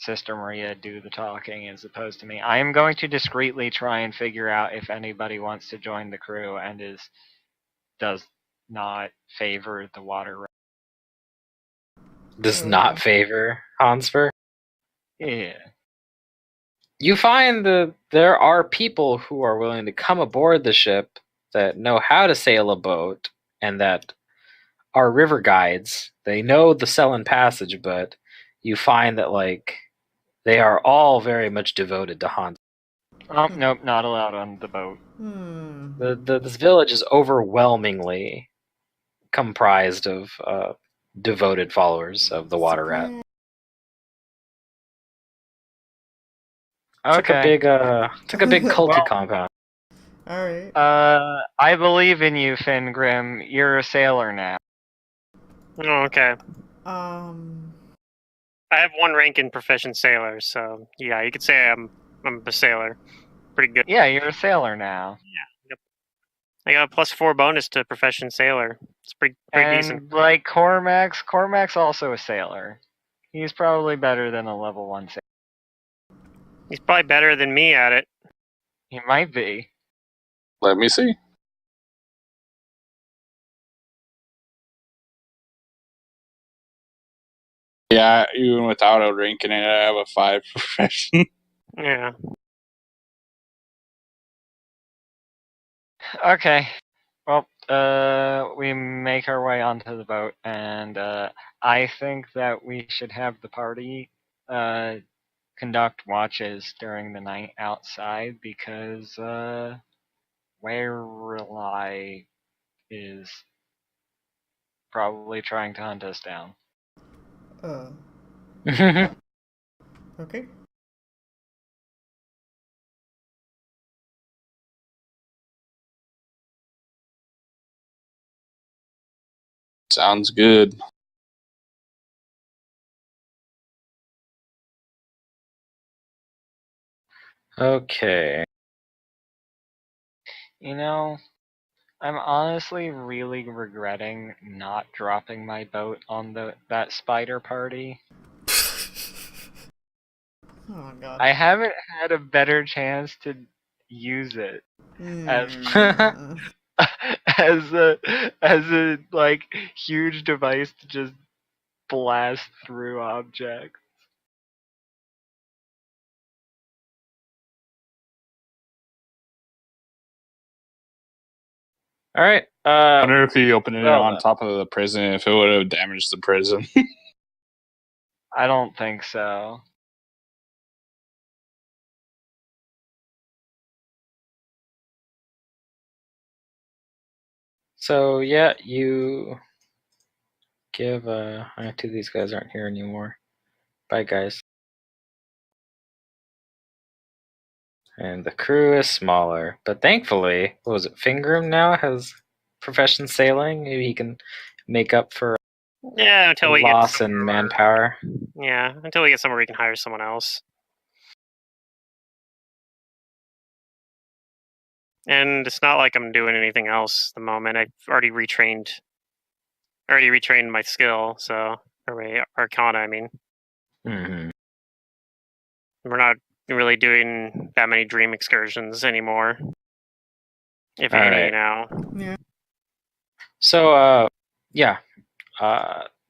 Sister Maria do the talking as opposed to me. I am going to discreetly try and figure out if anybody wants to join the crew and does not favor the water. Does not favor Hansper. Yeah. You find that there are people who are willing to come aboard the ship that know how to sail a boat and that are river guides. They know the Selin Passage, but you find that they are all very much devoted to Hans. Oh, nope, not allowed on the boat. This village is overwhelmingly comprised of devoted followers of the Water Rat. Okay. It's like a big culty Well- compound. All right. I believe in you, Fingrim. You're a sailor now. Oh, okay. Um. I have 1 rank in proficient sailor, so yeah, you could say I'm a sailor. Pretty good. Yeah, you're a sailor now. I got a +4 bonus to proficient sailor. It's pretty decent. And like Cormac's also a sailor. He's probably better than a level 1 sailor. He's probably better than me at it. He might be. Let me see. Yeah, even without a rank in it, I have a 5 profession. Yeah. Okay. Well, we make our way onto the boat, and I think that we should have the party conduct watches during the night outside because Werelai is probably trying to hunt us down. Okay. Sounds good. Okay. You know, I'm honestly really regretting not dropping my boat on that spider party. Oh god. I haven't had a better chance to use it Yeah. as a like huge device to just blast through objects. All right. I wonder if he opened it well on then. top of the prison, if it would have damaged the prison. I don't think so. So yeah, you give two of these guys aren't here anymore. Bye guys. And the crew is smaller, but thankfully, what was it? Fingrim now has profession sailing. Maybe he can make up for Yeah, until we get loss in manpower. Yeah, until we get somewhere we can hire someone else. And it's not like I'm doing anything else at the moment. I've already retrained my skill, so or my arcana, I mean. Mm-hmm. We're not really doing that many dream excursions anymore. If All any right. now. Yeah. So yeah.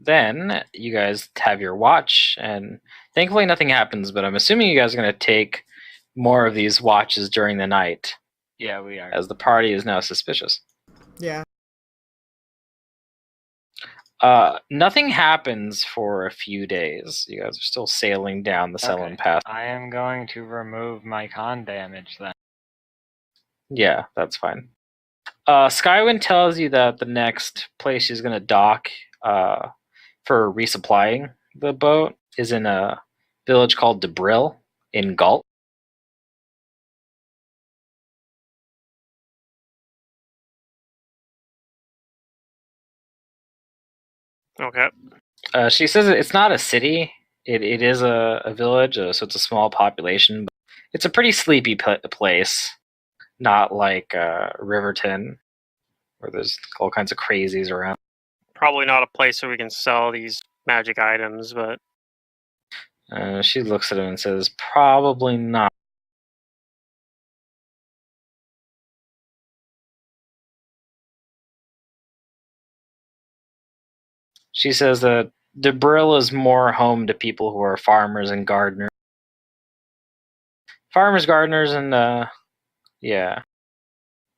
Then you guys have your watch, and thankfully nothing happens, but I'm assuming you guys are going to take more of these watches during the night, Yeah, we are. as the party is now suspicious. Yeah. Nothing happens for a few days. You guys are still sailing down the Selin Okay. Pass. I am going to remove my con damage then. Yeah, that's fine. Skywind tells you that the next place she's going to dock for resupplying the boat is in a village called Debril in Galt. Okay. She says it's not a city. It is a village, so it's a small population. But it's a pretty sleepy place, not like Riverton, where there's all kinds of crazies around. Probably not a place where we can sell these magic items, but She looks at him and says, probably not. She says that Debril is more home to people who are farmers and gardeners. Farmers, gardeners, and yeah.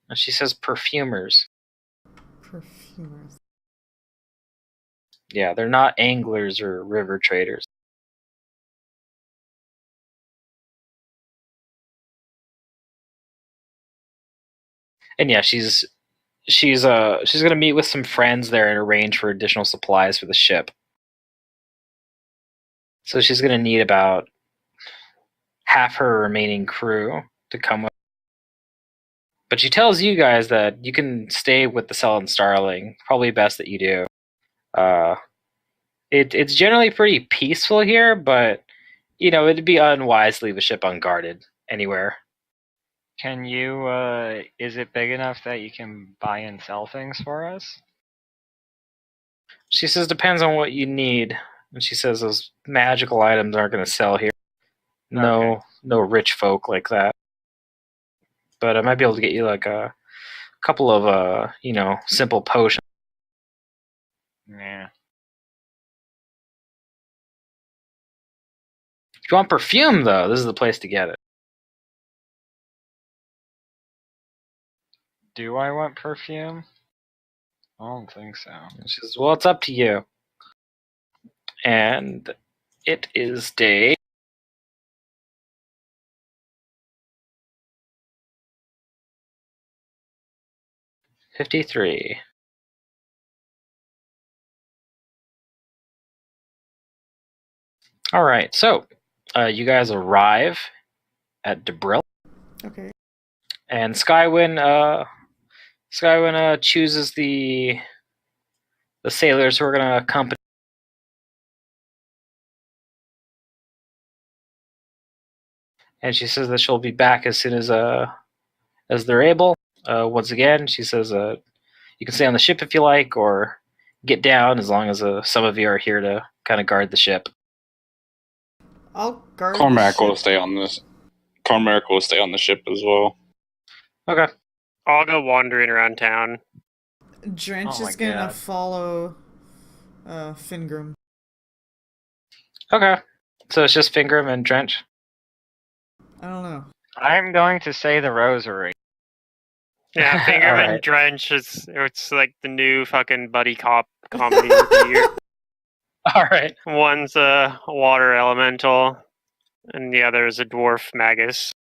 And she says perfumers. Perfumers. Yeah, they're not anglers or river traders. And yeah, she's gonna meet with some friends there and arrange for additional supplies for the ship. So she's gonna need about half her remaining crew to come with. But she tells you guys that you can stay with the Sullen Starling. Probably best that you do. It's generally pretty peaceful here, but it'd be unwise to leave a ship unguarded anywhere. Can you, is it big enough that you can buy and sell things for us? She says depends on what you need. And she says those magical items aren't going to sell here. No rich folk like that. But I might be able to get you like a couple of simple potions. Yeah. If you want perfume though, this is the place to get it. Do I want perfume? I don't think so. And she says, well, it's up to you. And it is day 53. All right, so you guys arrive at Debril. Okay. And Skywin chooses the sailors who are going to accompany. And she says that she'll be back as soon as they're able. Once again, she says you can stay on the ship if you like, or get down as long as some of you are here to kind of guard the ship. I'll guard Cormac the will ship. stay on this. Cormac will stay on the ship as well. Okay. I'll go wandering around town. Drench Oh my is gonna God. follow Fingrim. Okay. So it's just Fingram and Drench. I don't know. I'm going to say the rosary. Yeah, Fingerman Alright. Drench it's like the new fucking buddy cop comedy of the year. All right. One's a water elemental, and the other is a dwarf magus.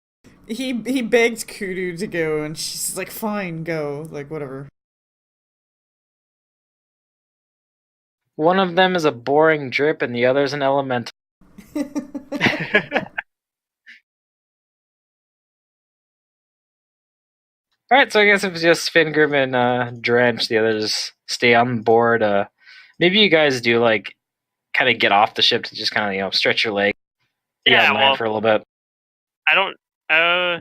He begged Kudu to go, and she's like, "Fine, go." Like whatever. One of them is a boring drip, and the other's an elemental. All right, so I guess if it's just Fingram and Drench, the others stay on board. Maybe you guys do like kind of get off the ship to just kind of stretch your leg. Yeah, on land well, for a little bit. I don't.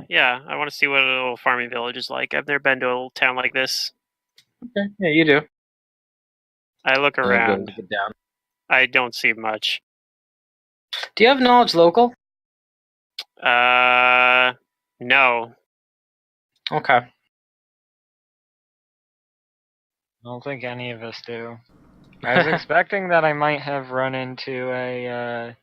Yeah, I want to see what a little farming village is like. I've never been to a little town like this. Okay, yeah, you do. I look Go around. get down. I don't see much. Do you have knowledge local? No. Okay. I don't think any of us do. I was expecting that I might have run into a,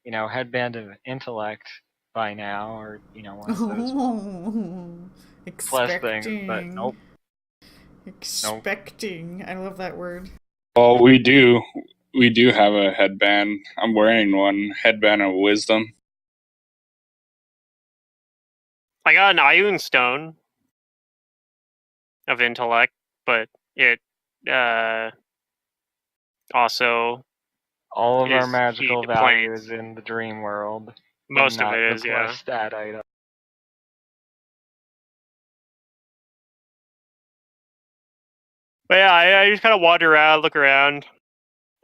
headband of intellect by now, or one of those plus things, but nope. Expecting. I love that word. Well, we do have a headband. I'm wearing one. Headband of wisdom. I got an Aeons stone of intellect, but it also All of our is magical key to value planes. is in the dream world. Most of not it the is, plus yeah. stat item. But yeah, I just kind of wander around, look around.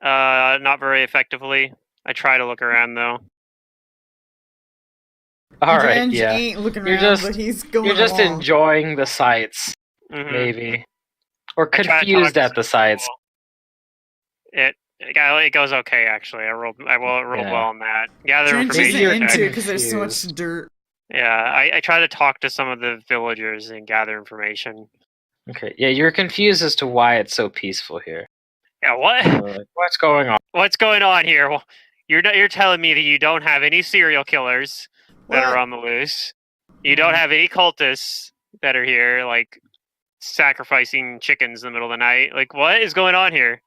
Not very effectively. I try to look around though. All right. Drench Yeah. ain't looking You're around, just- but he's going You're just along. enjoying the sights, Mhm. maybe, or I try to talk confused to at the some sights. people. It goes okay actually. I rolled Yeah. well on that. Gather Drench information. isn't you're into it because there's so much confused. dirt. Yeah, I try to talk to some of the villagers and gather information. Okay. Yeah, you're confused as to why it's so peaceful here. Yeah, what? Like, what's going on? What's going on here? Well, you're telling me that you don't have any serial killers that are What? on the loose. You don't have any cultists that are here, like sacrificing chickens in the middle of the night. Like, what is going on here?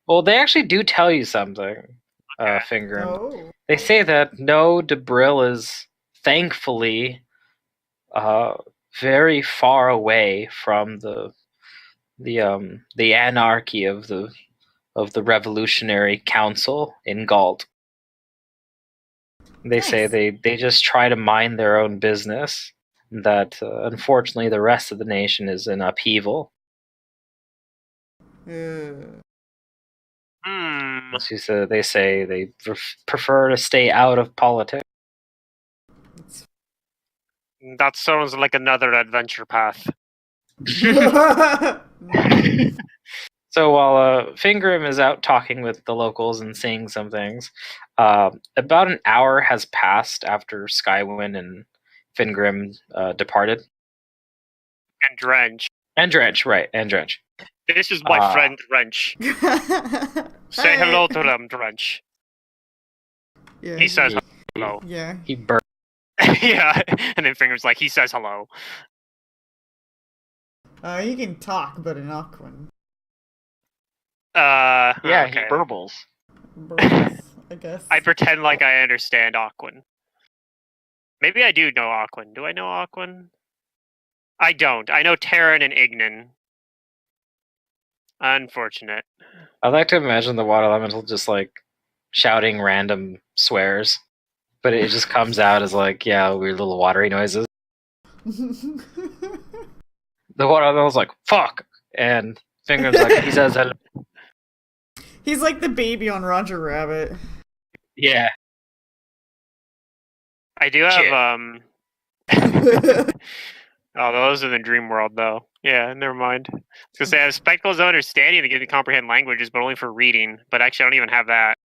Well, they actually do tell you something, Okay. Finger. Oh. They say that no, Debril is thankfully very far away from the anarchy of the Revolutionary Council in Galt. They say they just try to mind their own business. That unfortunately the rest of the nation is in upheaval. She said they say they prefer to stay out of politics. That sounds like another adventure path. So while Fingrim is out talking with the locals and saying some things, about an hour has passed after Skywind and Fingrim departed. And Drench. And Drench, right, and Drench. This is my friend Drench. Say hello to them, Drench. Yeah, He says hello. Yeah. He burnt. Yeah, and then Fingrim's like, he says hello. He can talk, but in Aquan. Yeah, okay. he burbles. Burbles, I guess. I pretend like I understand Aquan. Maybe I do know Aquan. Do I know Aquan? I don't. I know Terran and Ignan. Unfortunate. I'd like to imagine the water elemental just like shouting random swears, but it just comes out as like, yeah, weird little watery noises. The water elemental's like, fuck! And Fingrim's like, he says hello. He's like the baby on Roger Rabbit. Yeah. I do have, oh, those are the dream world, though. Yeah, never mind. I was gonna say I have spectacles of understanding to get to comprehend languages, but only for reading. But actually, I don't even have that.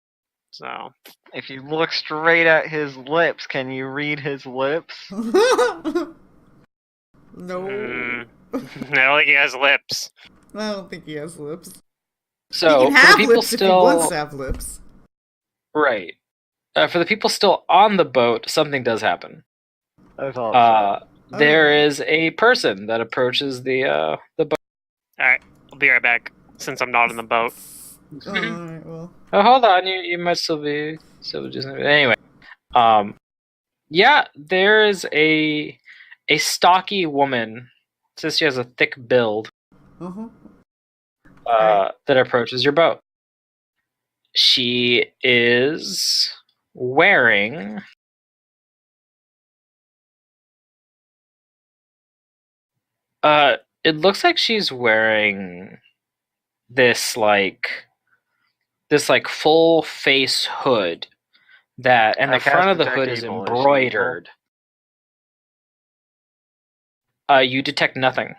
So. If you look straight at his lips, can you read his lips? No. I don't think he has lips. I don't think he has lips. So he can have people lips still... if he wants to have lips. Right. For the people still on the boat, something does happen. I thought so. There is a person that approaches the boat. Alright, I'll be right back, since I'm not in the boat. Alright, well. Oh, hold on, you might still be just anyway. Yeah, there is a stocky woman. It says she has a thick build. That approaches your boat. She is wearing it looks like she's wearing this full face hood that, and the front of the hood is embroidered. You detect nothing.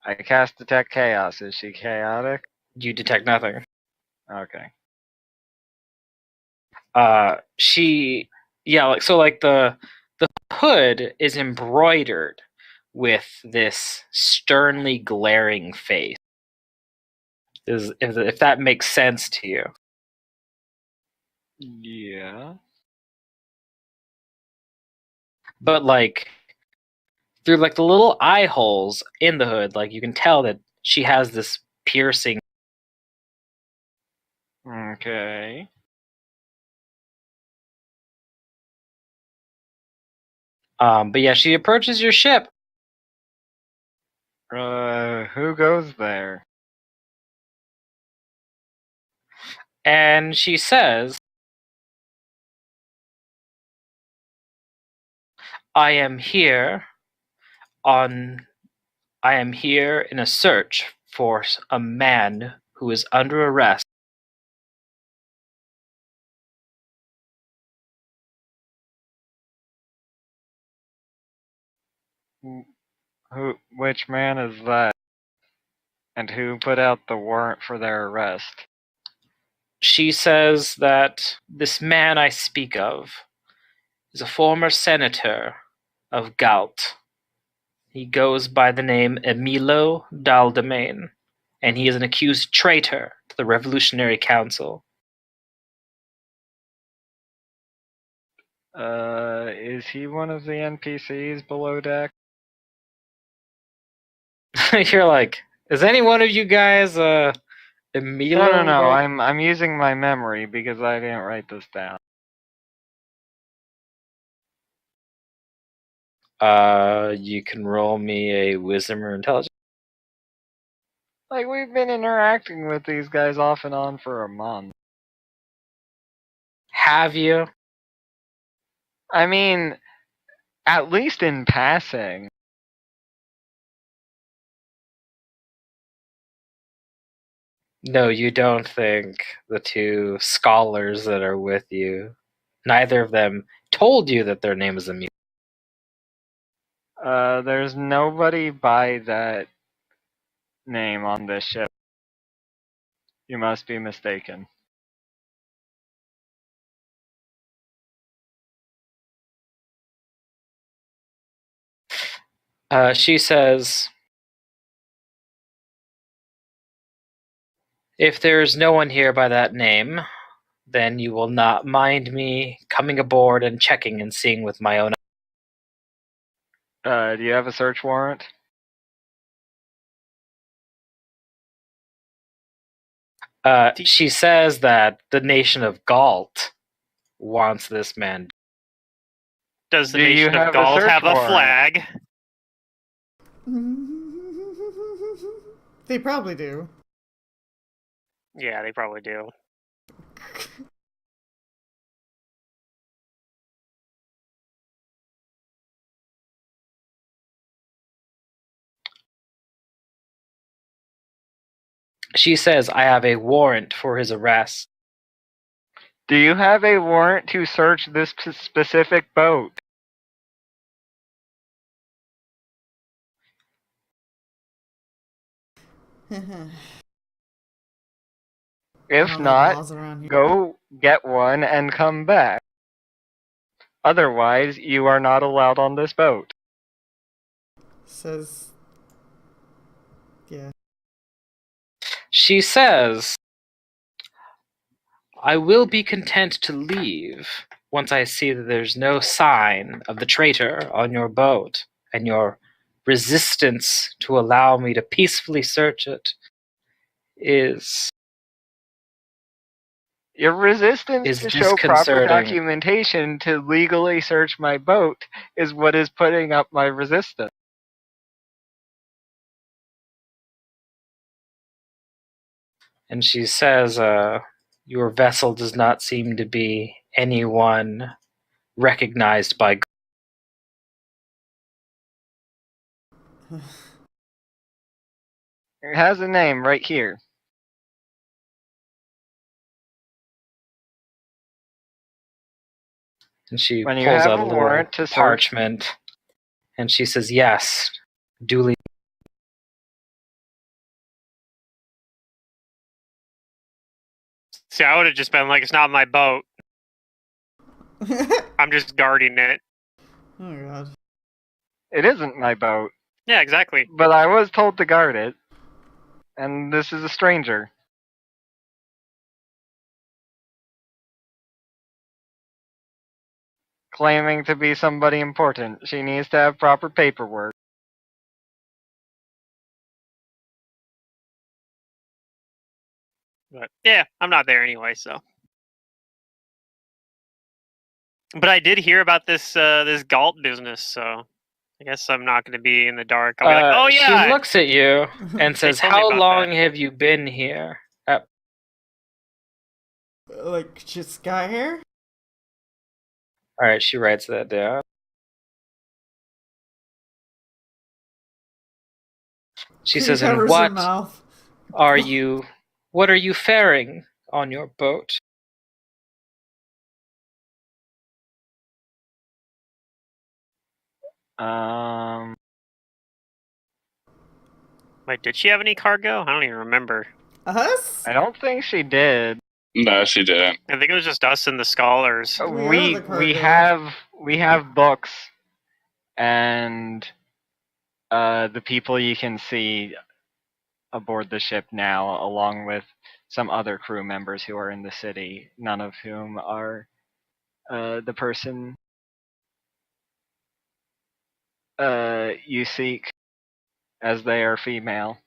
I cast Detect Chaos. Is she chaotic? You detect nothing. Okay. The hood is embroidered with this sternly glaring face. If that makes sense to you. Yeah. But like through like the little eye holes in the hood, like you can tell that she has this piercing. Okay. But yeah, she approaches your ship. Who goes there? And she says, I am here in a search for a man who is under arrest. Which man is that? And who put out the warrant for their arrest? She says that this man I speak of is a former senator of Galt. He goes by the name Emilo Daldemain, and he is an accused traitor to the Revolutionary Council. Is he one of the NPCs below deck? You're like, is any one of you guys Emilo? No. I'm using my memory because I didn't write this down. You can roll me a wisdom or intelligence. Like, we've been interacting with these guys off and on for a month. Have you? I mean, at least in passing. No, you don't think the two scholars that are with you, neither of them told you that their name is Amu. There's nobody by that name on this ship. You must be mistaken. She says, if there is no one here by that name, then you will not mind me coming aboard and checking and seeing with my own. Do you have a search warrant? She says that the nation of Galt wants this man. Does the Do you nation of have a Gaul search have a warrant? flag? They probably do. Yeah, they probably do. She says, I have a warrant for his arrest. Do you have a warrant to search this specific boat? If not, go get one and come back. Otherwise, you are not allowed on this boat. Says, yeah. She says, I will be content to leave once I see that there's no sign of the traitor on your boat, and your resistance to allow me to peacefully search it is Your resistance to show proper documentation to legally search my boat is what is putting up my resistance. And she says, your vessel does not seem to be anyone recognized by. It has a name right here. And she When you pulls have out a a little warrant to search, parchment, and she says, yes, duly. See, I would have just been like, it's not my boat. I'm just guarding it. Oh god. it isn't my boat, Yeah, exactly. but I was told to guard it. And this is a stranger. Claiming to be somebody important. She needs to have proper paperwork. But yeah, I'm not there anyway, so. But I did hear about this this Galt business, so I guess I'm not going to be in the dark. I'll be like, oh yeah. She looks at you and says, told me how about long that. have you been here? Like, just got here? Alright, she writes that down. She says, and what are you faring on your boat? Wait, did she have any cargo? I don't even remember. Us? I don't think she did. No, she didn't. I think it was just us and the scholars. We have books and the people you can see aboard the ship now, along with some other crew members who are in the city, none of whom are the person you seek, as they are female.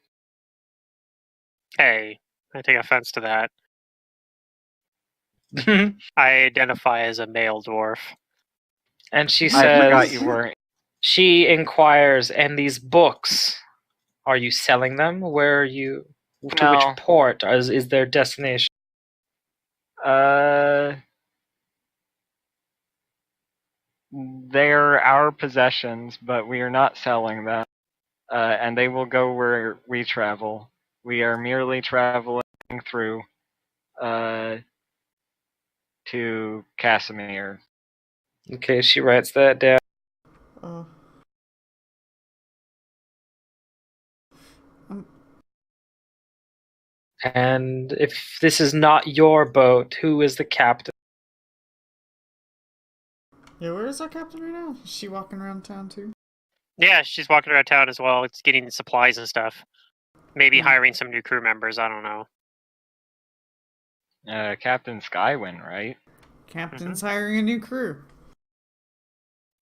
Hey, I take offense to that. I identify as a male dwarf. And she says, I forgot you weren't. She inquires, and these books, are you selling them? Where are you? To which port is their destination? They're our possessions, but we are not selling them, and they will go where we travel. We are merely traveling through to Casimir. Okay, she writes that down. Oh. And if this is not your boat, who is the captain? Yeah, where is our captain right now? Is she walking around town too? Yeah, she's walking around town as well. It's getting supplies and stuff. Maybe hiring some new crew members. I don't know. Captain Skywind, right? Captain's hiring a new crew.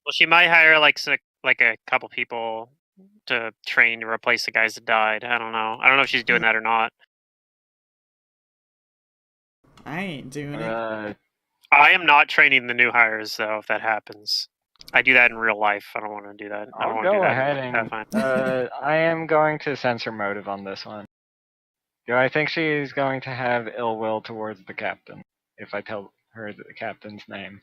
Well, she might hire like a couple people to train to replace the guys that died. I don't know. I don't know if she's doing that or not. I ain't doing it. I am not training the new hires though. If that happens, I do that in real life. I don't want to do that. I don't I'll want to do go that ahead in and Pathfinder. I am going to sense her motive on this one. Do I think she's going to have ill will towards the captain if I tell her the captain's name?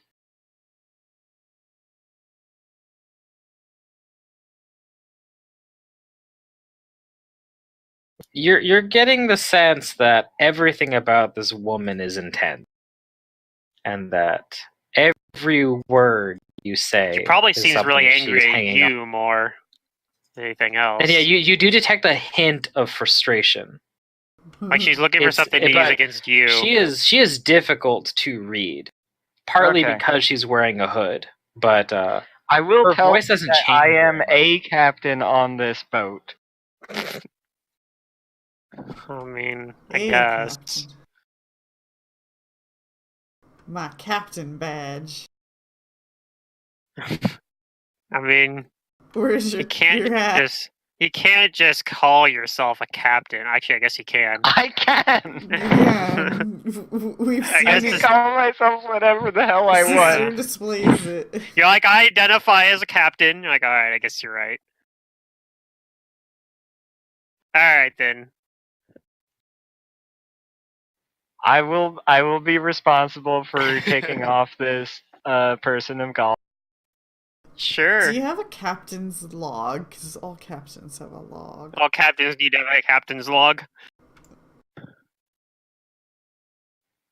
You're getting the sense that everything about this woman is intense, and that every word you say She probably is seems something really she's angry at hanging on. you more than anything else. And yeah, you do detect a hint of frustration. Like she's looking for It's- something to use but against you. She is difficult to read, partly Okay. because she's wearing a hood. But I will her tell voice doesn't that change I am very much. a captain on this boat. I mean, I Hey, guess. Captain. My captain badge. I mean, Where's your hat? you can't just call yourself a captain. Actually, I guess you can. I can! Yeah, we've I seen guess I it. can call myself whatever the hell I Sister want. displays it. You're like, I identify as a captain. You're like, all right, I guess you're right. All right then. I will be responsible for taking off this person of golf. Sure. Do you have a captain's log? Because all captains have a log. All captains need to have a captain's log.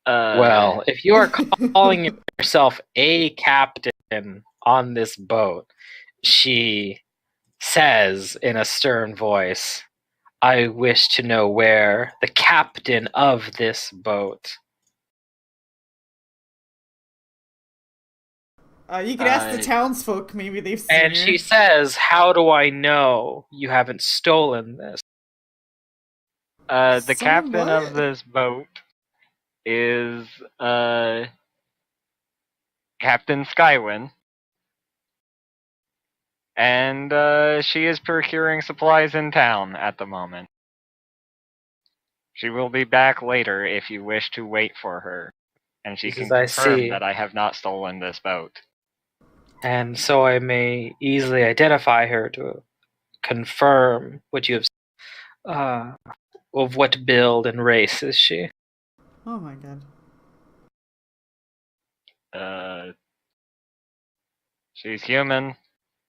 Well, if you are calling yourself a captain on this boat, she says in a stern voice, I wish to know where the captain of this boat. You could ask the townsfolk. Maybe they've seen And her. she says, how do I know you haven't stolen this? The captain Somewhat. of this boat is Captain Skywind. And she is procuring supplies in town at the moment. She will be back later if you wish to wait for her. And she can Because I confirm see. that I have not stolen this boat. And so I may easily identify her to confirm what you have. Of what build and race is she? Oh my god. She's human,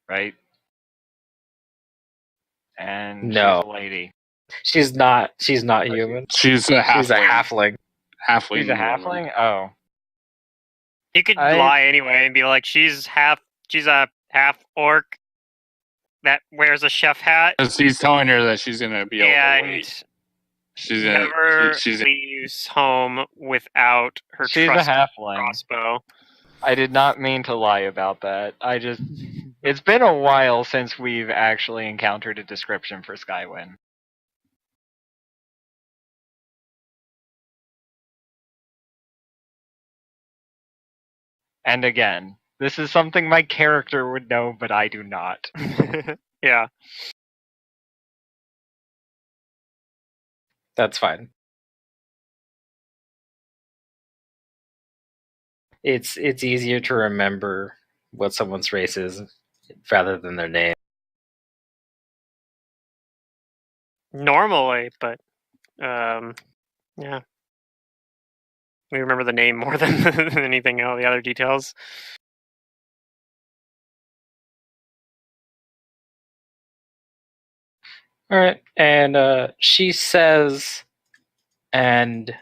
right? And No. she's a lady. She's not human. She's a halfling. She's a halfling. Halfling. She's a halfling? Oh. You could lie anyway and be like, she's a half orc that wears a chef hat. Because he's telling her that she's gonna be able to wait. And She's never she's leaves home without her She's a trusty halfling. crossbow. I did not mean to lie about that. It's been a while since we've actually encountered a description for Skywind. And again, this is something my character would know, but I do not. Yeah. That's fine. It's easier to remember what someone's race is rather than their name. Normally, but yeah. We remember the name more than anything else, the other details. All right, and she says, and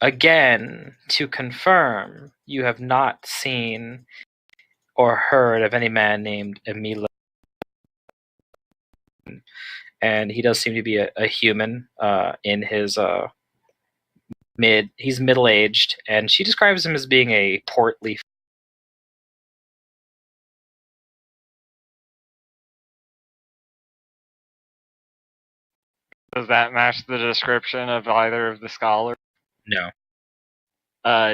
again, to confirm, you have not seen or heard of any man named Emil, and he does seem to be a human in his he's middle-aged, and she describes him as being a portly. Does that match the description of either of the scholars? No.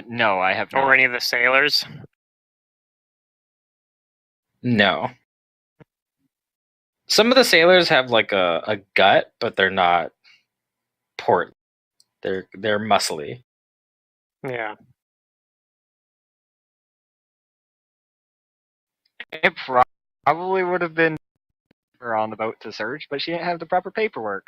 No, I have not. Or any of the sailors. No. Some of the sailors have like a gut, but they're not port. They're muscly. Yeah. It probably would have been her on the boat to search, but she didn't have the proper paperwork.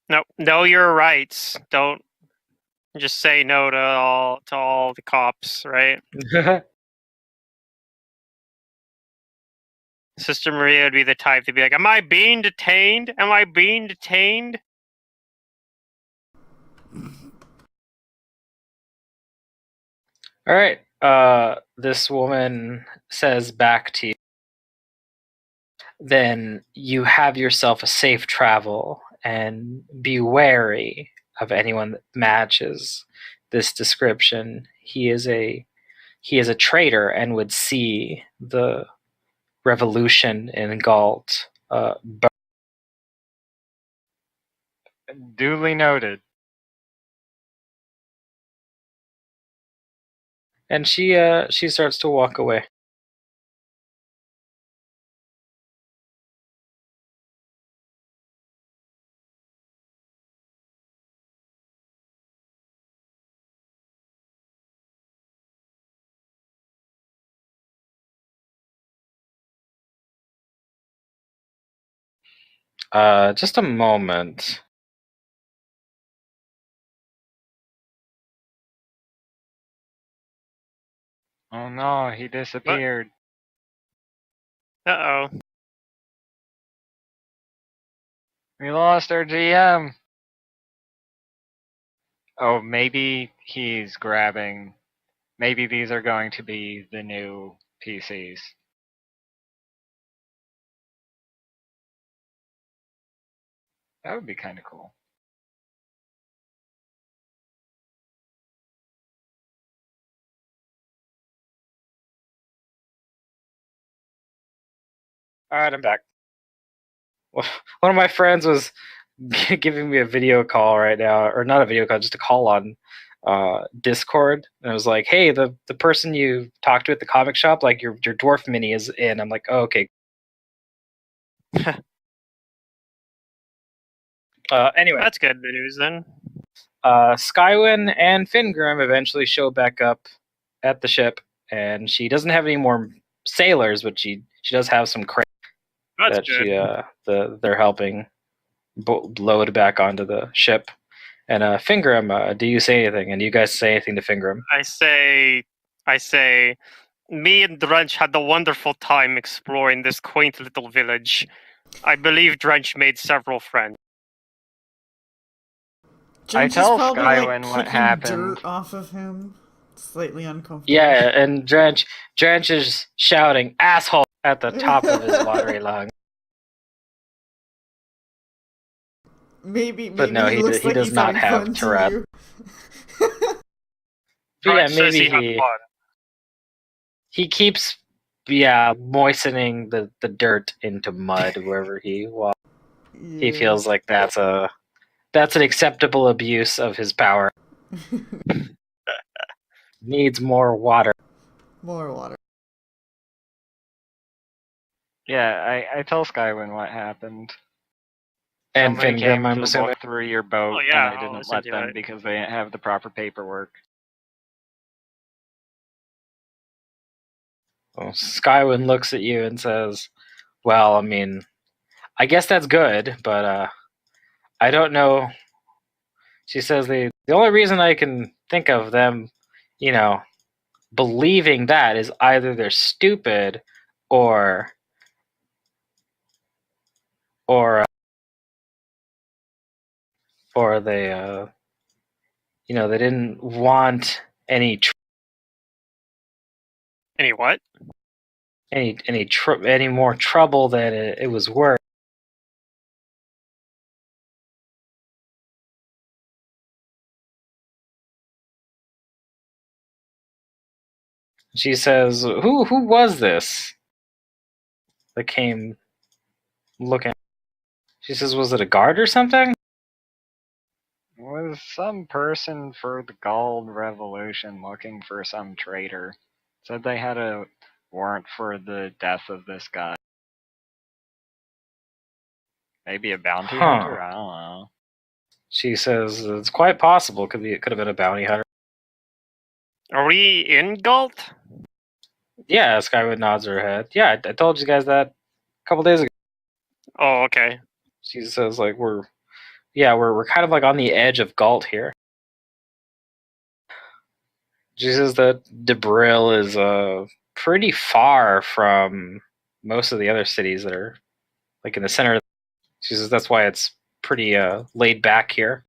No, know your rights. Don't just say no to all the cops, right? Sister Maria would be the type to be like, "Am I being detained? Am I being detained?" All right. This woman says back to you, then you have yourself a safe travel, and be wary of anyone that matches this description. He is a traitor and would see the revolution in Galt. Duly noted. And she starts to walk away. Just a moment. Oh no, he disappeared. Uh-oh. We lost our GM. Oh, maybe he's grabbing. Maybe these are going to be the new PCs. That would be kind of cool. All right, I'm back. One of my friends was giving me a video call right now, or not a video call, just a call on Discord, and I was like, "Hey, the person you talked to at the comic shop, like your dwarf mini is in." I'm like, "Oh, okay." Anyway, That's good news then. Skywin and Fingrim eventually show back up at the ship, and she doesn't have any more sailors, but she does have some crates That's that good. they're helping load back onto the ship. And Fingrim, do you say anything? And do you guys say anything to Fingrim? I say, me and Drench had a wonderful time exploring this quaint little village. I believe Drench made several friends. Drench tell is probably Skywin like what kicking happened. dirt off of him. Slightly uncomfortable. Yeah, and Drench is shouting "asshole" at the top of his watery lungs. Maybe But no, he looks he like does he's not having have fun Tourette. to But yeah, Drench says maybe he had fun. he keeps moistening the dirt into mud wherever he walks. you. He feels like that's an acceptable abuse of his power. Needs more water. More water. Yeah, I tell Skywin what happened. And Somebody Fingrim, came I'm to assuming. look through your boat, Oh, yeah, and I I'll didn't listen let to them it. because they didn't have the proper paperwork. Well, Skywin looks at you and says, "Well, I mean, I guess that's good, but I don't know She says the only reason I can think of them, believing that is either they're stupid or or they they didn't want any Any what? any more trouble than it was worth. She says, "Who was this that came looking?" She says, "Was it a guard or something?" Was some person for the Gold Revolution looking for some traitor. Said they had a warrant for the death of this guy. Maybe a bounty hunter? I don't know. She says, "It's quite possible. It could have been a bounty hunter." Are we in Galt? Yeah, Skywood nods her head. Yeah, I told you guys that a couple days ago. Oh, okay. She says, like, we're kind of like on the edge of Galt here. She says that Debril is pretty far from most of the other cities that are like in the center. She says that's why it's pretty laid back here.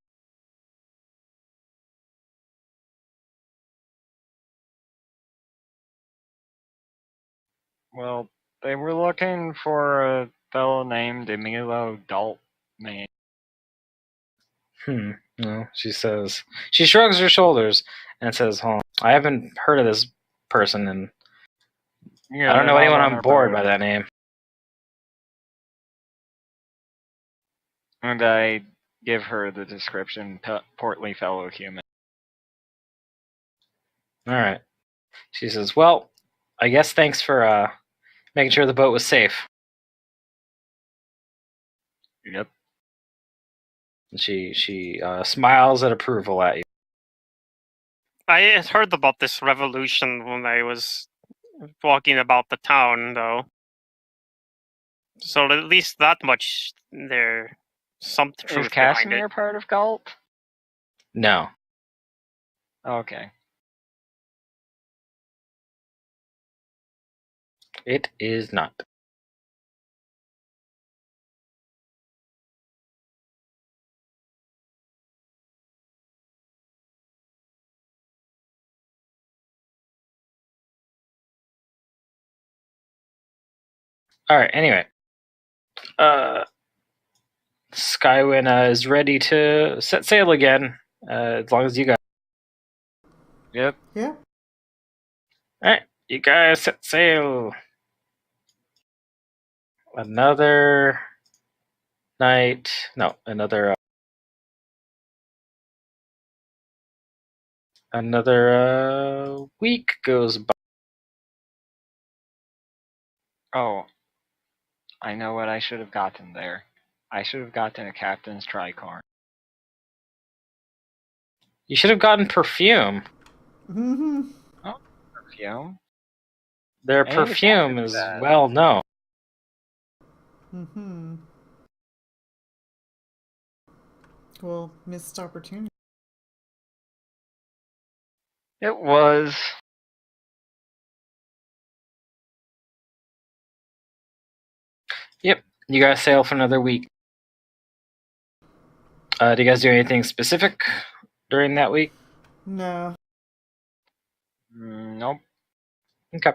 Well, they were looking for a fellow named Emilio Daltman. No, she says. She shrugs her shoulders and says, I haven't heard of this person, and I don't know anyone on board by that name." And I give her the description, portly fellow human. All right. She says, "Well, I guess thanks for making sure the boat was safe." Yep. She smiles at approval at you. I had heard about this revolution when I was walking about the town, though. So at least that much there. Some truth Is behind Casimir it. part of Galt? No. Okay. It is not. All right. Anyway, Skywin is ready to set sail again, as long as you guys. Yep. Yeah. All right, you guys set sail. Another night. No, another week goes by. Oh, I know what I should have gotten there. I should have gotten a captain's tricorn. You should have gotten perfume. Mm-hmm. Oh, perfume? Their perfume is well known. Mm-hmm. Well, missed opportunity. It was. Yep, you guys sail for another week. Do you guys do anything specific during that week? No. Nope. Okay.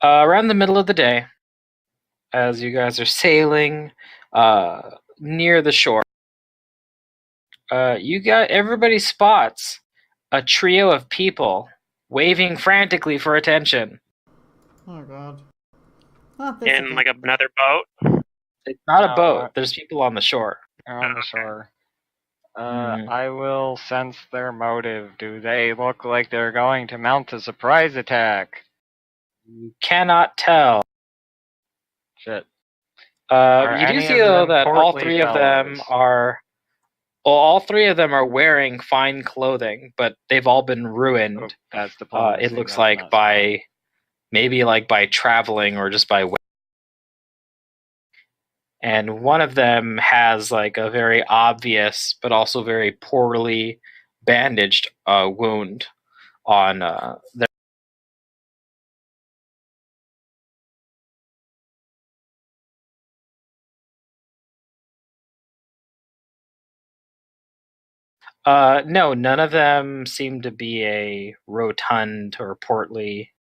Around the middle of the day, as you guys are sailing near the shore, everybody spots a trio of people waving frantically for attention. Oh god. Not this In again. like another boat. It's not a boat. There's people on the shore. They're on the Okay. shore. Mhm. I will sense their motive. Do they look like they're going to mount a surprise attack? You cannot tell. Shit. You do any see of though them that all portly three of them fellows? are. Well, all three of them are wearing fine clothing, but they've all been ruined. Oh, that's diplomacy. It looks that's like not by traveling or just by. and one of them has like a very obvious but also very poorly bandaged wound on their. No, none of them seem to be a rotund or portly.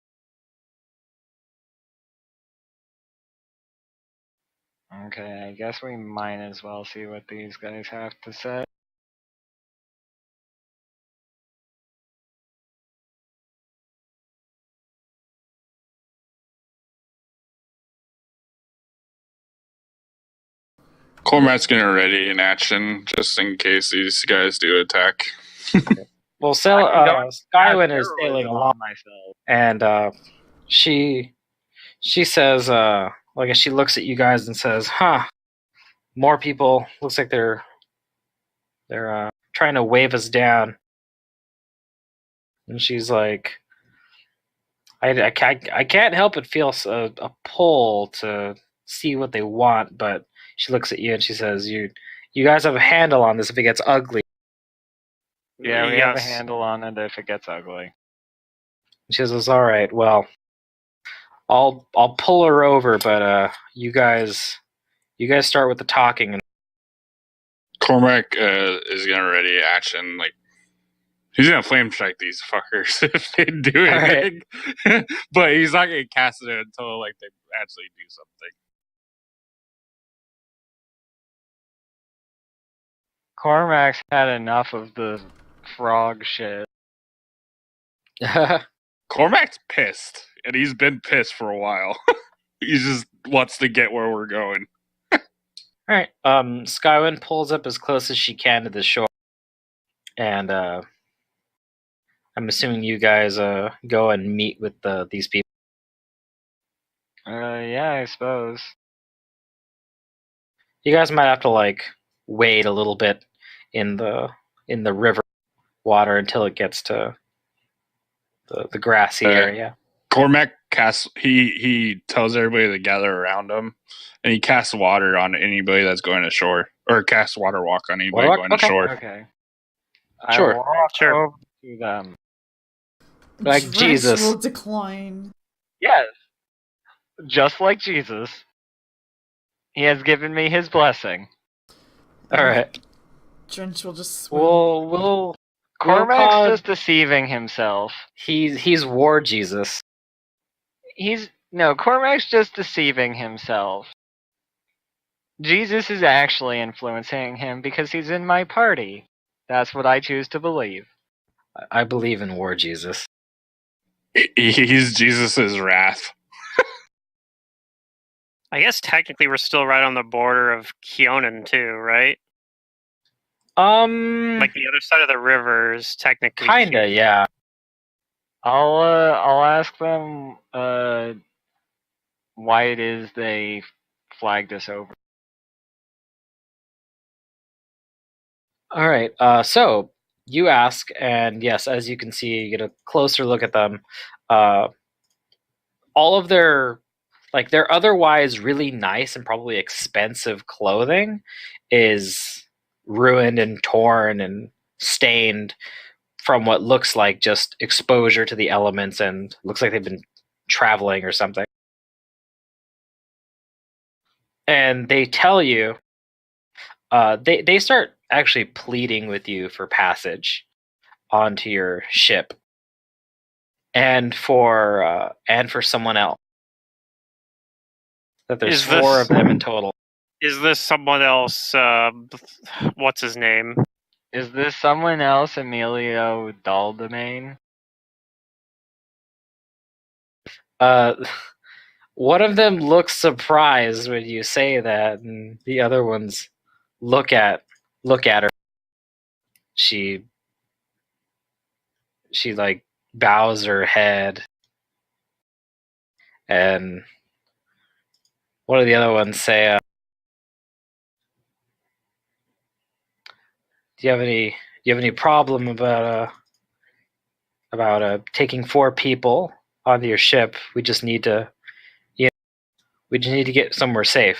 Okay, I guess we might as well see what these guys have to say. Cormac's getting ready in action just in case these guys do attack. Well, Skywin Skywin is sailing along, myself. and she says, like, she looks at you guys and says, "Huh, more people. Looks like they're trying to wave us down." And she's like, I can't help but feel a pull to see what they want, but she looks at you and she says, you guys have a handle on this if it gets ugly. Yeah, we have a Yes. handle on it if it gets ugly. She says, all right, well, I'll pull her over, but you guys start with the talking. And Cormac is getting ready action. Like, he's gonna flame strike these fuckers if they do anything. Right. But he's not gonna cast it until like they actually do something. Cormac's had enough of the frog shit. Cormac's pissed, and he's been pissed for a while. He just wants to get where we're going. All right. Skywin pulls up as close as she can to the shore, and I'm assuming you guys go and meet with these people. Yeah, I suppose. You guys might have to like wade a little bit in the river water until it gets to the grassy area. Cormac casts. He tells everybody to gather around him, and he casts water on anybody that's going ashore, or casts water walk on anybody going ashore. Okay. Sure. I walk Sure. over to them. Like Drench Jesus. will decline. Yes. Just like Jesus. He has given me his blessing. All right. Drench will just swim. We'll Cormac's just deceiving himself. He's War Jesus. Cormac's just deceiving himself. Jesus is actually influencing him because he's in my party. That's what I choose to believe. I believe in War Jesus. He's Jesus's wrath. I guess technically we're still right on the border of Keonan too, right? Like the other side of the river is technically kinda, yeah. I'll ask them why it is they flagged us over. All right. So you ask, and yes, as you can see, you get a closer look at them. All of their otherwise really nice and probably expensive clothing is ruined and torn and stained from what looks like just exposure to the elements, and looks like they've been traveling or something. And they tell you, they start actually pleading with you for passage onto your ship, and for someone else. That there's four of them in total. Is this someone else? What's his name? Is this someone else Emilio Daldemain? One of them looks surprised when you say that, and the other ones look at her. She like bows her head, and one of the other ones say, do you have any problem about taking 4 people onto your ship? We just need to get somewhere safe.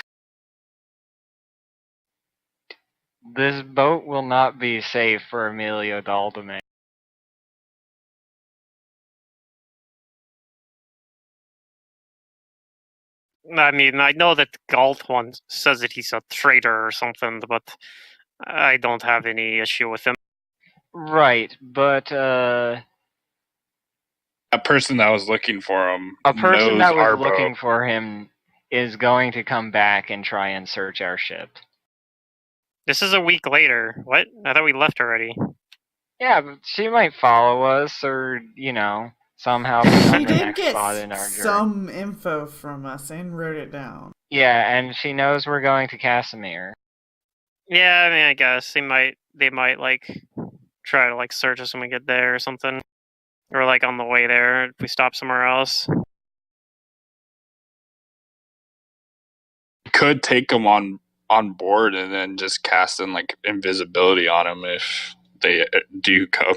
This boat will not be safe for Emilio Daldame. I mean, I know that Galt one says that he's a traitor or something, but I don't have any issue with him. Right, but A person that was looking for him a person knows that was our looking boat. for him is going to come back and try and search our ship. This is a week later. What? I thought we left already. Yeah, but she might follow us or, somehow become She the did next get spot in our journey. some info from us and wrote it down. Yeah, and she knows we're going to Casimir. Yeah, I mean, I guess they might like try to like search us when we get there or something, or like on the way there if we stop somewhere else. Could take them on board and then just cast in like invisibility on them if they do come.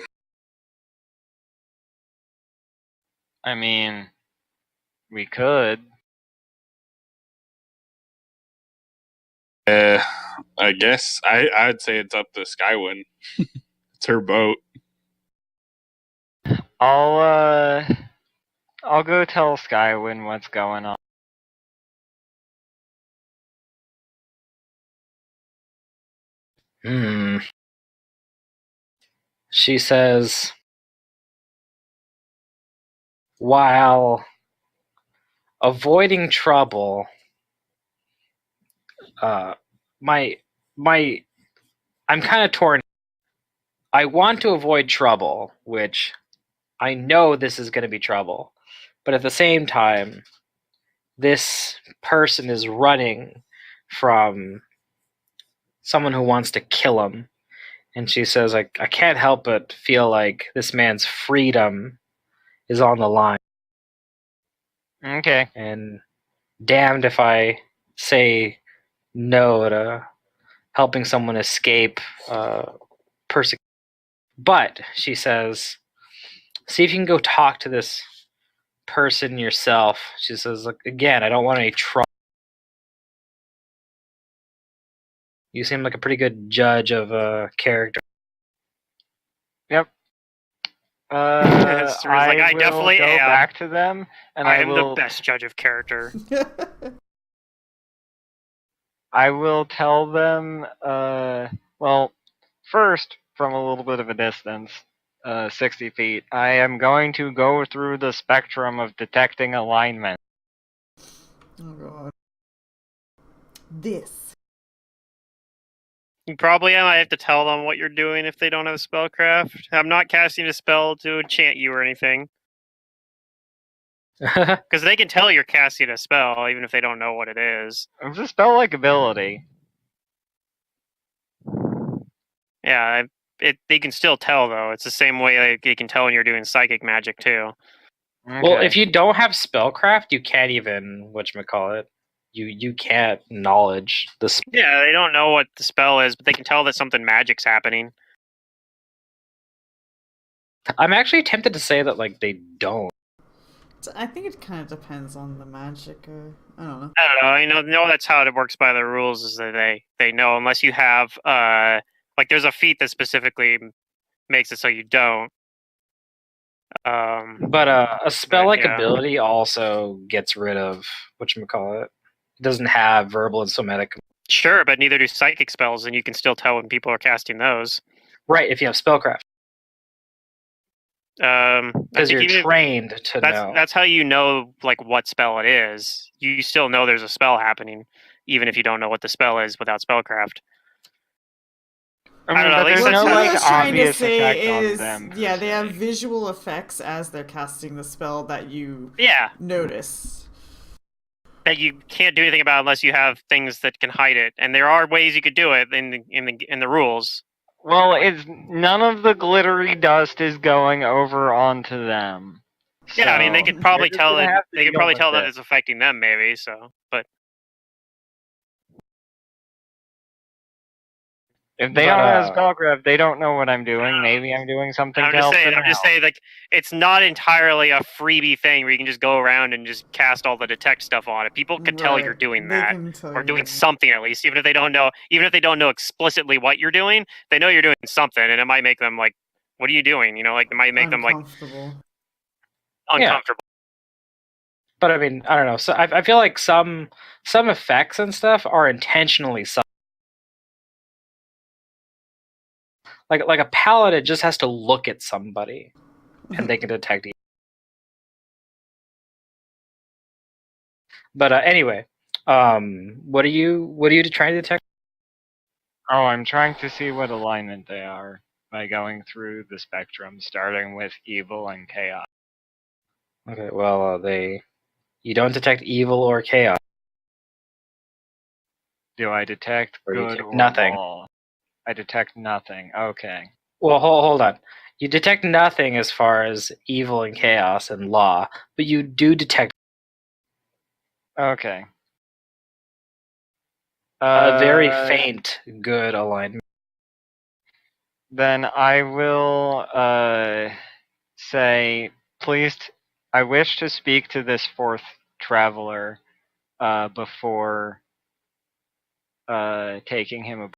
I mean, we could. I guess I'd say it's up to Skywin. It's her boat. I'll go tell Skywin what's going on. She says, while avoiding trouble, my I'm kind of torn. I want to avoid trouble, which I know this is going to be trouble, but at the same time, this person is running from someone who wants to kill him. And she says, I can't help but feel like this man's freedom is on the line. Okay. And damned if I say no to helping someone escape persecution. But, she says, see if you can go talk to this person yourself. She says, look, again, I don't want any trouble. You seem like a pretty good judge of character. Yep. It's like, I will definitely go am. back to them, and I I am will. the best judge of character. I will tell them. Well, first, from a little bit of a distance, 60 feet, I am going to go through the spectrum of detecting alignment. Oh god. This. You probably might have to tell them what you're doing if they don't have spellcraft. I'm not casting a spell to enchant you or anything. Because they can tell you're casting a spell, even if they don't know what it is. It's a spell-like ability. Yeah, they can still tell, though. It's the same way like, they can tell when you're doing psychic magic, too. Okay. Well, if you don't have spellcraft, you can't even, whatchamacallit, you can't knowledge the spell. Yeah, they don't know what the spell is, but they can tell that something magic's happening. I'm actually tempted to say that, like, they don't. I think it kind of depends on the magic. I don't know. I don't know. That's how it works by the rules, is that they know, unless you have, like, there's a feat that specifically makes it so you don't. But a spell-like yeah. ability also gets rid of, whatchamacallit, it doesn't have verbal and somatic. Sure, but neither do psychic spells, and you can still tell when people are casting those. Right, if you have spellcraft. Because you're trained to know. That's how you know, like, what spell it is. You still know there's a spell happening, even if you don't know what the spell is without spellcraft. I don't know. But There's What no Tyler's trying to obvious say effect is, on them. yeah, they have visual effects as they're casting the spell that you notice. That you can't do anything about unless you have things that can hide it, and there are ways you could do it in the rules. Well, none of the glittery dust is going over onto them. Yeah, so I mean they could probably tell that that it's affecting them, maybe. So, but If they don't have spellcraft, they don't know what I'm doing. Maybe I'm doing something to help them I'm just saying, like, it's not entirely a freebie thing where you can just go around and just cast all the detect stuff on it. People can tell you're doing They that, can tell or you. doing something at least, even if they don't know explicitly what you're doing. They know you're doing something, and it might make them like, "What are you doing?" You know, like it might make them like uncomfortable. But I mean, I don't know. So I feel like some effects and stuff are intentionally subtle. Like a paladin just has to look at somebody, and they can detect evil. But anyway, what are you trying to detect? Oh, I'm trying to see what alignment they are by going through the spectrum, starting with evil and chaos. Okay, well, you don't detect evil or chaos. Do I detect Or you good detect or nothing? law? I detect nothing. Okay. Well, hold on. You detect nothing as far as evil and chaos and law, but you do detect Okay. a very faint good alignment. Then I will say, please, I wish to speak to this fourth traveler before taking him aboard.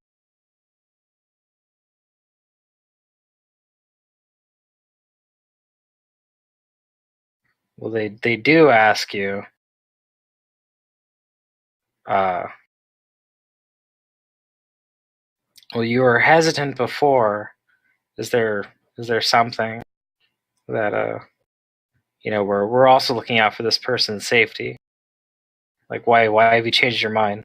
Well, they do ask you. Well, you were hesitant before. Is there something that we're also looking out for this person's safety? Like why have you changed your mind?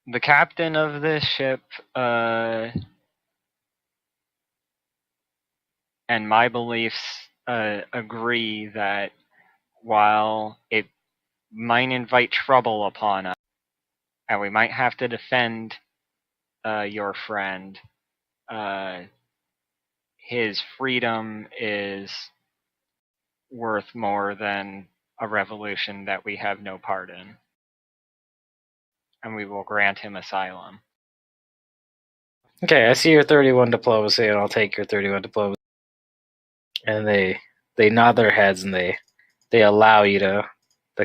The captain of this ship and my beliefs agree that while it might invite trouble upon us, and we might have to defend your friend, his freedom is worth more than a revolution that we have no part in. And we will grant him asylum. Okay, I see your 31 diplomacy, and I'll take your 31 diplomacy. And they nod their heads, and they allow you to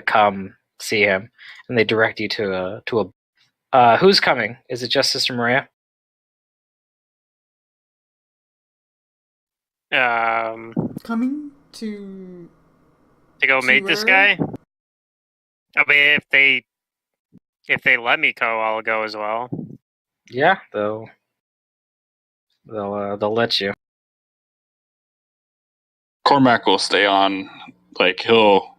come see him, and they direct you to a. Who's coming? Is it just Sister Maria? Coming to go meet this guy. I mean, if they let me go, I'll go as well. Yeah, they'll let you. Cormac will stay on. Like he'll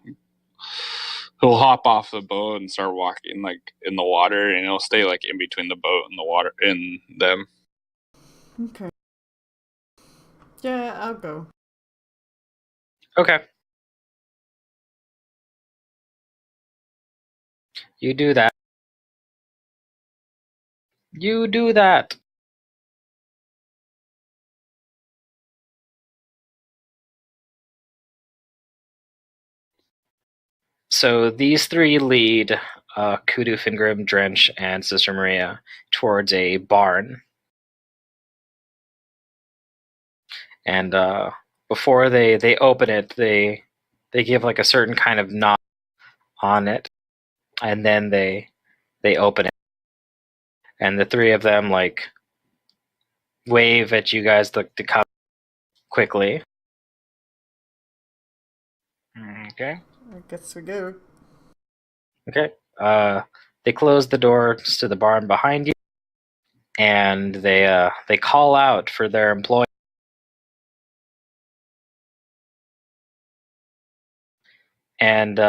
hop off the boat and start walking like in the water, and he'll stay like in between the boat and the water in them. Okay. Yeah, I'll go. Okay. You do that. You do that. So these three lead Kudu, Fingrim, Drench, and Sister Maria towards a barn. And before they open it, they give like a certain kind of knock on it, and then they open it. And the three of them like wave at you guys to come quickly. Okay. I guess we go. Okay. They close the doors to the barn behind you, and they call out for their employees. And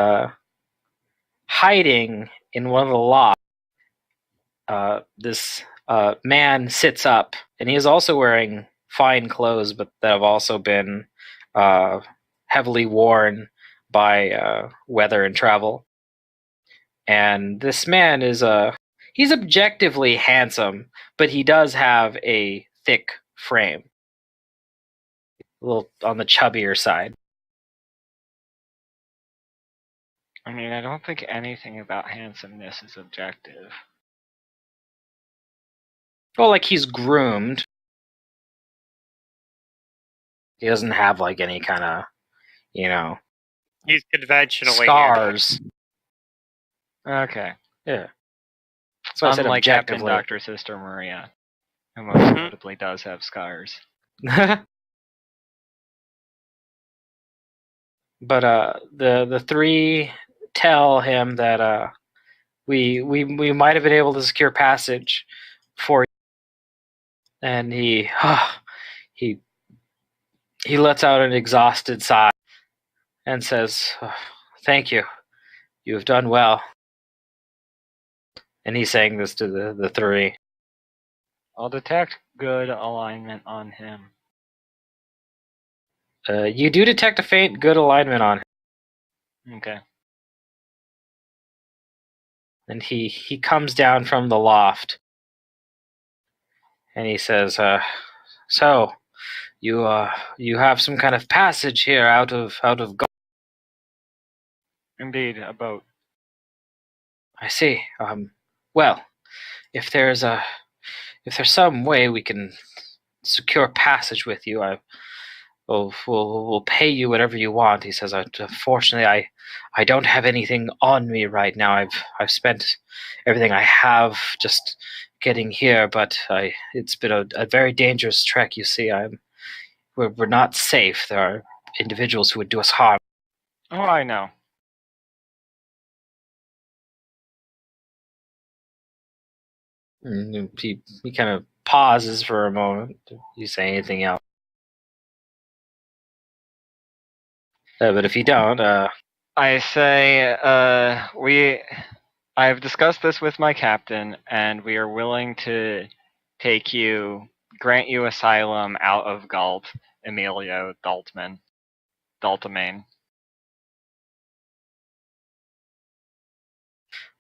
hiding in one of the lofts, this man sits up, and he is also wearing fine clothes, but that have also been heavily worn by weather and travel. And this man is he's objectively handsome, but he does have a thick frame, a little on the chubbier side. I mean, I don't think anything about handsomeness is objective. Well, like he's groomed. He doesn't have like any kind of, He's conventionally scars. Okay. Yeah. That's why I said Unlike Captain objectively. Dr. Sister Maria, who most notably does have scars. But the three tell him that we might have been able to secure passage for you. And he lets out an exhausted sigh and says, "Thank you. You have done well." And he's saying this to the three. I'll detect good alignment on him. You do detect a faint good alignment on him. Okay. And he comes down from the loft. And he says, "So, you have some kind of passage here out of gold." Indeed, a boat. I see. Well, if there's some way we can secure passage with you, we'll pay you whatever you want. He says, "Unfortunately, I don't have anything on me right now. I've spent everything I have just getting here, but it's been a very dangerous trek. You see, we're not safe. There are individuals who would do us harm." Oh, I know. And he kind of pauses for a moment. Do you say anything else? But if you don't, I say, I've discussed this with my captain, and we are willing to grant you asylum out of Galt, Emilio Daltamain.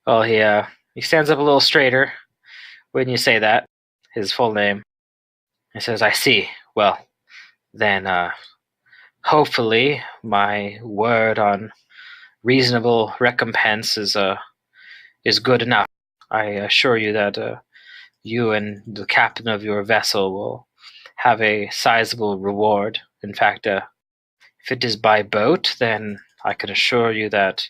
well, he stands up a little straighter when you say that, his full name. He says, "I see. Well, then, hopefully my word on reasonable recompense is good enough. I assure you that you and the captain of your vessel will have a sizable reward. In fact, if it is by boat, then I can assure you that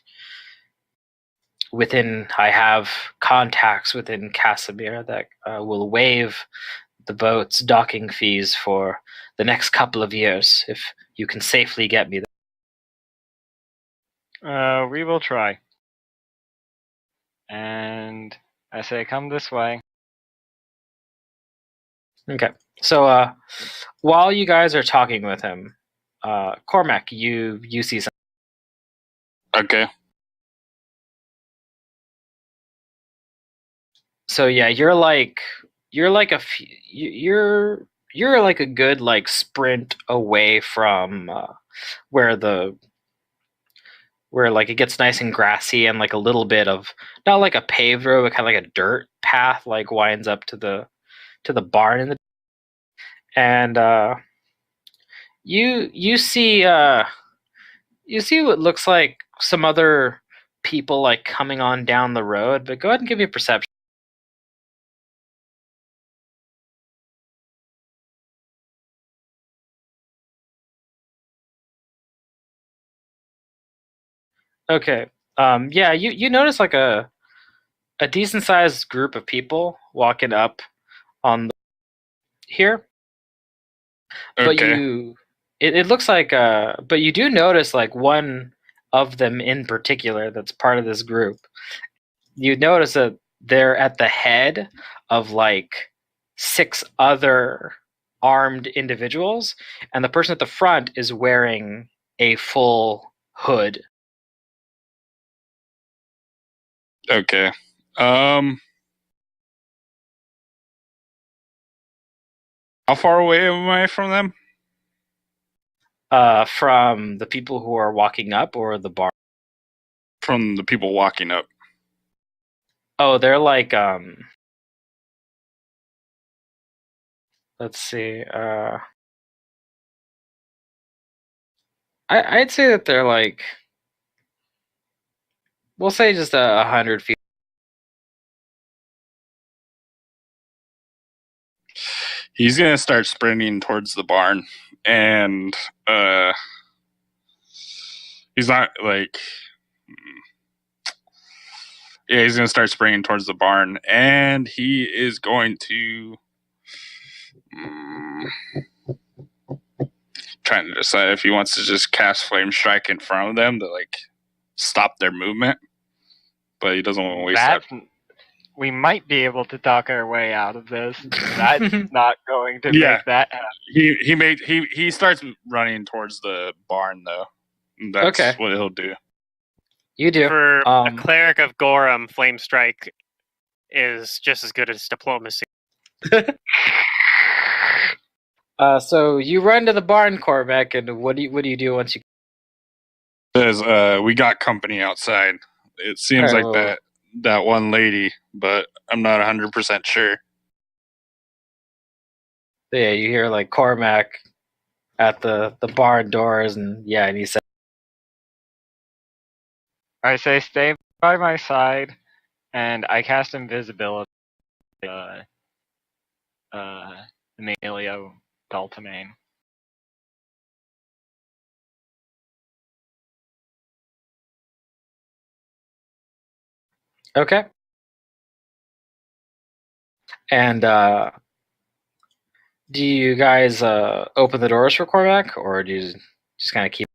I have contacts within Casimir that will waive the boat's docking fees for the next couple of years if you can safely get me there." We will try. And I say, come this way. Okay. So while you guys are talking with him, Cormac, you see something. Okay. So yeah, you're like a good like sprint away from where like it gets nice and grassy and like a little bit of not like a paved road, but kind of like a dirt path like winds up to the barn in the and you see what looks like some other people like coming on down the road, but go ahead and give me a perception. Okay. Yeah, you notice like a decent sized group of people walking up on here. But Okay. it looks like but you do notice like one of them in particular that's part of this group. You notice that they're at the head of like 6 other armed individuals, and the person at the front is wearing a full hood. Okay. How far away am I from them? From the people who are walking up or the bar? From the people walking up. Oh, they're like let's see. I'd say that they're like We'll say just 100 feet. He's gonna start sprinting towards the barn, and he's not like. Yeah, he's gonna start sprinting towards the barn, and he is going to. Trying to decide if he wants to just cast Flame Strike in front of them to like stop their movement, but he doesn't want to waste that. We might be able to talk our way out of this. That's not going to make that happen. He starts running towards the barn though. That's what he'll do. You do. For a cleric of Gorham, Flame Strike is just as good as diplomacy. So you run to the barn, Cormac, and what do you do once you? Says we got company outside. It seems like that one lady, but I'm not 100% sure. Yeah, you hear like Cormac at the barn doors, and he said, I say stay by my side, and I cast invisibility. Emilio Daltamain. Okay. And do you guys open the doors for Cormac, or do you just kind of keep?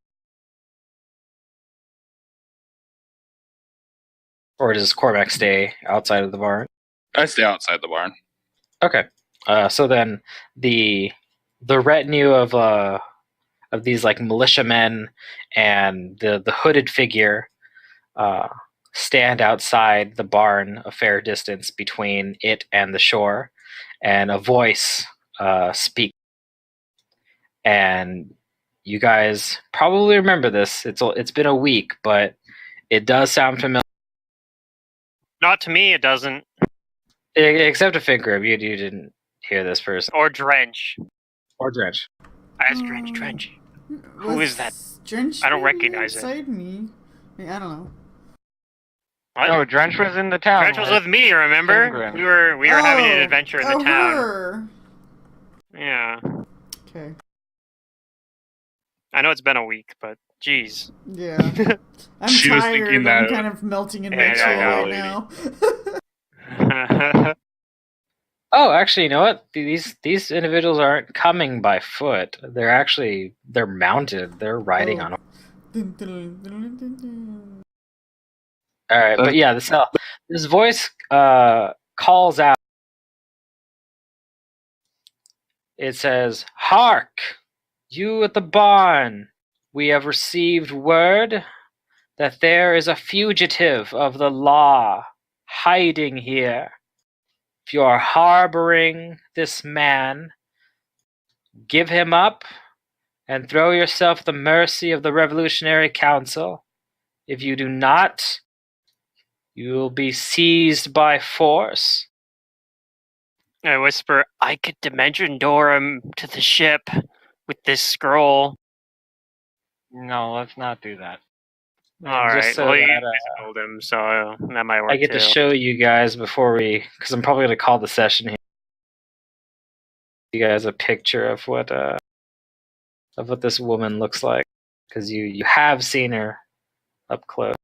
Or does Cormac stay outside of the barn? I stay outside the barn. Okay. So then the retinue of these like militiamen and the hooded figure stand outside the barn a fair distance between it and the shore, and a voice speaks. And you guys probably remember this. It's been a week, but it does sound familiar. Not to me, it doesn't. Except to Finkgrip, you didn't hear this first. Or Drench. As Drench. Who is that? Drench? I don't recognize it. Beside me. I don't know. What? No, Drench was in the town. Drench was with me, remember? Finkgrip. We were having an adventure in the town. Her. Yeah. Okay. I know it's been a week, but geez. Yeah. I'm She was tired. thinking that- I'm kind of melting in my Yeah, chair yeah, right now. Oh, actually, you know what? These individuals aren't coming by foot. They're mounted. They're riding on. Dun, dun, dun, dun, dun. All right, but yeah, this voice calls out. It says, "Hark, you at the barn! We have received word that there is a fugitive of the law hiding here. If you are harboring this man, give him up and throw yourself at the mercy of the Revolutionary Council. If you do not, you will be seized by force." I whisper, I could dimension door him to the ship with this scroll. No, let's not do that. Alright, so well, you that, told him, so that might work I get too. to show you guys before because I'm probably going to call the session here. You guys a picture of what this woman looks like, because you have seen her up close.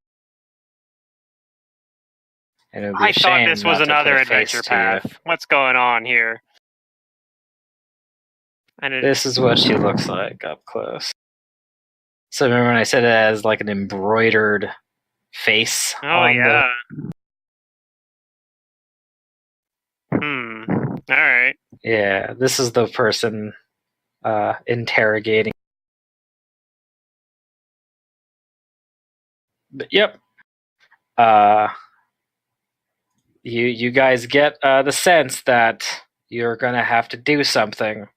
And it would be I a thought shame this was not to another put a face adventure to it. path. What's going on here? And This is what she looks like up close. So remember when I said it has like an embroidered face? Oh, yeah. Alright. Yeah, this is the person interrogating. But, yep. You guys get the sense that you're gonna have to do something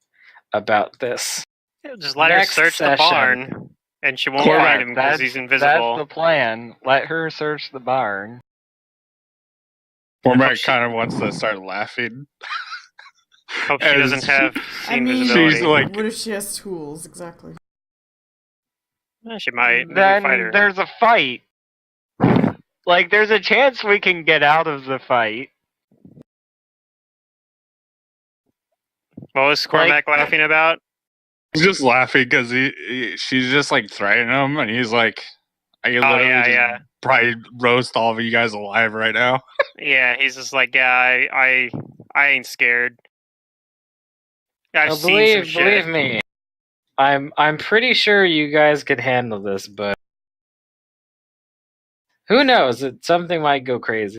about this. Just let her search the barn, and she won't find him because he's invisible. That's the plan. Let her search the barn. Cormac kind of wants to start laughing. Hope she doesn't have invisibility. She's like, what if she has tools? Exactly. Yeah, she might. Then fight her. there's a fight. Like, there's a chance we can get out of the fight. What was Cormac laughing about? He's just laughing because she's just like threatening him, and he's like, "I can literally just probably roast all of you guys alive right now." Yeah, he's just like, yeah, I ain't scared. I've seen some shit. Believe me, I'm pretty sure you guys could handle this, but who knows? Something might go crazy.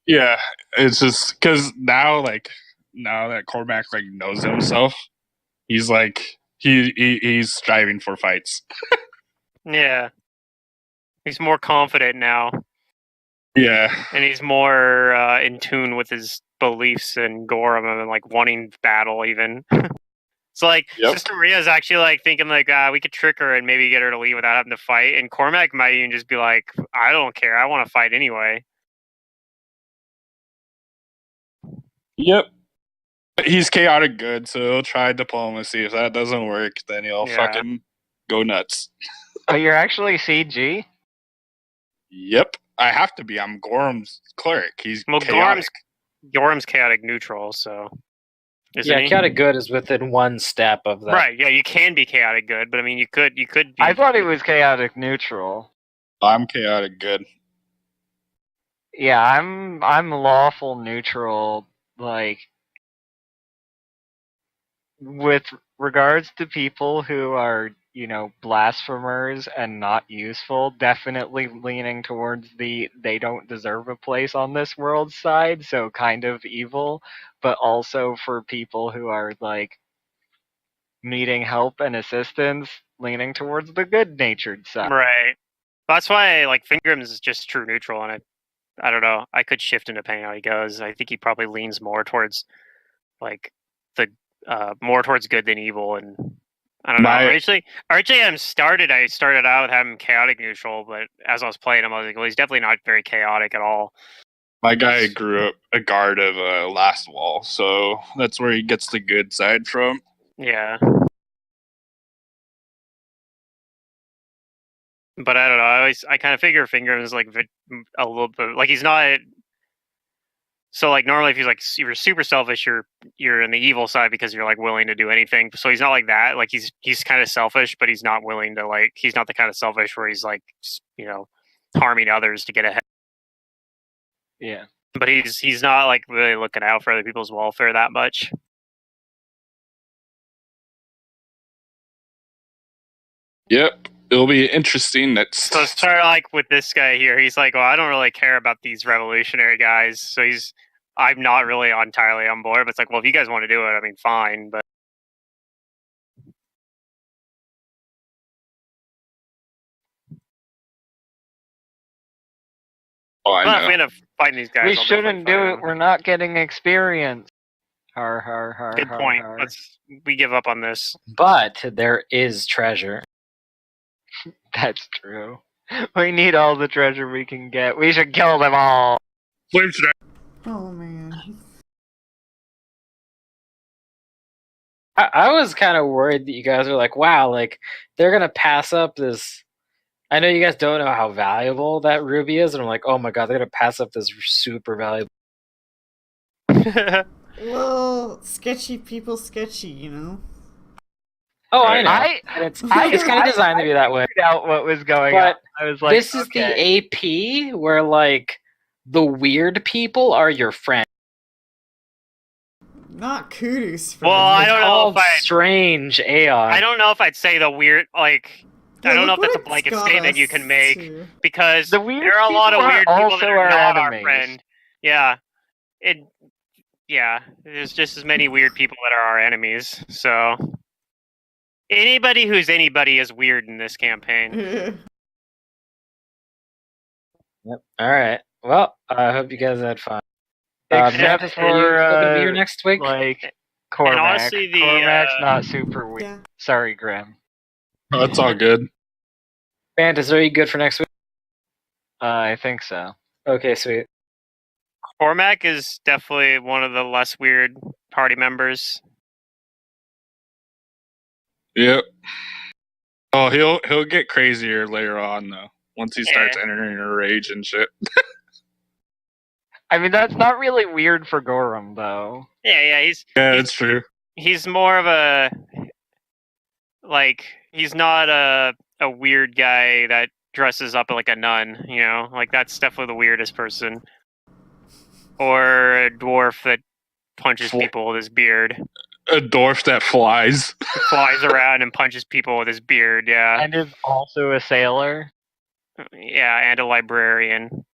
Yeah, it's just because now that Cormac like knows himself, he's like he's striving for fights. Yeah, he's more confident now. Yeah, and he's more in tune with his beliefs and Gorham and like wanting battle even. It's like Sister Maria's actually like thinking like we could trick her and maybe get her to leave without having to fight, and Cormac might even just be like, I don't care, I want to fight anyway. Yep. He's chaotic good, so he'll try diplomacy. If that doesn't work, then he'll fucking go nuts. Oh, you're actually CG? Yep. I have to be. I'm Gorham's cleric. He's chaotic. Gorham's chaotic neutral, so... chaotic good is within one step of that. Right, yeah, you can be chaotic good, but I mean, you could be... I thought he was chaotic neutral. I'm chaotic good. Yeah, I'm lawful neutral, like... With regards to people who are, blasphemers and not useful, definitely leaning towards the they don't deserve a place on this world side, so kind of evil, but also for people who are, like, needing help and assistance, leaning towards the good-natured side. Right. That's why, like, Fingrams is just true neutral, and I don't know, I could shift him depending on how he goes. I think he probably leans more towards, like, more towards good than evil, and I don't know. Originally, I started out with having chaotic neutral, but as I was playing him, I was like, well, he's definitely not very chaotic at all. My guy grew up a guard of Last Wall, so that's where he gets the good side from. Yeah. But I don't know. I kind of figure Fingram is like a little bit like he's not. So like normally if he's like you're super selfish, you're in the evil side because you're like willing to do anything. So he's not like that. Like he's kind of selfish, but he's not willing to like he's not the kind of selfish where he's like harming others to get ahead. Yeah. But he's not like really looking out for other people's welfare that much. Yep. It'll be interesting. So start like with this guy here. He's like, well, I don't really care about these revolutionary guys. So I'm not really entirely on board. But it's like, well, if you guys want to do it, I mean, fine. But I know. If we end up fighting these guys, we shouldn't do it. We're not getting experience. Har har har. Good point. We give up on this. But there is treasure. That's true. We need all the treasure we can get. We should kill them all. Oh man. I was kind of worried that you guys were like, wow, like they're gonna pass up this. I know you guys don't know how valuable that ruby is, and I'm like, oh my god, they're gonna pass up this super valuable. Well, sketchy people, sketchy, Oh, I know. It's kind of designed to be that way. I figured out what was going on. I was like, this is the AP where like the weird people are your friends. Not Kudu's friends. Well, I don't know if strange Aeon. I don't know if I'd say the weird like. I don't know if that's a blanket statement you can make because there are a lot of weird people that are not our friend. Yeah, there's just as many weird people that are our enemies. So anybody who's anybody is weird in this campaign. Yep. All right. Well, I hope you guys had fun. Except for gonna be here next week. Like Cormac. And honestly, Cormac's not super weird. Yeah. Sorry, Graham. Oh, it's all good. Fantas, are you good for next week? I think so. Okay, sweet. Cormac is definitely one of the less weird party members. Yep. Oh, he'll get crazier later on though. once he starts entering a rage and shit. I mean, that's not really weird for Gorham, though. Yeah, It's true. he's more of a like he's not a weird guy that dresses up like a nun, you know? Like that's definitely the weirdest person. Or a dwarf that punches people with his beard. A dwarf that flies. Flies around and punches people with his beard, yeah. And is also a sailor. Yeah, and a librarian.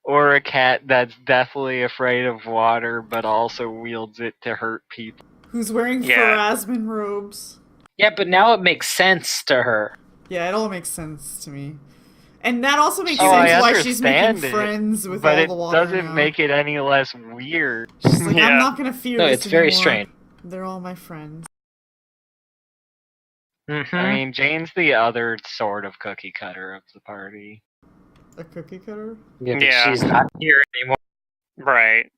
Or a cat that's deathly afraid of water, but also wields it to hurt people. Who's wearing Pharasman robes. Yeah, but now it makes sense to her. Yeah, it all makes sense to me. And that also makes Oh, sense I why she's making understand it, friends with but all it the water doesn't now. make it any less weird. She's like, Yeah. I'm not gonna fear No, this it's very anymore. strange. They're all my friends. Mm-hmm. I mean, Jane's the other sort of cookie cutter of the party. A cookie cutter? Yeah, but Yeah. she's not here anymore. Right.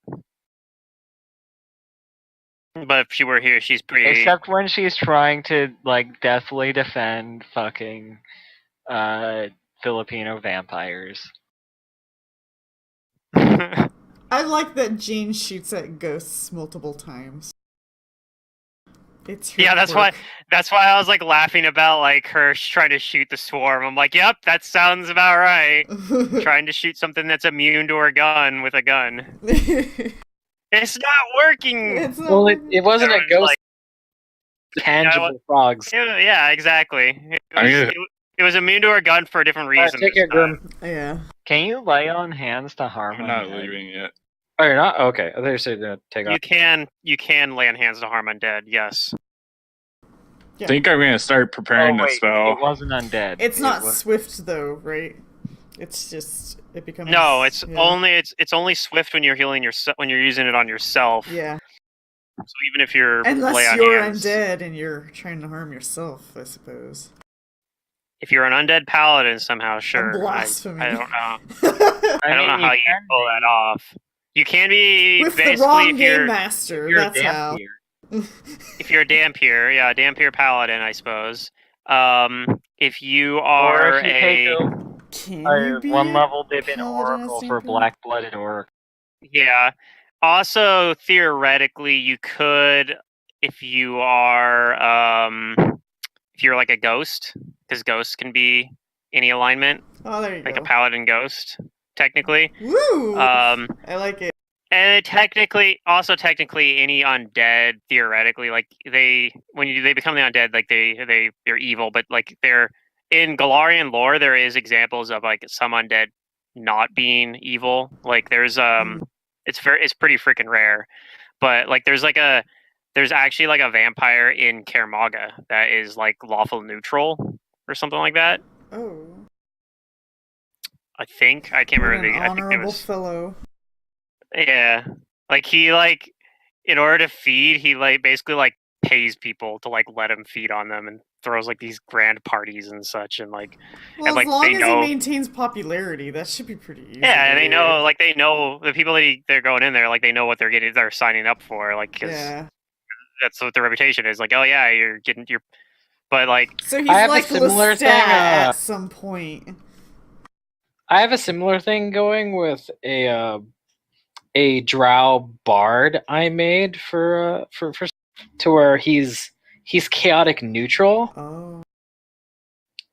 But if she were here, she's pretty... Except when she's trying to, like, deathly defend fucking, Filipino vampires. I like that Jane shoots at ghosts multiple times. It's her Yeah, that's quirk. why I was like laughing about like her trying to shoot the swarm. I'm like, yep, that sounds about right. Trying to shoot something that's immune to her gun with a gun. It's not working. It's not Well, working. it wasn't a Everyone's ghost. like- Tangible frogs. Yeah, exactly. Yeah. It was immune to her gun for a different Alright, reason. take this care, time. Grim. Yeah. Can you lay on hands to harm I'm not undead? leaving yet. Oh, you're not? Okay. I thought you said to take off. You can lay on hands to harm undead. Yes. I think I'm gonna start preparing Oh, the wait, spell. it wasn't undead. It's It not was- swift though, right? It's just it becomes No, it's yeah. only swift when you're healing when you're using it on yourself. Yeah. So even if you're lay Unless on you're hands, undead and you're trying to harm yourself, I suppose. if you're an undead paladin somehow, sure. blasphemy. I don't know. I I don't mean, know how you can pull that off. You can be With the basically wrong if game you're master, You're a that's how. dampier. if you're a Dampier, yeah, Dampier paladin, I suppose. If you Or are if you take Can a you be one a level dip in paladin as Oracle for Dampier? black-blooded Oracle. yeah. Also, theoretically, you could if you are if you're like a ghost, because ghosts can be any alignment, Oh, there you like go. a paladin ghost, technically. Woo! I like it. And technically any undead, theoretically, like they become the undead, like they're evil, but like they're in Galarian lore, there is examples of like some undead not being evil. Like there's it's pretty freaking rare, but like there's actually like a vampire in Kermaga that is like lawful neutral or something like that. Oh. I think I can't What remember. an I think it honorable was. fellow. Yeah, like he like in order to feed, he like basically like pays people to like let him feed on them and throws like these grand parties and such and like Well, and, like, as long they as know- he maintains popularity, that should be pretty easy. yeah, to they do. know like they know the people that they're going in there like they know what they're signing up for like because Yeah. that's what their reputation is like oh yeah you're getting your but like So he's I have a like similar Lestat thing, at some point. I have a similar thing going with a drow bard I made for to where he's chaotic neutral. Oh.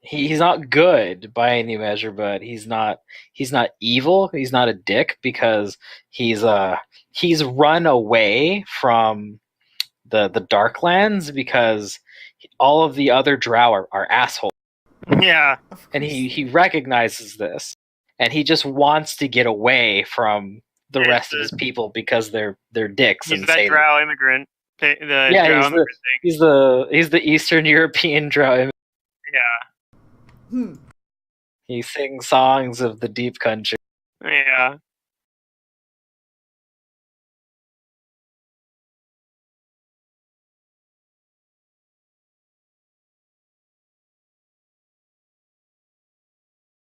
He's not good by any measure, but he's not evil. He's not a dick because he's run away from the Darklands because all of the other drow are assholes, yeah Of and course. he recognizes this, and he just wants to get away from the It's rest of his people because they're dicks he's and that say drow immigrant the Yeah, drow he's immigrant thing. he's the Eastern European drow. Yeah Hmm. He sings songs of the deep country. yeah